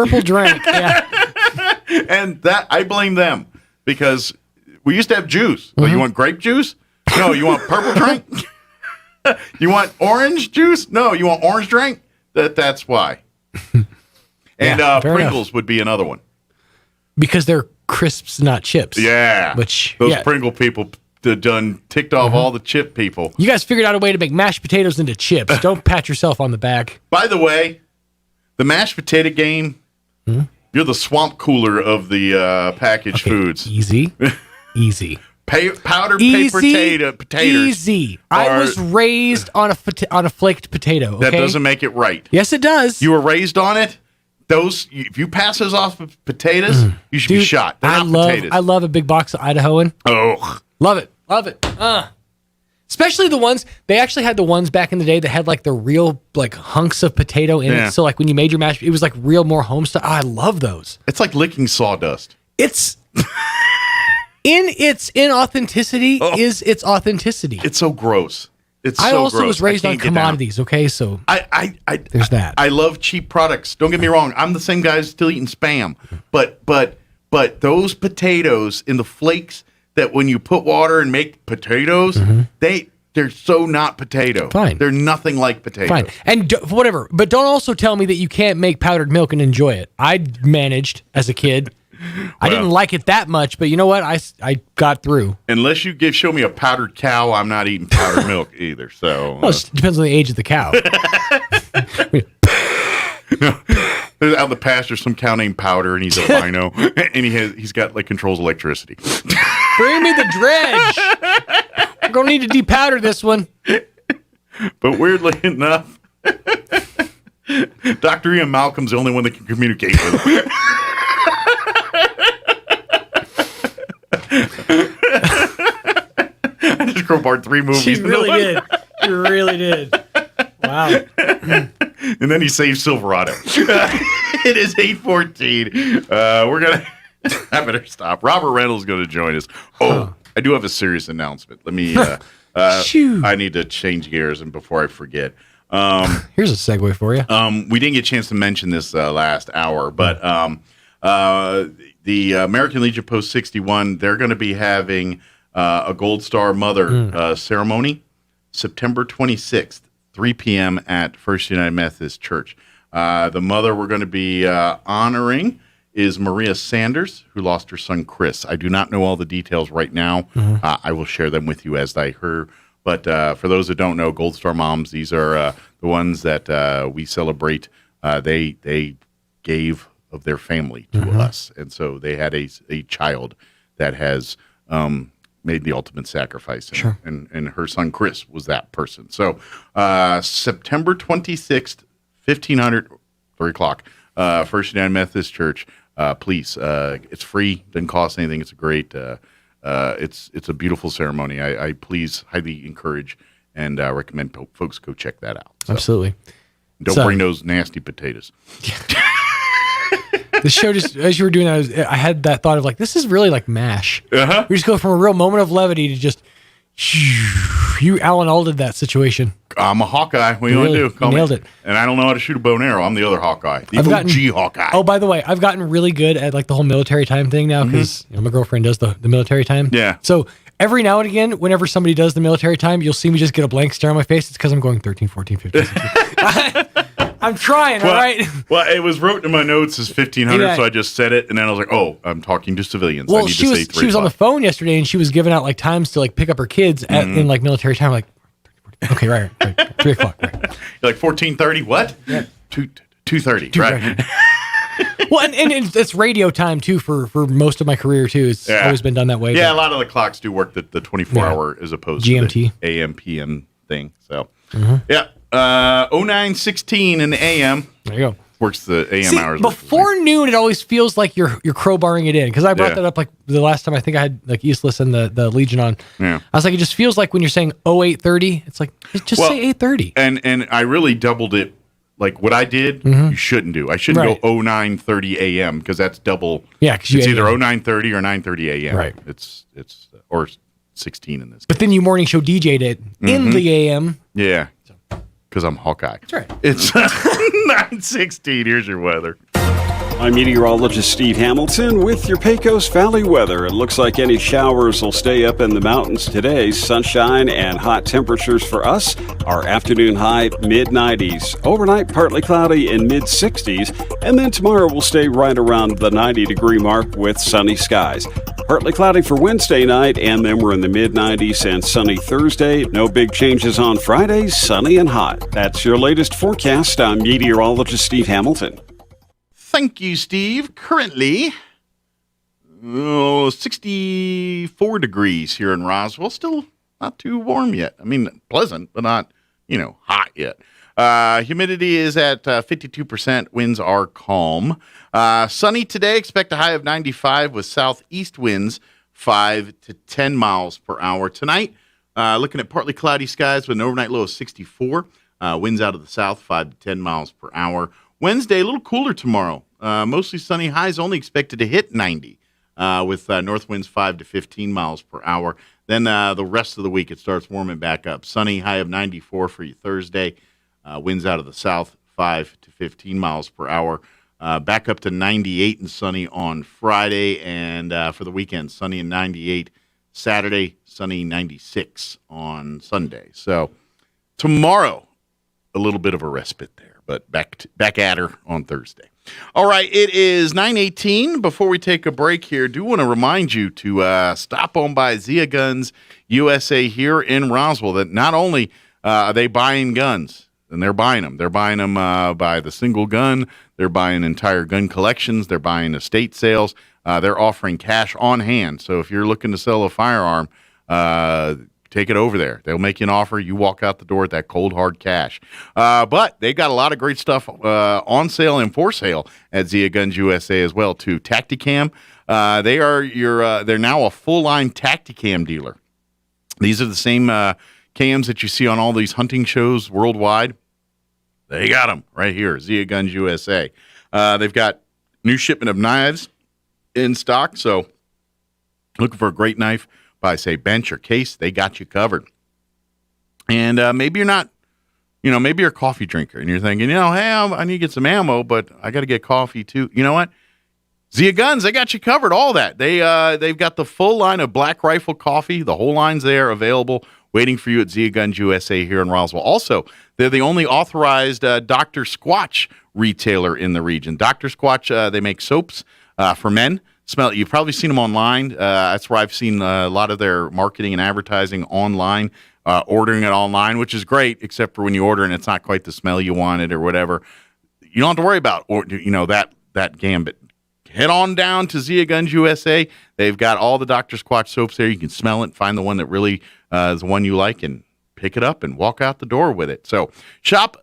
Yeah. And that I blame them because we used to have juice. Well, you want grape juice? No. You want purple drink? You want orange juice? No. You want orange drink? That's why. And Pringles would be another one because they're crisps, not chips. Yeah. Which those Pringle people done ticked off all the chip people. You guys figured out a way to make mashed potatoes into chips. Don't pat yourself on the back. By the way, the mashed potato game, you're the swamp cooler of the packaged foods. Easy. Powdered paper potatoes. Easy. I was raised on a flaked potato. Okay? That doesn't make it right. Yes, it does. You were raised on it. If you pass those off of potatoes, you should be shot. They're not potatoes. I love a big box of Idahoan. Oh. Love it. Especially the ones, they actually had the ones back in the day that had like the real like hunks of potato in it. So like when you made your mashed, it was like real more home stuff. I love those. It's like licking sawdust. It's in its inauthenticity is its authenticity. It's so gross. I also was raised on commodities. Okay, so there's that. I love cheap products. Don't get me wrong. I'm the same guy who's still eating Spam, but But those potatoes in the flakes that when you put water and make potatoes, they're so not potato. Fine. They're nothing like potato. Fine. And whatever. But don't also tell me that you can't make powdered milk and enjoy it. I managed as a kid. I didn't like it that much, but you know what? I got through. Unless you show me a powdered cow, I'm not eating powdered milk either. So Well, it depends on the age of the cow. There's out in the pasture some cow named Powder, and he's albino, and he's got controls electricity. Bring me the dredge. We're gonna need to depowder this one. But weirdly enough, Dr. Ian Malcolm's the only one that can communicate with him. I just crowbarred 3 movies. You really did. You really did. Wow. And then he saved Silverado. It is 8:14. We're gonna. I better stop. Robert Reynolds is going to join us. I do have a serious announcement. Let me. I need to change gears, and before I forget, here's a segue for you. We didn't get a chance to mention this last hour, but the American Legion Post 61, they're going to be having a Gold Star Mother ceremony September 26th, 3 p.m. at First United Methodist Church. The mother we're going to be honoring is Maria Sanders, who lost her son Chris. I do not know all the details right now. I will share them with you as I hear. But for those that don't know, Gold Star Moms, these are the ones that we celebrate. They gave of their family to us. And so they had a child that has made the ultimate sacrifice. And her son Chris was that person. So September 26th, 1500, 3 o'clock, First United Methodist Church. Please, it's free, doesn't cost anything. It's a great, it's a beautiful ceremony. I please highly encourage and recommend folks go check that out. So, absolutely. Don't bring those nasty potatoes. The show just, as you were doing that, I had that thought of this is really like MASH. We just go from a real moment of levity to just, you Alan Alda that situation. I'm a Hawkeye. What do you want to do? Nailed it. And I don't know how to shoot a bow and arrow. I'm the other Hawkeye. The OG Hawkeye. Oh, by the way, I've gotten really good at the whole military time thing now because my girlfriend does the military time. Yeah. So every now and again, whenever somebody does the military time, you'll see me just get a blank stare on my face. It's because I'm going 13, 14, 15, 16. I'm trying, all right? Well, it was wrote in my notes as 1500, so I just said it, and then I was like, oh, I'm talking to civilians. Well, I need to say 3 she was on the phone yesterday, and she was giving out times to pick up her kids in military time. Okay, right, 3 o'clock. Right. You're 14:30. What? Yeah. 2:30. Right. Well, and it's radio time too for most of my career too. It's always been done that way. Yeah, a lot of the clocks do work the 24-hour as opposed GMT. to the AM PM thing. So, 09:16 in the AM. There you go. Works the AM hours. Before noon, it always feels like you're crowbarring it in because I brought that up the last time I think I had Eastless and the Legion on. Yeah. I was like, it just feels like when you're saying 08:30, it's just say 8:30. And I really doubled it. What I did, you shouldn't do. I shouldn't go 09:30 a.m. because that's double. Yeah, it's either 09:30 or 9:30 a.m. Right. It's or 16 in this. But then you morning show DJ'd it in the a.m. Yeah, because I'm Hawkeye. That's right. It's 9:16. Here's your weather. I'm meteorologist Steve Hamilton with your Pecos Valley weather. It looks like any showers will stay up in the mountains today. Sunshine and hot temperatures for us. Our afternoon high, mid-90s. Overnight, partly cloudy in mid-60s. And then tomorrow will stay right around the 90-degree mark with sunny skies. Partly cloudy for Wednesday night, and then we're in the mid-90s and sunny Thursday. No big changes on Friday, sunny and hot. That's your latest forecast. I'm meteorologist Steve Hamilton. Thank you, Steve. Currently, 64 degrees here in Roswell. Still not too warm yet. I mean, pleasant, but not, hot yet. Humidity is at 52%. Winds are calm. Sunny today. Expect a high of 95 with southeast winds 5 to 10 miles per hour. Tonight, looking at partly cloudy skies with an overnight low of 64. Winds out of the south 5 to 10 miles per hour. Wednesday, a little cooler tomorrow. Mostly sunny, highs only expected to hit 90 with north winds 5 to 15 miles per hour. Then the rest of the week, it starts warming back up. Sunny, high of 94 for you Thursday. Winds out of the south 5 to 15 miles per hour. Back up to 98 and sunny on Friday, and for the weekend, sunny and 98 Saturday, sunny 96 on Sunday. So tomorrow, a little bit of a respite there, but back at her on Thursday. All right, it is 9:18. Before we take a break here, do want to remind you to stop on by Zia Guns USA here in Roswell. That not only are they buying guns, and they're buying them. They're buying them by the single gun. They're buying entire gun collections. They're buying estate sales. They're offering cash on hand. So if you're looking to sell a firearm, take it over there. They'll make you an offer. You walk out the door with that cold, hard cash. But they got a lot of great stuff on sale and for sale at Zia Guns USA as well, too. Tacticam, they're now a full-line Tacticam dealer. These are the same cams that you see on all these hunting shows worldwide. They got them right here, Zia Guns USA. They've got new shipment of knives in stock, so looking for a great knife by, say, bench or case, they got you covered. And maybe you're not, maybe you're a coffee drinker and you're thinking, hey, I need to get some ammo, but I got to get coffee too. You know what? Zia Guns, they got you covered, all that. They've got the full line of Black Rifle coffee. The whole line's there, available, waiting for you at Zia Guns USA here in Roswell. Also, they're the only authorized Dr. Squatch retailer in the region. Dr. Squatch, they make soaps for men. You've probably seen them online. That's where I've seen a lot of their marketing and advertising online, ordering it online, which is great, except for when you order and it's not quite the smell you wanted or whatever. You don't have to worry about that gambit. Head on down to Zia Guns USA. They've got all the Dr. Squatch soaps there. You can smell it, find the one that really is the one you like, and pick it up and walk out the door with it. So shop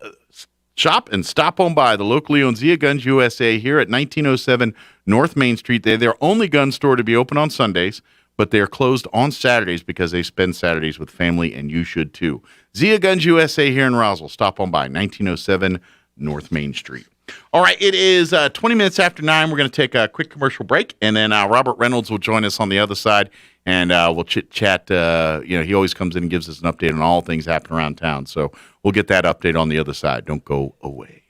and stop on by the locally owned Zia Guns USA here at 1907 North Main Street. They're their only gun store to be open on Sundays, but they are closed on Saturdays because they spend Saturdays with family, and you should too. Zia Guns USA here in Roswell. Stop on by 1907 North Main Street. All right, it is 20 minutes after 9. We're going to take a quick commercial break, and then Robert Reynolds will join us on the other side, and we'll chit-chat. He always comes in and gives us an update on all things happening around town, so we'll get that update on the other side. Don't go away.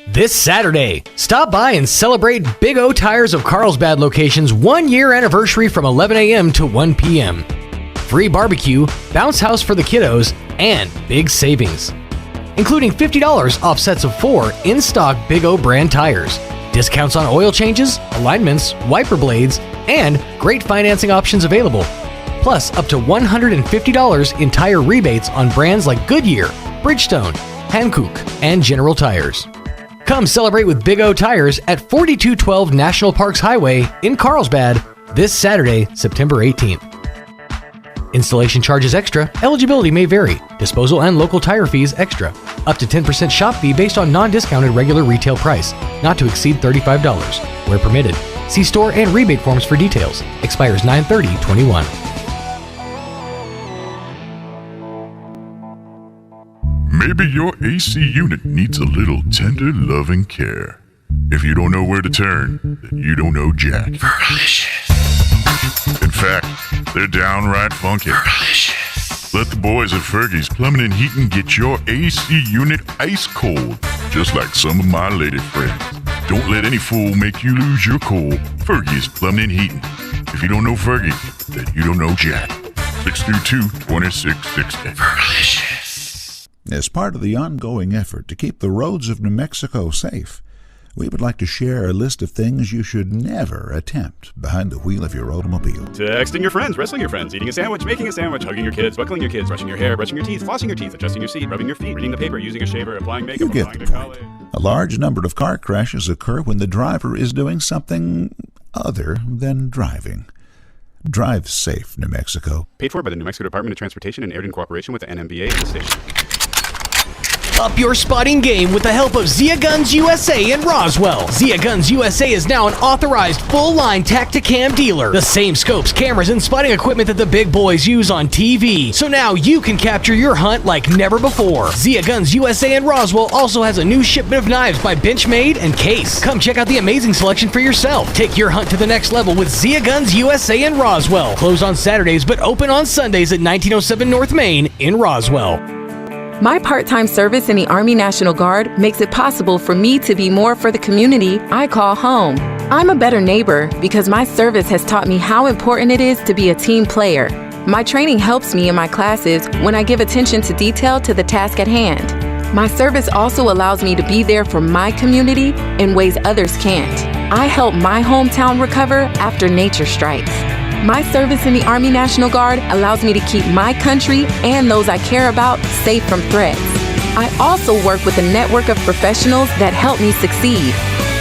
This Saturday, stop by and celebrate Big O Tires of Carlsbad location's 1-year anniversary from 11 a.m. to 1 p.m. Free barbecue, bounce house for the kiddos, and big savings, including $50 off sets of 4 in-stock Big O brand tires, discounts on oil changes, alignments, wiper blades, and great financing options available. Plus, up to $150 in tire rebates on brands like Goodyear, Bridgestone, Hankook, and General Tires. Come celebrate with Big O Tires at 4212 National Parks Highway in Carlsbad this Saturday, September 18th. Installation charges extra. Eligibility may vary. Disposal and local tire fees extra. Up to 10% shop fee based on non-discounted regular retail price. Not to exceed $35. Where permitted. See store and rebate forms for details. Expires 9/30/21. Maybe your AC unit needs a little tender loving care. If you don't know where to turn, then you don't know Jack. Fergalicious. In fact, they're downright funky. Fergalicious. Let the boys at Fergie's Plumbing and Heating get your AC unit ice cold, just like some of my lady friends. Don't let any fool make you lose your cool. Fergie's Plumbing and Heating. If you don't know Fergie, then you don't know Jack. 632-2660. Fergalicious. As part of the ongoing effort to keep the roads of New Mexico safe, we would like to share a list of things you should never attempt behind the wheel of your automobile. Texting your friends, wrestling your friends, eating a sandwich, making a sandwich, hugging your kids, buckling your kids, brushing your hair, brushing your teeth, flossing your teeth, adjusting your seat, rubbing your feet, reading the paper, using a shaver, applying makeup, You get the point. A large number of car crashes occur when the driver is doing something other than driving. Drive safe, New Mexico. Paid for by the New Mexico Department of Transportation and aired in cooperation with the NMBA and the station. Up your spotting game with the help of Zia Guns USA in Roswell. Zia Guns USA is now an authorized full-line Tacticam dealer. The same scopes, cameras, and spotting equipment that the big boys use on TV. So now you can capture your hunt like never before. Zia Guns USA in Roswell also has a new shipment of knives by Benchmade and Case. Come check out the amazing selection for yourself. Take your hunt to the next level with Zia Guns USA in Roswell. Closed on Saturdays but open on Sundays at 1907 North Main in Roswell. My part-time service in the Army National Guard makes it possible for me to be more for the community I call home. I'm a better neighbor because my service has taught me how important it is to be a team player. My training helps me in my classes when I give attention to detail to the task at hand. My service also allows me to be there for my community in ways others can't. I help my hometown recover after nature strikes. My service in the Army National Guard allows me to keep my country and those I care about safe from threats. I also work with a network of professionals that help me succeed.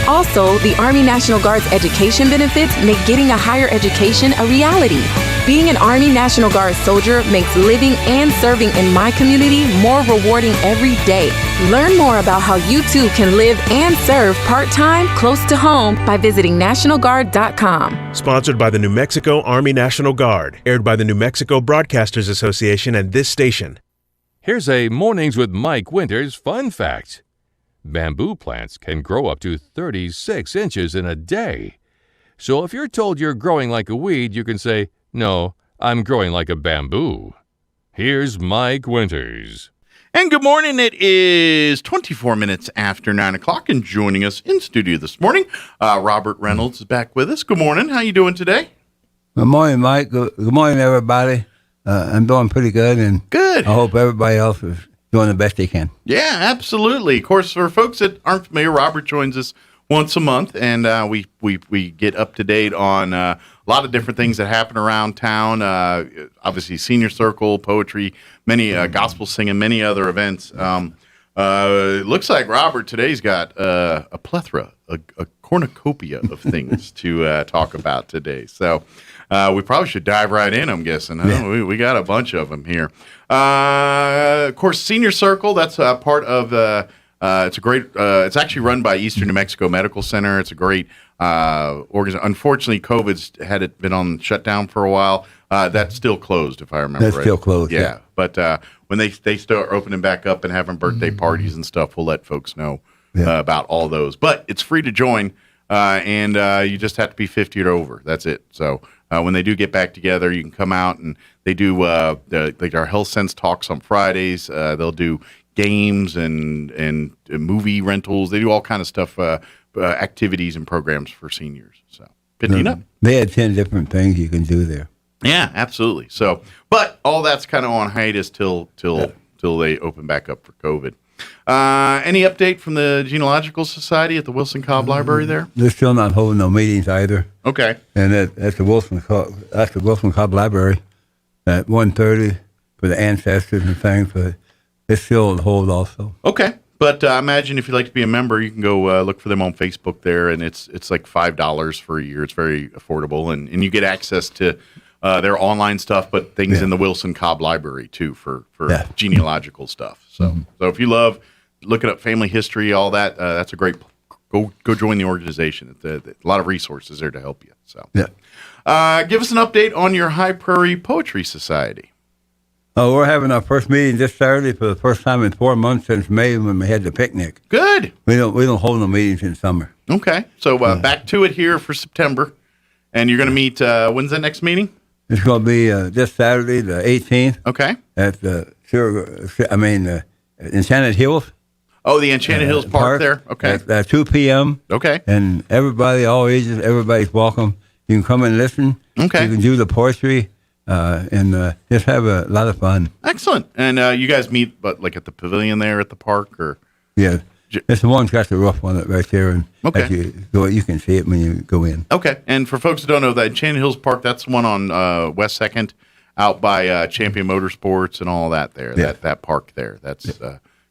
Also, the Army National Guard's education benefits make getting a higher education a reality. Being an Army National Guard soldier makes living and serving in my community more rewarding every day. Learn more about how you too can live and serve part-time close to home by visiting NationalGuard.com. Sponsored by the New Mexico Army National Guard. Aired by the New Mexico Broadcasters Association and this station. Here's a Mornings with Mike Winters fun fact. Bamboo plants can grow up to 36 inches in a day. So if you're told you're growing like a weed, you can say, "No, I'm growing like a bamboo." Here's Mike Winters. And good morning. It is 24 minutes after 9 o'clock, and joining us in studio this morning, Robert Reynolds is back with us. Good morning. How you doing today? Good morning, Mike. Good morning, everybody. I'm doing pretty good, and good. I hope everybody else is doing the best they can. Yeah, absolutely. Of course, for folks that aren't familiar, Robert joins us once a month, and we get up to date on a lot of different things that happen around town. Obviously, Senior Circle, poetry, many gospel singing, many other events. It looks like Robert today's got a plethora, a cornucopia of things to talk about today. So we probably should dive right in, I'm guessing. Huh? We got a bunch of them here. Of course, Senior circle, that's part of it's a great it's actually run by Eastern New Mexico Medical Center. It's a great organization. Unfortunately, COVID's had it been on shutdown for a while. That's still closed, if I remember right. That's still closed, yeah. But when they start opening back up and having birthday parties and stuff, we'll let folks know about all those. But it's free to join, and you just have to be 50 or over. That's it. So when they do get back together, you can come out, and they do like our Health Sense talks on Fridays. They'll do games and movie rentals. They do all kind of stuff, activities and programs for seniors. So picking up. They had 10 different things you can do there. Yeah, absolutely. So, but all that's kind of on hiatus till they open back up for COVID. Any update from the Genealogical Society at the Wilson Cobb Library there? They're still not holding no meetings either. Okay. And that's the Wilson Cobb Library at 1:30 for the ancestors and things, but it's still on hold also. Okay. But I imagine if you'd like to be a member, you can go look for them on Facebook there, and it's like $5 for a year. It's very affordable, and you get access to their online stuff, but things in the Wilson Cobb Library too for genealogical stuff. So so if you love looking up family history, all that, that's a great go join the organization. A lot of resources there to help you. So give us an update on your High Prairie Poetry Society. Oh, we're having our first meeting this Saturday for the first time in 4 months since May when we had the picnic. Good. We don't hold no meetings in summer. Okay, so back to it here for September, and you're going to meet. When's that next meeting? It's going to be this Saturday, the 18th. Okay. At the Enchanted Hills. Oh, the Enchanted Hills Park there. Okay. At 2 p.m. Okay. And everybody, all ages, everybody's welcome. You can come and listen. Okay. You can do the poetry. And just have a lot of fun. Excellent. And you guys meet, but like at the pavilion there at the park, or? Yeah, it's the one that's got the roof on it right there, and as you go, you can see it when you go in. Okay. And for folks who don't know, that Enchanted Hills Park, that's the one on West 2nd, out by Champion Motorsports and all that there. Yeah. That park there. That's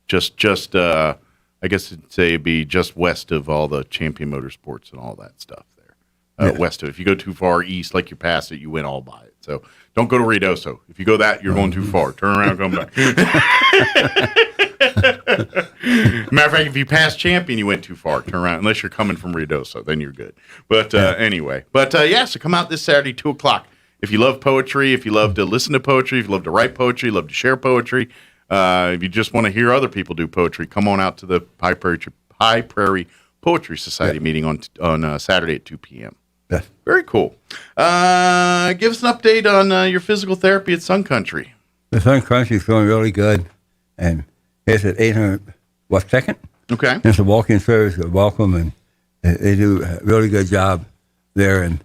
just I guess it'd be just west of all the Champion Motorsports and all that stuff there. West of it. If you go too far east, like you pass it, you went all by it. So don't go to Ruidoso. If you go that, you're going too far. Turn around, come back. Matter of fact, if you pass Champion, you went too far. Turn around. Unless you're coming from Ruidoso, then you're good. But anyway. But so come out this Saturday, 2 o'clock. If you love poetry, if you love to listen to poetry, if you love to write poetry, love to share poetry, if you just want to hear other people do poetry, come on out to the High Prairie Poetry Society meeting on Saturday at 2 p.m. Yeah. Very cool. Give us an update on your physical therapy at Sun Country. The Sun Country is going really good, and It's at 800 West 2nd. Okay. It's a walk-in service. They're welcome, and they do a really good job there. And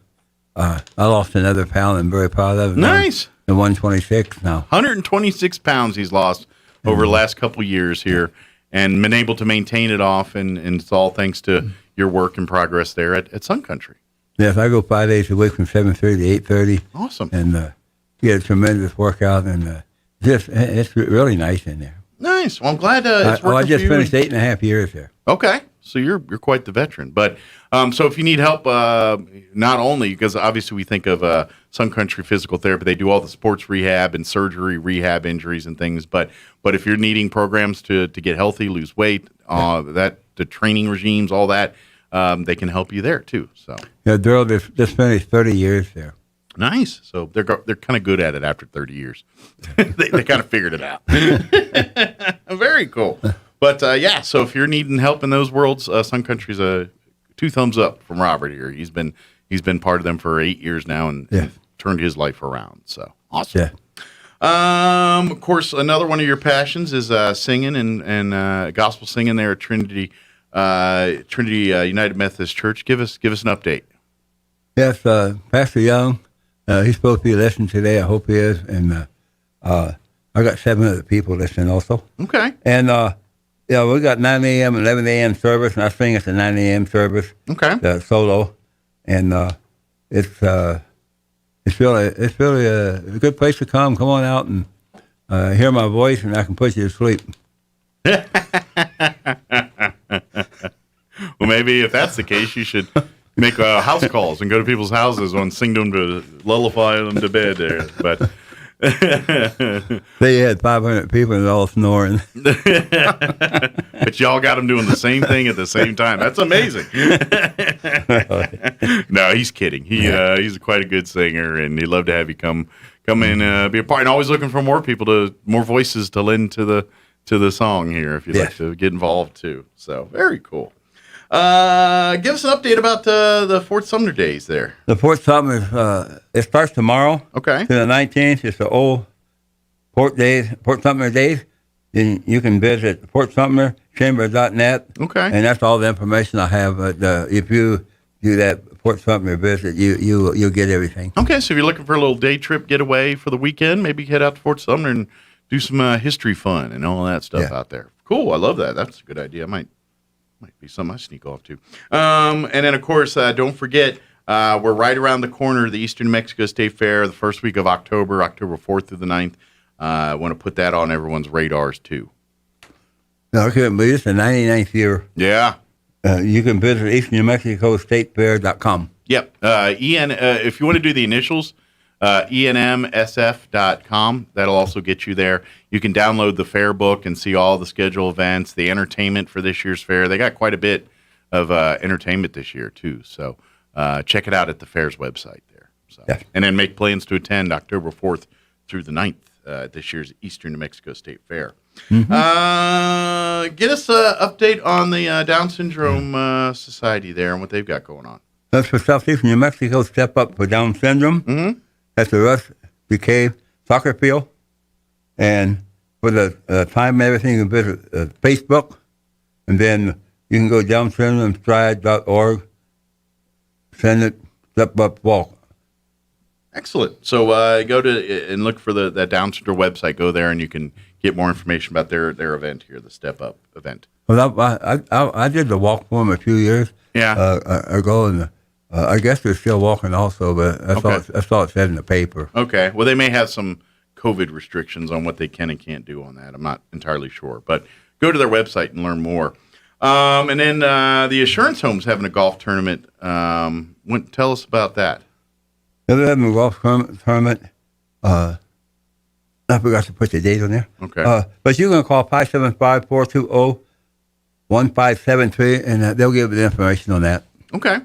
I lost another pound. I'm very proud of it. Nice. The 126 now. 126 pounds he's lost over the last couple years here, and been able to maintain it off, and it's all thanks to your work and progress there at Sun Country. Yes, I go 5 days a week from 7:30 to 8:30. Awesome. And get a tremendous workout, and it's really nice in there. Nice. Well, I'm glad it's working I just for you. finished 8.5 years there. Okay, so you're quite the veteran. But so if you need help, not only because obviously we think of Sun Country Physical Therapy, they do all the sports rehab and surgery rehab injuries and things. But if you're needing programs to get healthy, lose weight, the training regimes, all that, they can help you there too. So yeah, Daryl just finished 30 years there. Nice. So they're kind of good at it after 30 years. they kind of figured it out. Very cool. But so if you're needing help in those worlds, Sun Country's 2 thumbs up from Robert here. He's been part of them for 8 years now and turned his life around. So awesome. Yeah. Of course, another one of your passions is singing and gospel singing there at Trinity United Methodist Church. Give us an update. Yes, Pastor Young. He's supposed to be listening today. I hope he is. And I got 7 other people listening also. Okay. And we got 9 a.m. and 11 a.m. service, and I sing at the 9 a.m. service. Okay. Solo, and it's really a good place to come. Come on out and hear my voice, and I can put you to sleep. Well, maybe if that's the case, you should make house calls and go to people's houses and sing them to lullaby them to bed there. But they had 500 people and they're all snoring. But y'all got them doing the same thing at the same time. That's amazing. No, he's kidding. He's quite a good singer, and he'd love to have you come in, be a part. And always looking for more voices to lend to the song here if you'd like to get involved too. So very cool. Give us an update about the Fort Sumner days there. The Fort Sumner, it starts tomorrow. Okay. To the 19th. It's the old Fort Sumner days. You can visit FortSumnerChamber.net. Okay. And that's all the information I have. If you do that Fort Sumner visit, you'll get everything. Okay, so if you're looking for a little day trip getaway for the weekend, maybe head out to Fort Sumner and do some history fun and all that stuff out there. Cool, I love that. That's a good idea. Might be something I sneak off to. And then, of course, don't forget, we're right around the corner of the Eastern New Mexico State Fair, the first week of October 4th through the 9th. I want to put that on everyone's radars, too. No, I couldn't believe it's the 99th year. Yeah. You can visit easternewmexicostatefair.com. Yep. If you want to do the initials, enmsf.com. That'll also get you there. You can download the fair book and see all the scheduled events, the entertainment for this year's fair. They got quite a bit of entertainment this year, too. So check it out at the fair's website there. So. Yes. And then make plans to attend October 4th through the 9th at this year's Eastern New Mexico State Fair. Mm-hmm. Get us an update on the Down Syndrome Society there and what they've got going on. That's for Southeastern New Mexico, Step Up for Down Syndrome. Mm-hmm. That's the Russ DeKay soccer field. And for the time and everything, you can visit Facebook. And then you can go downsyndromestride.org, send it, Step Up Walk. Excellent. So go to and look for that Down Syndrome website. Go there, and you can get more information about their event here, the Step Up event. Well, I did the walk for them a few years ago, and I guess they're still walking also, but that's all it said in the paper. Okay. Well, they may have some COVID restrictions on what they can and can't do on that. I'm not entirely sure, but go to their website and learn more. And then the Assurance Home's having a golf tournament. Tell us about that. They're having a golf tournament. I forgot to put the date on there. Okay. But you can call 575-420-1573, and they'll give you the information on that. Okay.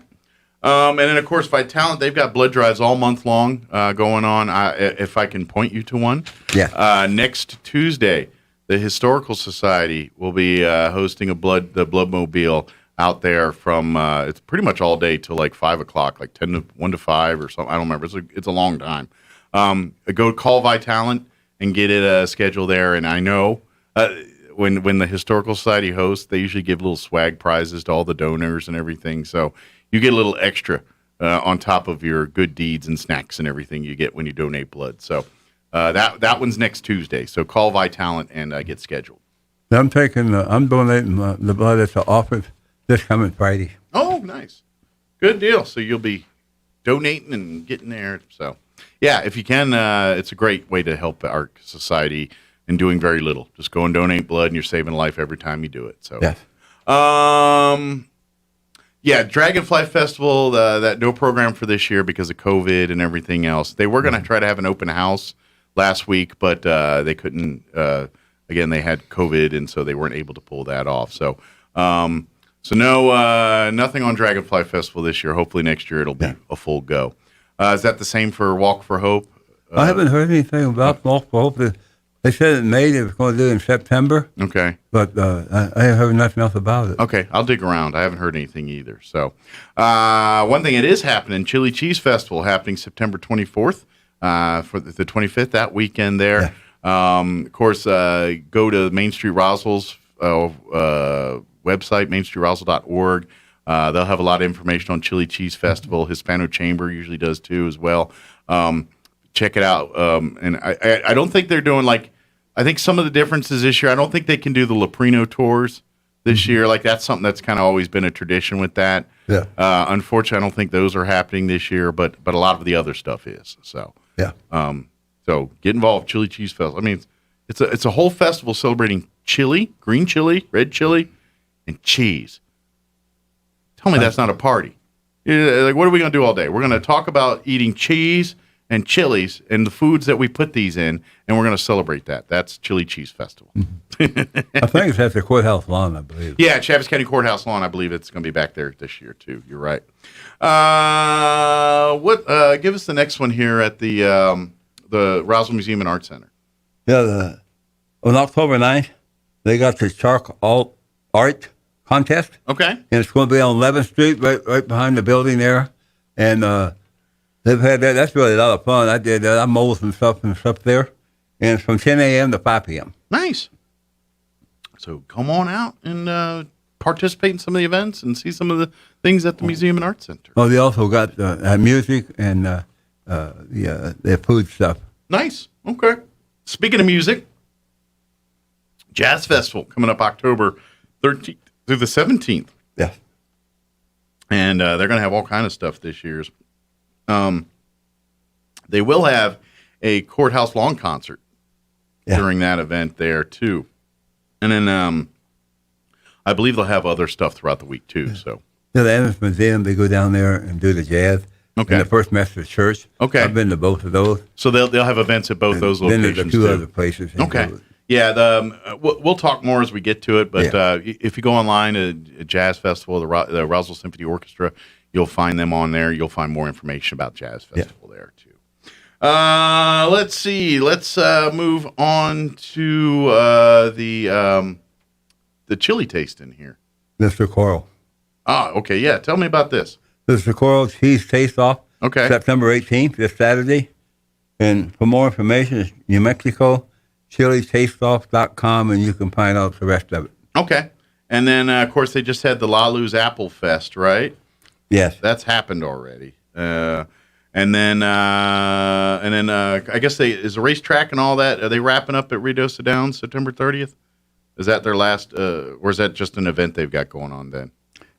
And then, of course, Vitalent, they've got blood drives all month long going on. If I can point you to one. Yeah. Next Tuesday, the Historical Society will be hosting the Bloodmobile out there from, it's pretty much all day till like 5 o'clock, like 1 to 5 or something. I don't remember. It's a long time. Go call Vitalent and get it scheduled there. And I know when the Historical Society hosts, they usually give little swag prizes to all the donors and everything. So you get a little extra on top of your good deeds and snacks and everything you get when you donate blood. So that one's next Tuesday. So call Vitalant and get scheduled. I'm donating the blood at the office this coming Friday. Oh, nice. Good deal. So you'll be donating and getting there. So, yeah, if you can, it's a great way to help our society in doing very little. Just go and donate blood, and you're saving a life every time you do it. So, yes. Yeah, Dragonfly Festival, that no program for this year because of COVID and everything else. They were going to try to have an open house last week, but they couldn't. Again, they had COVID, and so they weren't able to pull that off. So, no, nothing on Dragonfly Festival this year. Hopefully next year it'll be a full go. Is that the same for Walk for Hope? I haven't heard anything about Walk for Hope. They said in May they were going to do it in September. Okay. But I haven't heard nothing else about it. Okay, I'll dig around. I haven't heard anything either. So, one thing that is happening, Chili Cheese Festival happening September 24th for the 25th, that weekend there. Yeah. Of course, go to Main Street Roswell's website, mainstreetroswell.org. They'll have a lot of information on Chili Cheese Festival. Hispano Chamber usually does too as well. Check it out. And I don't think they're doing I think some of the differences this year, I don't think they can do the Leprino tours this year. Like that's something that's kind of always been a tradition with that. Yeah. Unfortunately, I don't think those are happening this year, but a lot of the other stuff is. So yeah. So get involved. Chili Cheese Festival. I mean, it's a whole festival celebrating chili, green chili, red chili, and cheese. Tell me that's not a party. Like, what are we going to do all day? We're going to talk about eating cheese and chilies and the foods that we put these in, and we're going to celebrate that. That's Chili Cheese Festival. I think it's at the courthouse lawn, I believe. Yeah, Chaves County Courthouse lawn. I believe it's going to be back there this year too. You're right. Give us the next one here at the Roswell Museum and Art Center. Yeah, on October 9th, they got the chalk art contest. Okay. And it's going to be on 11th Street, right behind the building there. And they've had that. That's really a lot of fun. I did that. I molded some stuff there. And it's from 10 a.m. to 5 p.m. Nice. So come on out and participate in some of the events and see some of the things at the Museum and Art Center. Well, they also got music and their food stuff. Nice. Okay. Speaking of music, Jazz Festival coming up October 13th through the 17th. Yeah. And they're going to have all kind of stuff this year. They will have a courthouse lawn concert during that event there too. And then I believe they'll have other stuff throughout the week too. So the Adams Museum, they go down there and do the jazz. Okay. And the First Methodist Church. Okay. I've been to both of those. So they'll have events at both those locations. Then there's a few other places. Okay. Yeah, we'll talk more as we get to it. But if you go online at Jazz Festival, the Roswell Symphony Orchestra, you'll find them on there. You'll find more information about Jazz Festival there too. Let's see. Let's move on to the chili tasting here. Mr. Coral. Ah, okay. Yeah, tell me about this. Mr. Coral Cheese Taste Off. Okay. September 18th, this Saturday. And for more information, it's New Mexico, chilitasteoff.com, and you can find out the rest of it. Okay. And then, of course, they just had the Lalu's Apple Fest, right? Yes. That's happened already. And then I guess is the racetrack and all that, are they wrapping up at Redosa Downs September 30th? Is that their last, or is that just an event they've got going on then?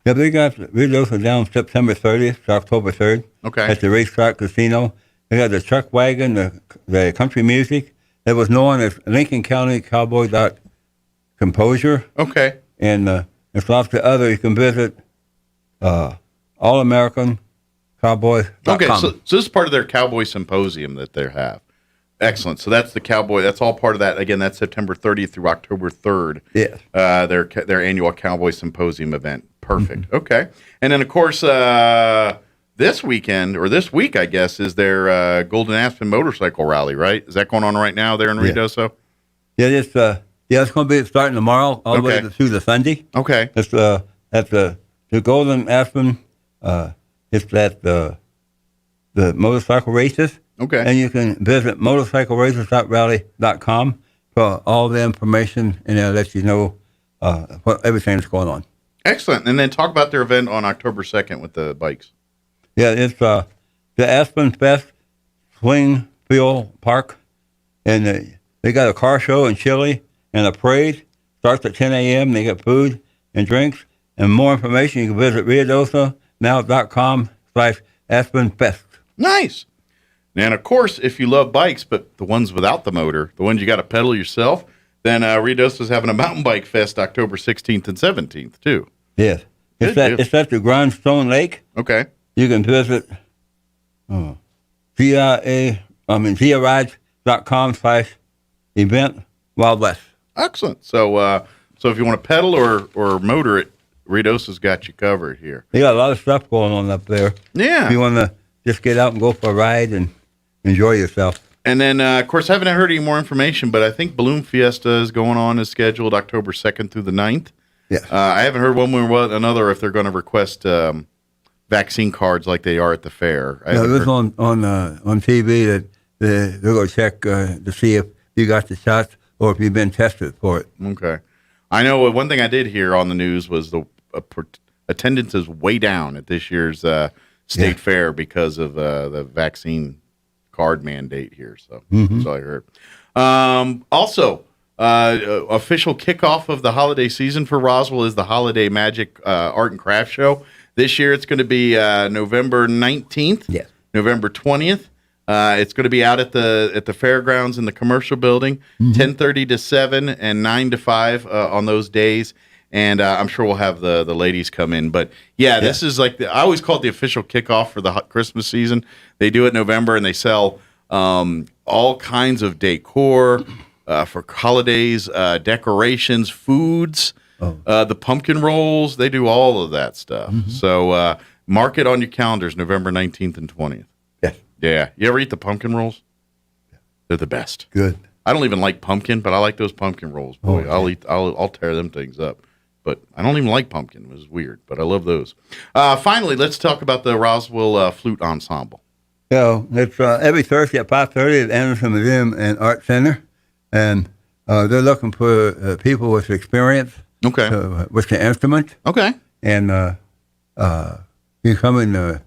Yeah, they got Redosa Downs September 30th to October 3rd. Okay. At the Racetrack Casino. They got the truck wagon, the country music. That was known as Lincoln County Cowboy Composure. Okay. And there's lots of other. You can visit allamericancowboys.com. Okay, so this is part of their Cowboy Symposium that they have. Excellent. So that's the Cowboy. That's all part of that. Again, that's September 30th through October 3rd. Yes. Their annual Cowboy Symposium event. Perfect. Mm-hmm. Okay. And then, of course, this weekend, or this week, I guess, is their Golden Aspen Motorcycle Rally, right? Is that going on right now there in Ruidoso? Yeah, it's going to be starting tomorrow all the way through the Sunday. Okay. It's at the Golden Aspen. It's at the motorcycle races. Okay. And you can visit motorcycleraces.rally.com for all the information, and they'll let you know what everything's going on. Excellent. And then talk about their event on October 2nd with the bikes. Yeah, it's the Aspen Fest Swingfield Park, and they got a car show and chili and a parade. Starts at 10 a.m. They get food and drinks. And more information, you can visit riadosanow.com/AspenFest. Nice. And, of course, if you love bikes, but the ones without the motor, the ones you got to pedal yourself, then Riadosa's having a mountain bike fest October 16th and 17th, too. Yes. It's at the Grindstone Lake. Okay. You can visit GIARides.com/event Wild West. Excellent. So if you want to pedal or motor it, Riadosa's got you covered here. They got a lot of stuff going on up there. Yeah. If you want to just get out and go for a ride and enjoy yourself. And then, of course, I haven't heard any more information, but I think Balloon Fiesta is scheduled October 2nd through the 9th. Yes. I haven't heard one way or another if they're going to request vaccine cards like they are at the fair. It was on TV that they're going to check to see if you got the shots or if you've been tested for it. Okay. I know one thing I did hear on the news was the attendance is way down at this year's state fair because of the vaccine card mandate here. So that's all I heard. Also, official kickoff of the holiday season for Roswell is the Holiday Magic Art and Craft Show. This year it's going to be November 19th, November 20th. It's going to be out at the fairgrounds in the commercial building, 10:30 to 7 and 9 to 5 on those days. And I'm sure we'll have the ladies come in. But, this is like I always call it the official kickoff for the Christmas season. They do it in November, and they sell all kinds of decor for holidays, decorations, foods, the pumpkin rolls. They do all of that stuff. So mark it on your calendars, November 19th and 20th. Yeah. You ever eat the pumpkin rolls? They're the best. Good. I don't even like pumpkin, but I like those pumpkin rolls. Boy, I'll tear them things up. But I don't even like pumpkin. It was weird, but I love those. Finally, let's talk about the Roswell Flute Ensemble. It's every Thursday at 5:30 at Anderson Museum and Art Center, and they're looking for people with experience. Okay. With the instrument. Okay. And you come and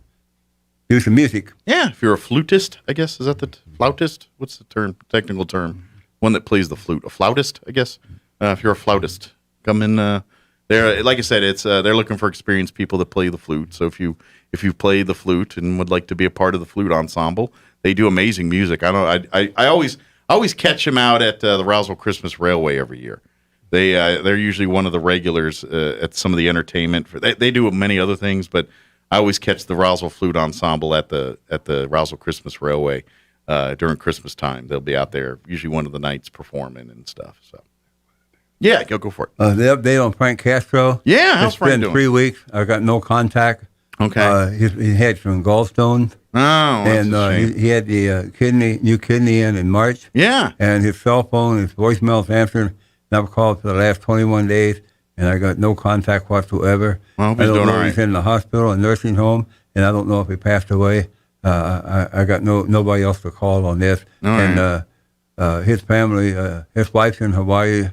do some music. Yeah, if you're a flutist, I guess. Is that the flautist? What's the technical term? One that plays the flute. A flautist, I guess. If you're a flautist, come in. There, like I said, it's they're looking for experienced people that play the flute. So if you play the flute and would like to be a part of the flute ensemble, they do amazing music. I always catch them out at the Roswell Christmas Railway every year. They're usually one of the regulars at some of the entertainment. They do many other things, but I always catch the Roswell Flute Ensemble at the Roswell Christmas Railway during Christmas time. They'll be out there usually one of the nights performing and stuff. So, yeah, go for it. The update on Frank Castro. Yeah, how's Frank doing? It's been 3 weeks. I got no contact. Okay. He had some gallstones. Oh, that's and a shame. he had the new kidney in March. Yeah. And his cell phone, his voicemail's answered. Never called for the last 21 days. And I got no contact whatsoever. Well, I don't know if he's in the hospital, a nursing home, and I don't know if he passed away. I got nobody else to call on this. And his family, his wife's in Hawaii.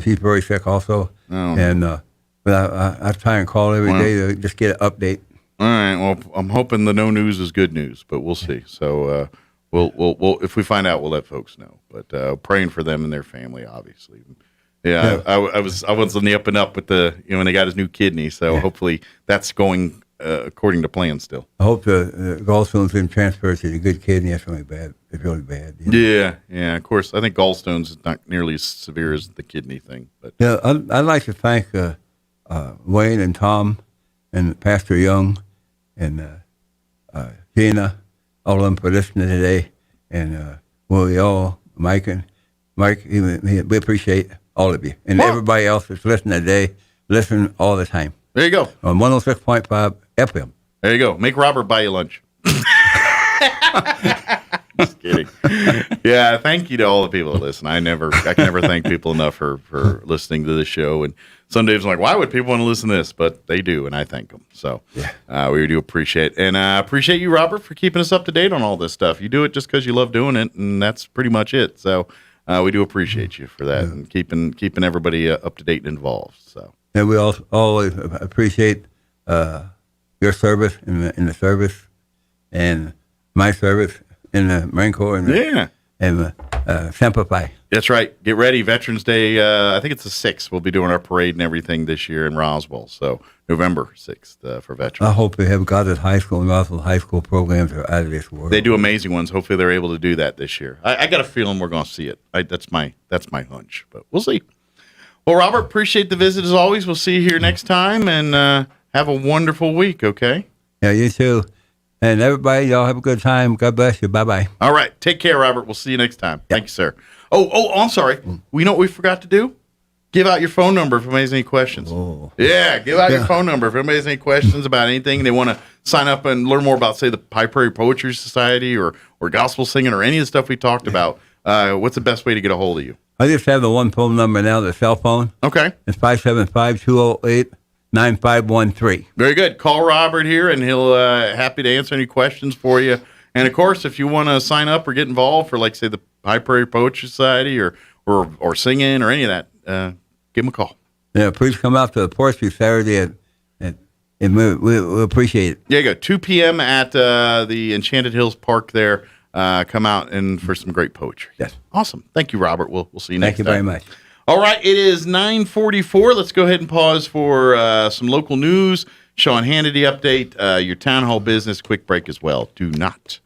She's very sick also. And but I try and call every day to just get an update. All right. Well, I'm hoping the no news is good news, but we'll see. So we'll if we find out, we'll let folks know. But praying for them and their family, obviously. Yeah, I was on the up and up with when they got his new kidney. So hopefully that's going according to plan still. I hope the gallstone's been transferred to the good kidney. That's really bad. It's really bad. Yeah. Of course, I think gallstones is not nearly as severe as the kidney thing. But I'd like to thank Wayne and Tom and Pastor Young and Gina, all of them for listening today, and Mike, we appreciate all of you. And everybody else that's listening today, listen all the time. There you go. On 106.5 FM. There you go. Make Robert buy you lunch. Just kidding. Yeah, thank you to all the people that listen. I can never thank people enough for listening to the show. And some days I'm like, why would people want to listen to this? But they do, and I thank them. So we do appreciate it. And I appreciate you, Robert, for keeping us up to date on all this stuff. You do it just because you love doing it, and that's pretty much it. So we do appreciate you for that and keeping everybody up to date and involved. So, and we also always appreciate your service in the service, and my service in the Marine Corps, and Simplify. That's right. Get ready. Veterans Day, I think it's the 6th. We'll be doing our parade and everything this year in Roswell. So November 6th for Veterans. I hope they have Goddard High School and Roswell High School programs are out of this world. They do amazing ones. Hopefully they're able to do that this year. I got a feeling we're going to see it. That's my hunch, but we'll see. Well, Robert, appreciate the visit as always. We'll see you here next time, and have a wonderful week, okay? Yeah, you too. And everybody, y'all have a good time. God bless you. Bye-bye. All right. Take care, Robert. We'll see you next time. Thank you, sir. Oh, I'm sorry. We know what we forgot to do? Give out your phone number if anybody has any questions. Yeah, give out your phone number if anybody has any questions about anything. They want to sign up and learn more about, say, the High Prairie Poetry Society or gospel singing or any of the stuff we talked about. What's the best way to get a hold of you? I just have the one phone number now, the cell phone. Okay. It's 575-208-9513. Very good. Call Robert here, and he'll happy to answer any questions for you. And, of course, if you want to sign up or get involved for, like, say, the High Prairie Poetry Society or singing or any of that, give him a call. Yeah, please come out to the poetry Saturday, and we'll appreciate it. Yeah, you go. 2 p.m. at the Enchanted Hills Park there. Come out and for some great poetry. Yes. Awesome. Thank you, Robert. We'll see you next time. Thank you very much. All right, it is 9:44. Let's go ahead and pause for some local news. Sean Hannity update, your town hall business, quick break as well. Do not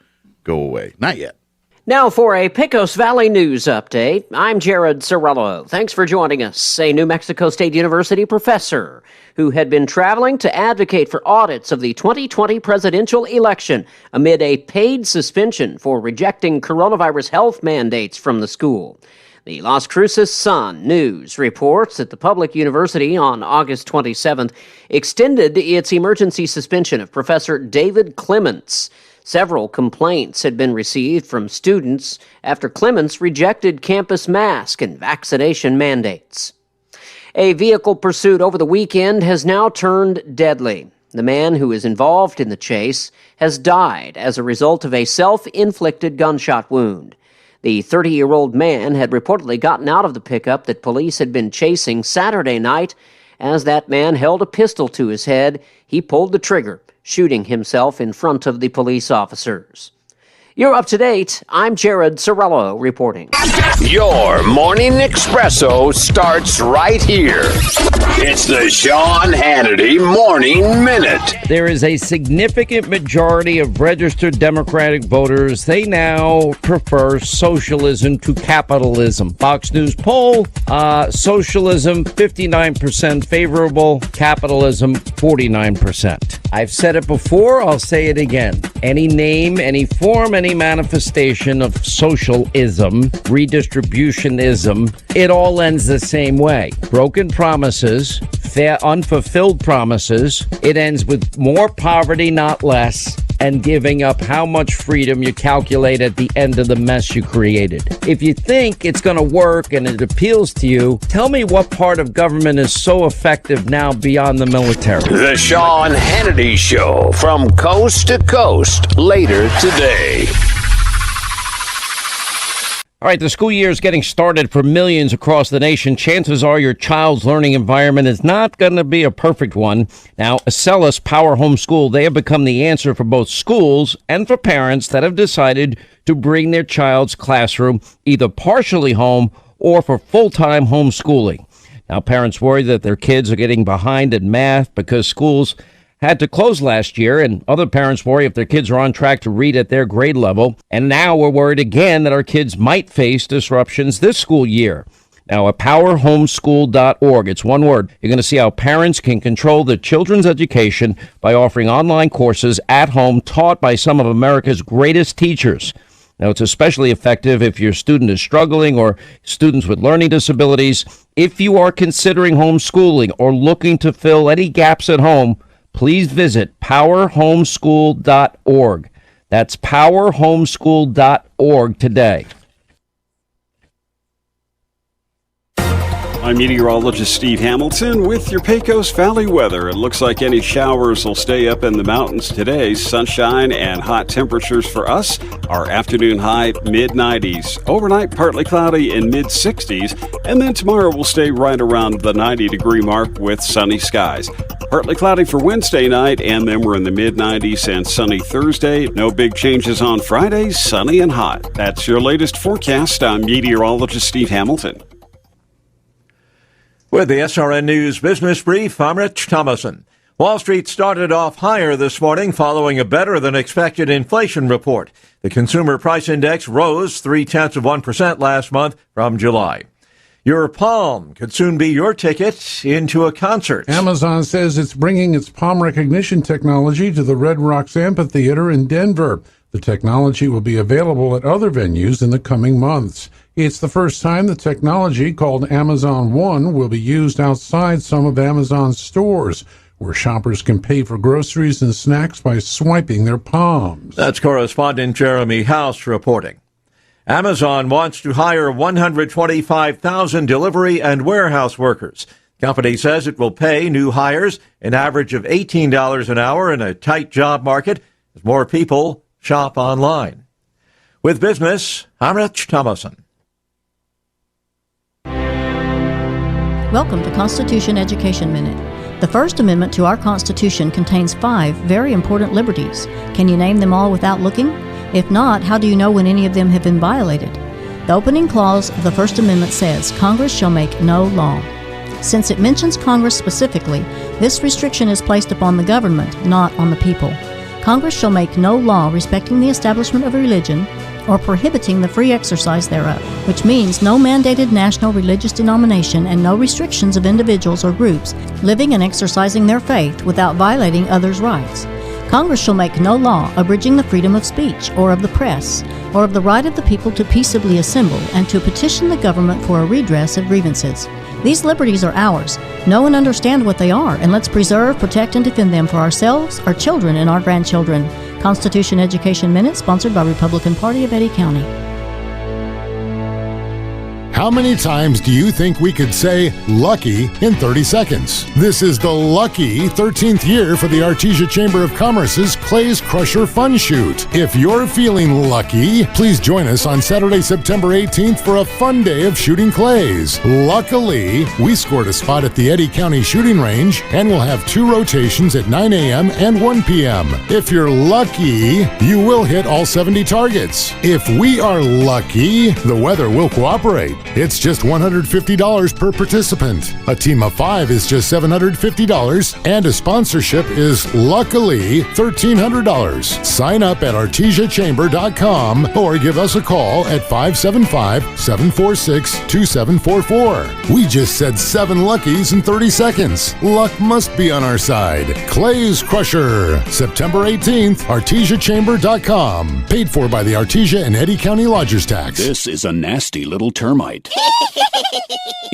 go away. Not yet. Now for a Pecos Valley news update, I'm Jared Sorello. Thanks for joining us. A New Mexico State University professor who had been traveling to advocate for audits of the 2020 presidential election amid a paid suspension for rejecting coronavirus health mandates from the school. The Las Cruces Sun News reports that the public university on August 27th extended its emergency suspension of Professor David Clements. Several complaints had been received from students after Clements rejected campus mask and vaccination mandates. A vehicle pursuit over the weekend has now turned deadly. The man who is involved in the chase has died as a result of a self-inflicted gunshot wound. The 30-year-old man had reportedly gotten out of the pickup that police had been chasing Saturday night. As that man held a pistol to his head, he pulled the trigger, shooting himself in front of the police officers. You're up to date. I'm Jared Sorello reporting. Your morning espresso starts right here. It's the Sean Hannity Morning Minute. There is a significant majority of registered Democratic voters. They now prefer socialism to capitalism. Fox News poll, socialism 59% favorable, capitalism 49%. I've said it before, I'll say it again. Any name, any form, any manifestation of socialism, redistributionism, it all ends the same way. Broken promises, unfulfilled promises. It ends with more poverty, not less, and giving up how much freedom you calculate at the end of the mess you created. If you think it's going to work and it appeals to you, tell me what part of government is so effective now beyond the military. The Sean Hannity Show from coast to coast later today. All right, the school year is getting started for millions across the nation. Chances are your child's learning environment is not going to be a perfect one. Now, Acellus Power Homeschool, they have become the answer for both schools and for parents that have decided to bring their child's classroom either partially home or for full-time homeschooling. Now, parents worry that their kids are getting behind in math because schools had to close last year, and other parents worry if their kids are on track to read at their grade level. And now we're worried again that our kids might face disruptions this school year. Now, at powerhomeschool.org, it's one word. You're going to see how parents can control their children's education by offering online courses at home taught by some of America's greatest teachers. Now, it's especially effective if your student is struggling or students with learning disabilities. If you are considering homeschooling or looking to fill any gaps at home, please visit powerhomeschool.org. That's powerhomeschool.org today. I'm meteorologist Steve Hamilton with your Pecos Valley weather. It looks like any showers will stay up in the mountains today. Sunshine and hot temperatures for us. Our afternoon high, mid-90s. Overnight, partly cloudy in mid-60s. And then tomorrow will stay right around the 90-degree mark with sunny skies. Partly cloudy for Wednesday night, and then we're in the mid-90s and sunny Thursday. No big changes on Friday, sunny and hot. That's your latest forecast. I'm meteorologist Steve Hamilton. With the SRN News Business Brief, I'm Rich Thomason. Wall Street started off higher this morning following a better-than-expected inflation report. The Consumer Price Index rose 0.3% last month from July. Your Palm could soon be your ticket into a concert. Amazon says it's bringing its palm recognition technology to the Red Rocks Amphitheater in Denver. The technology will be available at other venues in the coming months. It's the first time the technology, called Amazon One, will be used outside some of Amazon's stores, where shoppers can pay for groceries and snacks by swiping their palms. That's correspondent Jeremy House reporting. Amazon wants to hire 125,000 delivery and warehouse workers. The company says it will pay new hires an average of $18 an hour in a tight job market as more people shop online. With business, I'm Rich Thomason. Welcome to Constitution Education Minute. The First Amendment to our Constitution contains 5 very important liberties. Can you name them all without looking? If not, how do you know when any of them have been violated? The opening clause of the First Amendment says, Congress shall make no law. Since it mentions Congress specifically, this restriction is placed upon the government, not on the people. Congress shall make no law respecting the establishment of a religion or prohibiting the free exercise thereof, which means no mandated national religious denomination and no restrictions of individuals or groups living and exercising their faith without violating others' rights. Congress shall make no law abridging the freedom of speech or of the press or of the right of the people to peaceably assemble and to petition the government for a redress of grievances. These liberties are ours. Know and understand what they are, and let's preserve, protect, and defend them for ourselves, our children, and our grandchildren. Constitution Education Minute, sponsored by Republican Party of Eddy County. How many times do you think we could say lucky in 30 seconds? This is the lucky 13th year for the Artesia Chamber of Commerce's Clays Crusher Fun Shoot. If you're feeling lucky, please join us on Saturday, September 18th for a fun day of shooting clays. Luckily, we scored a spot at the Eddy County Shooting Range and we'll have 2 rotations at 9 a.m. and 1 p.m. If you're lucky, you will hit all 70 targets. If we are lucky, the weather will cooperate. It's just $150 per participant. A team of 5 is just $750, and a sponsorship is luckily $1,300. Sign up at artesiachamber.com or give us a call at 575-746-2744. We just said 7 luckies in 30 seconds. Luck must be on our side. Clays Crusher, September 18th, artesiachamber.com. Paid for by the Artesia and Eddy County Lodgers Tax. This is a nasty little termite.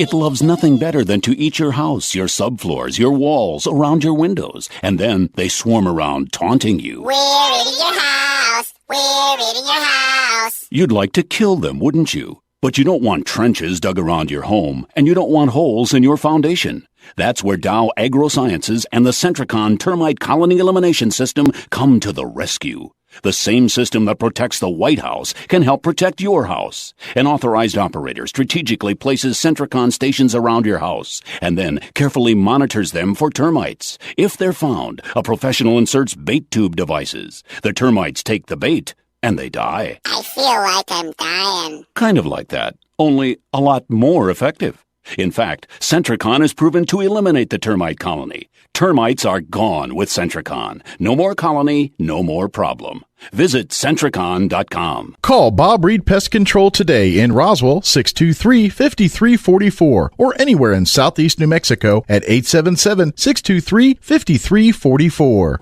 It loves nothing better than to eat your house, your subfloors, your walls, around your windows, and then they swarm around taunting you. We're eating your house! We're eating your house! You'd like to kill them, wouldn't you? But you don't want trenches dug around your home, and you don't want holes in your foundation. That's where Dow AgroSciences and the Centricon Termite Colony Elimination System come to the rescue. The same system that protects the White House can help protect your house. An authorized operator strategically places Centricon stations around your house and then carefully monitors them for termites. If they're found, a professional inserts bait tube devices. The termites take the bait and they die. I feel like I'm dying. Kind of like that, only a lot more effective. In fact, Centricon is proven to eliminate the termite colony. Termites are gone with Centricon. No more colony, no more problem. Visit Centricon.com. Call Bob Reed Pest Control today in Roswell, 623-5344, or anywhere in southeast New Mexico at 877-623-5344.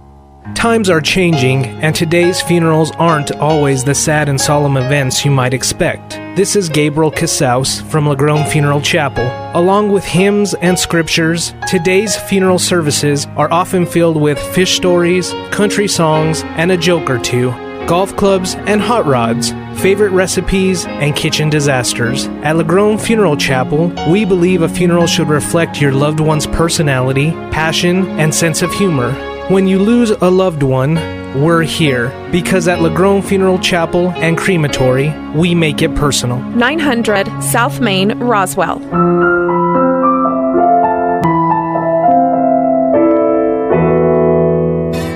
Times are changing, and today's funerals aren't always the sad and solemn events you might expect. This is Gabriel Casaus from Lagrone Funeral Chapel. Along with hymns and scriptures, today's funeral services are often filled with fish stories, country songs, and a joke or two, golf clubs, and hot rods. favorite recipes, and kitchen disasters. At LaGrone Funeral Chapel, we believe a funeral should reflect your loved one's personality, passion, and sense of humor. When you lose a loved one, we're here, because at LaGrone Funeral Chapel and Crematory, we make it personal. 900 South Main, Roswell.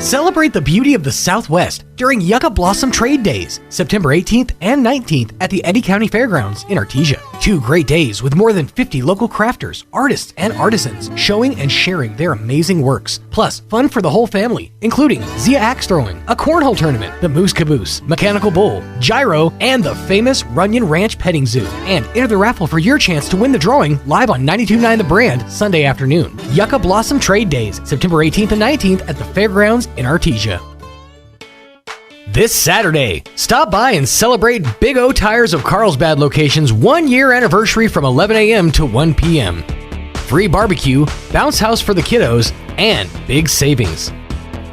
Celebrate the beauty of the Southwest during Yucca Blossom Trade Days, September 18th and 19th at the Eddy County Fairgrounds in Artesia. 2 great days with more than 50 local crafters, artists, and artisans showing and sharing their amazing works. Plus, fun for the whole family, including Zia axe throwing, a cornhole tournament, the Moose Caboose, Mechanical Bull, Gyro, and the famous Runyon Ranch Petting Zoo. And enter the raffle for your chance to win the drawing live on 92.9 The Brand Sunday afternoon. Yucca Blossom Trade Days, September 18th and 19th at the Fairgrounds in Artesia. This Saturday, stop by and celebrate Big O Tires of Carlsbad location's 1-year anniversary from 11 a.m. to 1 p.m. Free barbecue, bounce house for the kiddos, and big savings,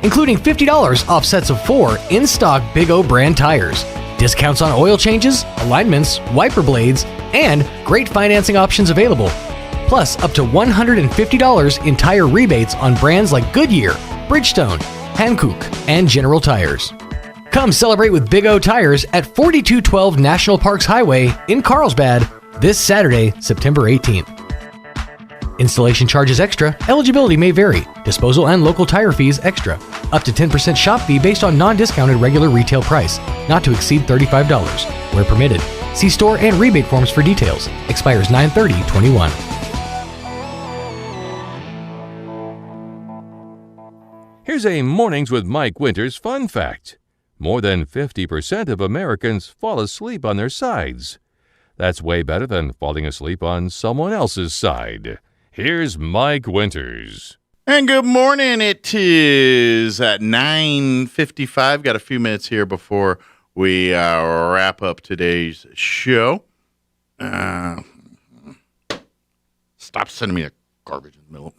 including $50 off sets of 4 in-stock Big O brand tires, discounts on oil changes, alignments, wiper blades, and great financing options available. Plus, up to $150 in tire rebates on brands like Goodyear, Bridgestone, Hankook, and General Tires. Come celebrate with Big O Tires at 4212 National Parks Highway in Carlsbad this Saturday, September 18th. Installation charges extra. Eligibility may vary. Disposal and local tire fees extra. Up to 10% shop fee based on non-discounted regular retail price. Not to exceed $35. Where permitted. See store and rebate forms for details. Expires 9/30/21. Here's a Mornings with Mike Winters fun fact. More than 50% of Americans fall asleep on their sides. That's way better than falling asleep on someone else's side. Here's Mike Winters. And good morning. It is at 9:55. Got a few minutes here before we wrap up today's show. Stop sending me a garbage in the middle.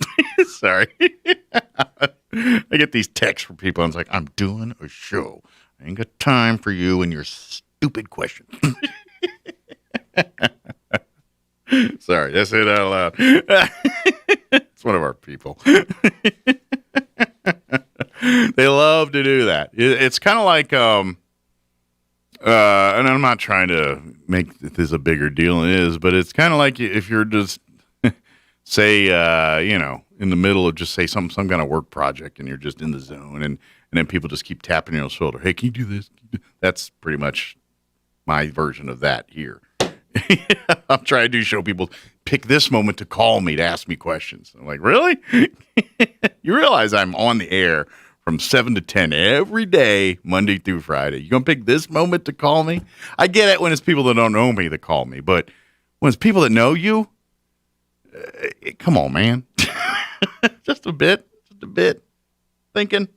Sorry. I get these texts from people, and it's like, I'm doing a show. I ain't got time for you and your stupid question. Sorry, I say that out loud. It's one of our people. They love to do that. It's kind of like, and I'm not trying to make this a bigger deal than it is, but it's kind of like if you're just, say, in the middle of just say some kind of work project, and you're just in the zone, and then people just keep tapping your shoulder. Hey, can you do this? That's pretty much my version of that here. I'm trying to show people, pick this moment to call me, to ask me questions. I'm like, really? You realize I'm on the air from 7 to 10 every day, Monday through Friday. You going to pick this moment to call me? I get it when it's people that don't know me that call me, but when it's people that know you, come on, man. Just a bit. Thinking.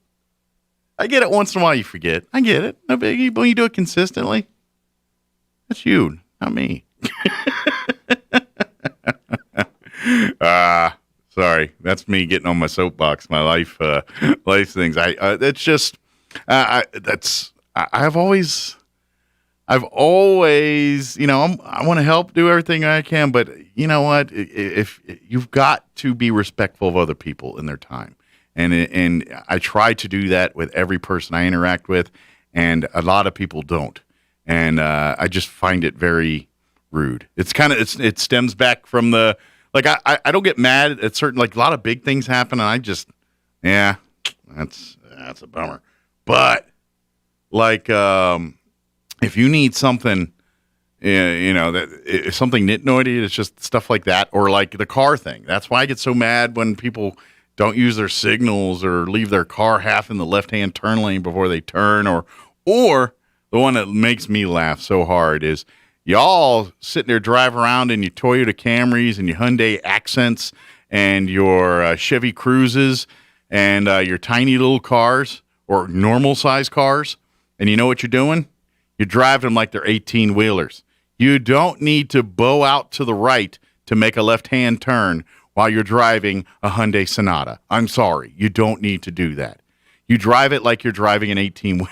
I get it once in a while, you forget. I get it. No biggie. But when you do it consistently, that's you, not me. Sorry. That's me getting on my soapbox, my life things. I've always, I want to help, do everything I can, but you know what? If you've got to be respectful of other people and their time. And I try to do that with every person I interact with, and a lot of people don't. And I just find it very rude. It stems back from the, like, I don't get mad at certain, like, a lot of big things happen, and I just, yeah, that's a bummer. But, like, if you need something, that if something nitnoity, it's just stuff like that, or like the car thing. That's why I get so mad when people don't use their signals or leave their car half in the left-hand turn lane before they turn, or the one that makes me laugh so hard is y'all sitting there driving around in your Toyota Camrys and your Hyundai Accents and your Chevy Cruises and your tiny little cars or normal-sized cars, and you know what you're doing? You're driving them like they're 18-wheelers. You don't need to bow out to the right to make a left-hand turn while you're driving a Hyundai Sonata. I'm sorry. You don't need to do that. You drive it like you're driving an 18-wheeler.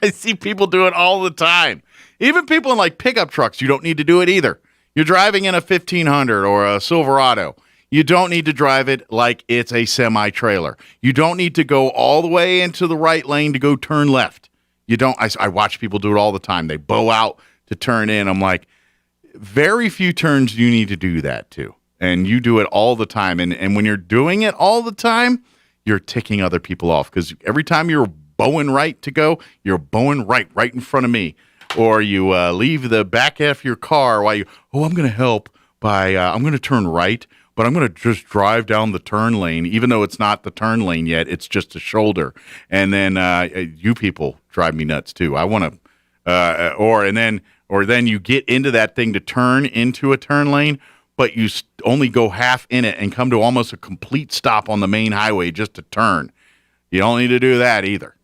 I see people do it all the time. Even people in like pickup trucks, you don't need to do it either. You're driving in a 1500 or a Silverado. You don't need to drive it like it's a semi-trailer. You don't need to go all the way into the right lane to go turn left. You don't. I watch people do it all the time. They bow out to turn in. I'm like, very few turns you need to do that to. And you do it all the time. And when you're doing it all the time, you're ticking other people off. Because every time you're bowing right to go, you're bowing right in front of me. Or you leave the back half of your car while I'm going to help by, I'm going to turn right, but I'm going to just drive down the turn lane, even though it's not the turn lane yet. It's just a shoulder. And then you people drive me nuts too. I want to, or then you get into that thing to turn into a turn lane, but you only go half in it and come to almost a complete stop on the main highway just to turn. You don't need to do that either.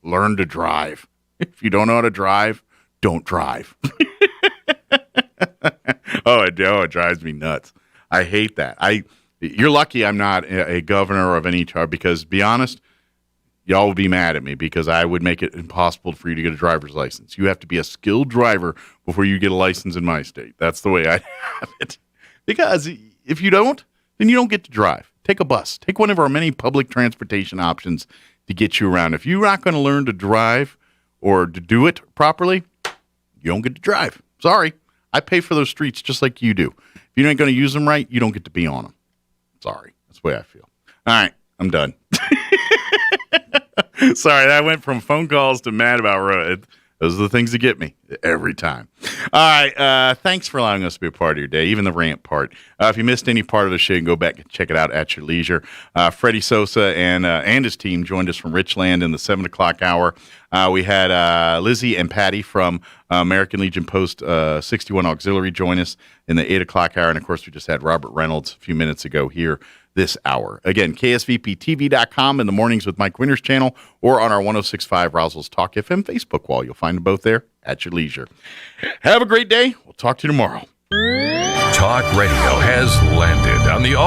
Learn to drive. If you don't know how to drive, don't drive. It drives me nuts. I hate that. You're lucky I'm not a governor of any charge because, to be honest, y'all would be mad at me because I would make it impossible for you to get a driver's license. You have to be a skilled driver before you get a license in my state. That's the way I have it. Because if you don't, then you don't get to drive. Take a bus. Take one of our many public transportation options to get you around. If you're not going to learn to drive or to do it properly, you don't get to drive. Sorry. I pay for those streets just like you do. If you ain't going to use them right, you don't get to be on them. Sorry. That's the way I feel. All right. I'm done. Sorry. I went from phone calls to mad about road. Those are the things that get me every time. All right. Thanks for allowing us to be a part of your day, even the rant part. If you missed any part of the show, you can go back and check it out at your leisure. Freddie Sosa and his team joined us from Richland in the 7 o'clock hour. We had Lizzie and Patty from American Legion Post 61 Auxiliary join us in the 8 o'clock hour. And, of course, we just had Robert Reynolds a few minutes ago here this hour. Again, KSVPTV.com in the Mornings with Mike Winters channel or on our 106.5 Roswell's Talk FM Facebook wall. You'll find them both there at your leisure. Have a great day. We'll talk to you tomorrow. Talk radio has landed on the